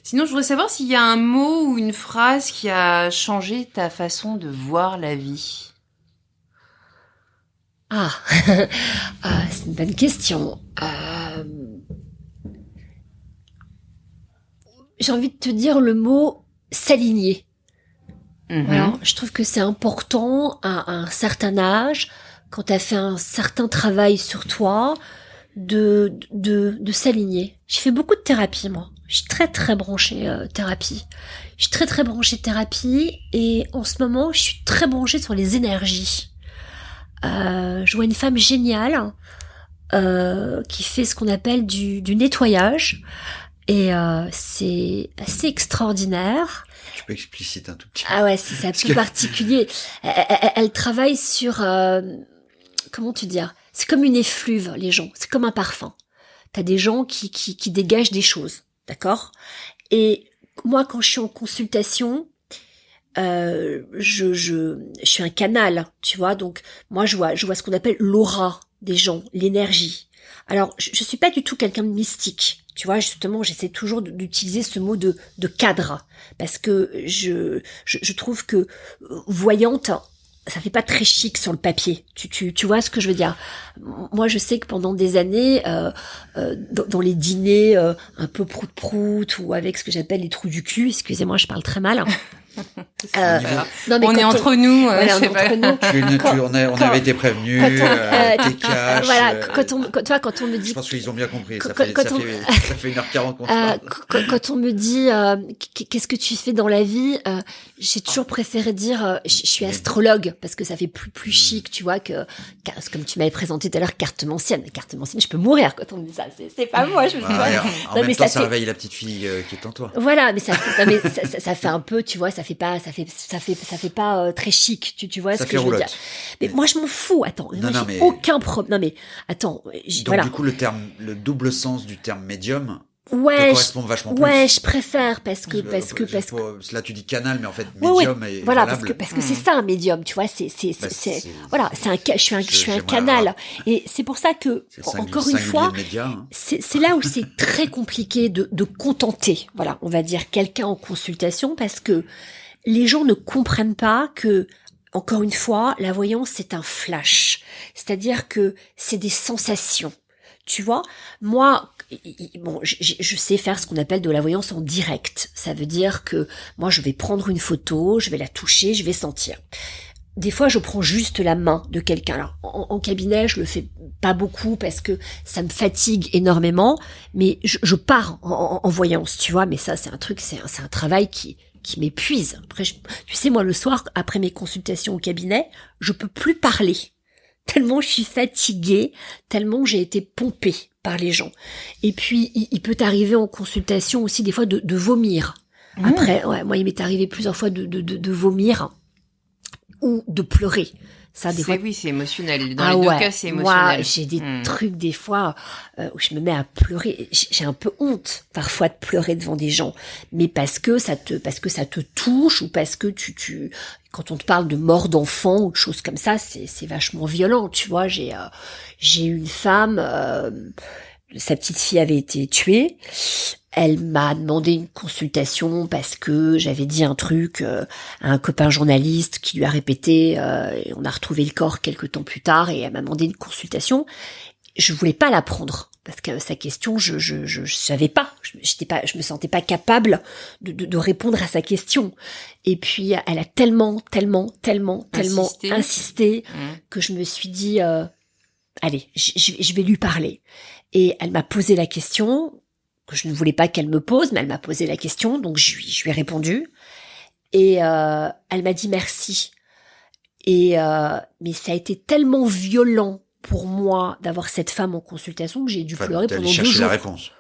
Sinon, je voudrais savoir s'il y a un mot ou une phrase qui a changé ta façon de voir la vie. C'est une bonne question. J'ai envie de te dire le mot s'aligner. Voilà, je trouve que c'est important à un certain âge, quand tu as fait un certain travail sur toi, de s'aligner. J'ai fait beaucoup de thérapie, moi. Je suis très très branchée thérapie. Je suis très très branchée thérapie et en ce moment, je suis très branchée sur les énergies. Je vois une femme géniale qui fait ce qu'on appelle du nettoyage et c'est assez extraordinaire. Tu peux expliciter un tout petit peu. Ah ouais, c'est un peu particulier. Elle travaille sur comment te dire ? C'est comme une effluve, les gens. C'est comme un parfum. T'as des gens qui dégagent des choses, d'accord ? Et moi, quand je suis en consultation, je suis un canal, tu vois. Donc moi, je vois ce qu'on appelle l'aura des gens, l'énergie. Alors, je suis pas du tout quelqu'un de mystique. Tu vois, justement, j'essaie toujours d'utiliser ce mot de cadre parce que je trouve que voyante, ça fait pas très chic sur le papier. Tu vois ce que je veux dire? Moi, je sais que pendant des années, dans les dîners un peu prout-prout ou avec ce que j'appelle les trous du cul, excusez-moi, je parle très mal. Non, mais on est entre nous. Voilà, on est entre nous. On avait été prévenus. Voilà, quand on me dit. Je pense qu'ils ont bien compris. Ça fait 1h40 qu'on parle. Quand on me dit qu'est-ce que tu fais dans la vie, j'ai toujours préféré dire je suis astrologue parce que ça fait plus chic, tu vois, que comme tu m'avais présenté tout à l'heure, cartomancienne. Cartomancienne, je peux mourir quand on me dit ça. C'est pas moi. Je me dis en même temps, ça réveille la petite fille qui est en toi. Voilà, mais ça fait un peu, tu vois, ça fait pas très chic, tu vois ce que je veux dire. Mais moi je m'en fous, attends, j'ai aucun problème. Non mais attends, donc du coup le double sens du terme médium te correspond vachement plus. Ouais, je préfère parce que là tu dis canal mais en fait médium est voilà valable. parce que c'est ça un médium, tu vois, voilà, je suis un canal et c'est pour ça que encore une fois c'est là où c'est très compliqué de contenter, voilà, on va dire quelqu'un en consultation parce que les gens ne comprennent pas que, encore une fois, la voyance, c'est un flash. C'est-à-dire que c'est des sensations. Tu vois, moi, bon, je sais faire ce qu'on appelle de la voyance en direct. Ça veut dire que moi, je vais prendre une photo, je vais la toucher, je vais sentir. Des fois, je prends juste la main de quelqu'un. Alors, en cabinet, je le fais pas beaucoup parce que ça me fatigue énormément, mais je pars en voyance, tu vois. Mais ça, c'est un travail qui m'épuise. Après, tu sais, moi, le soir, après mes consultations au cabinet, je peux plus parler. Tellement je suis fatiguée, tellement j'ai été pompée par les gens. Et puis, il peut arriver en consultation aussi, des fois, de vomir. Après, ouais, moi, il m'est arrivé plusieurs fois de vomir ou de pleurer. Ça, des fois... Oui, c'est émotionnel. Dans les deux cas, c'est émotionnel. Moi, j'ai des trucs, des fois, où je me mets à pleurer. J'ai un peu honte, parfois, de pleurer devant des gens. Mais parce que ça te touche, ou parce que quand on te parle de mort d'enfant, ou de choses comme ça, c'est vachement violent, tu vois. J'ai une femme, sa petite fille avait été tuée. Elle m'a demandé une consultation parce que j'avais dit un truc à un copain journaliste qui lui a répété, et on a retrouvé le corps quelques temps plus tard et elle m'a demandé une consultation. Je voulais pas la prendre parce que sa question, je savais pas, je me sentais pas capable de répondre à sa question. Et puis elle a tellement insisté que je me suis dit allez, je vais lui parler. Et elle m'a posé la question que je ne voulais pas qu'elle me pose, mais elle m'a posé la question, donc je lui ai répondu. Et elle m'a dit merci. Et mais ça a été tellement violent pour moi d'avoir cette femme en consultation que j'ai dû pleurer pendant 2 jours. Chercher la réponse.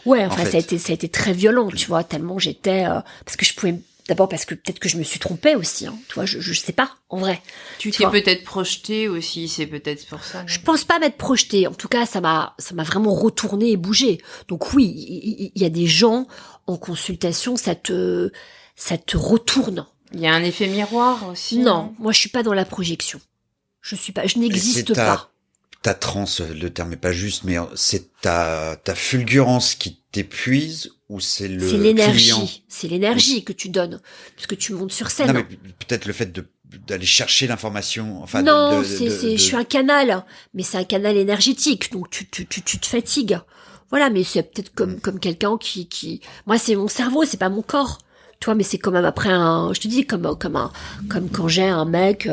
Ouais, enfin ça a été très violent, tu vois, tellement j'étais parce que je pouvais d'abord parce que peut-être que je me suis trompée aussi, hein. Tu vois, je sais pas, en vrai. Tu t'es peut-être projetée aussi, c'est peut-être pour ça. Non, je pense pas m'être projetée. En tout cas, ça m'a vraiment retourné et bougé. Donc oui, il y a des gens en consultation, ça te retourne. Il y a un effet miroir aussi. Non, moi je suis pas dans la projection. Je n'existe pas. Ta transe, le terme est pas juste, mais c'est ta fulgurance qui t'épuise ou c'est l'énergie, client? C'est l'énergie que tu donnes puisque tu montes sur scène. Non, mais peut-être le fait d'aller chercher l'information. Enfin, non, je suis un canal, mais c'est un canal énergétique, donc tu te fatigues. Voilà, mais c'est peut-être comme quelqu'un qui, moi c'est mon cerveau, c'est pas mon corps. Tu vois, mais c'est quand même après je te dis, comme quand j'ai un mec,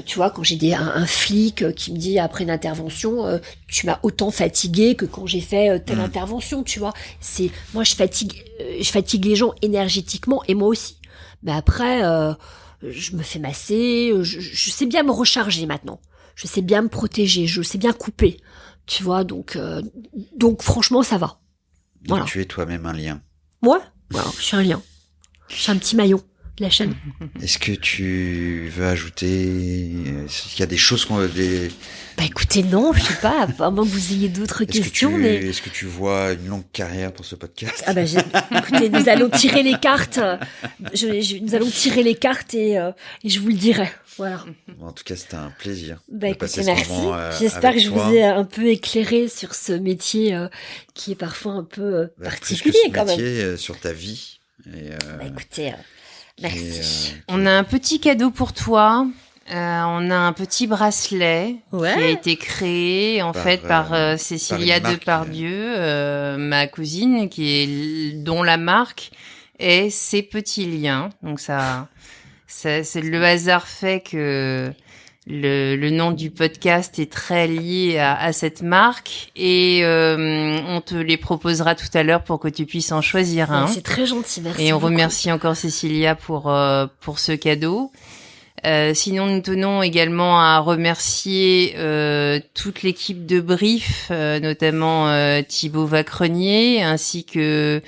tu vois, quand j'ai un flic qui me dit après une intervention, tu m'as autant fatigué que quand j'ai fait telle intervention, tu vois. Moi, je fatigue les gens énergétiquement et moi aussi. Mais après, je me fais masser, je sais bien me recharger maintenant. Je sais bien me protéger, je sais bien couper. Tu vois, donc franchement, ça va. Donc voilà. Tu es toi-même un lien. Moi, voilà, je suis un lien. Je suis un petit maillon de la chaîne. Est-ce que tu veux ajouter... Il y a des choses Bah écoutez, non, je sais pas, à moins que vous ayez d'autres questions. Est-ce que tu vois une longue carrière pour ce podcast? Ah bah écoutez, nous allons tirer les cartes. Nous allons tirer les cartes et je vous le dirai. Voilà. Bon, en tout cas, c'était un plaisir. Bah écoutez, merci. J'espère que je vous ai un peu éclairé sur ce métier qui est parfois un peu particulier quand même. Métier, sur ta vie. Bah écoutez, merci. On a un petit cadeau pour toi. On a un petit bracelet qui a été créé par Cécilia Depardieu, ma cousine, dont la marque est Ces Petits Liens. Donc ça c'est le hasard fait que le nom du podcast est très lié à cette marque et on te les proposera tout à l'heure pour que tu puisses en choisir un. C'est très gentil, merci. Et on beaucoup. remercie encore Cécilia pour ce cadeau. Sinon, nous tenons également à remercier toute l'équipe de Brief, notamment Thibaut Vacrenier, ainsi que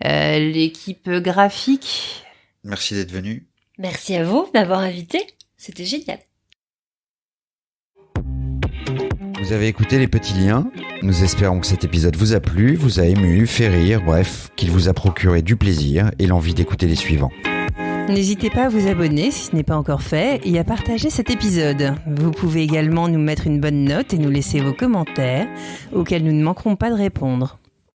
l'équipe graphique. Merci d'être venu. Merci à vous d'avoir invité. C'était génial. Vous avez écouté Les Petits Liens. Nous espérons que cet épisode vous a plu, vous a ému, fait rire, bref, qu'il vous a procuré du plaisir et l'envie d'écouter les suivants. N'hésitez pas à vous abonner si ce n'est pas encore fait et à partager cet épisode. Vous pouvez également nous mettre une bonne note et nous laisser vos commentaires auxquels nous ne manquerons pas de répondre.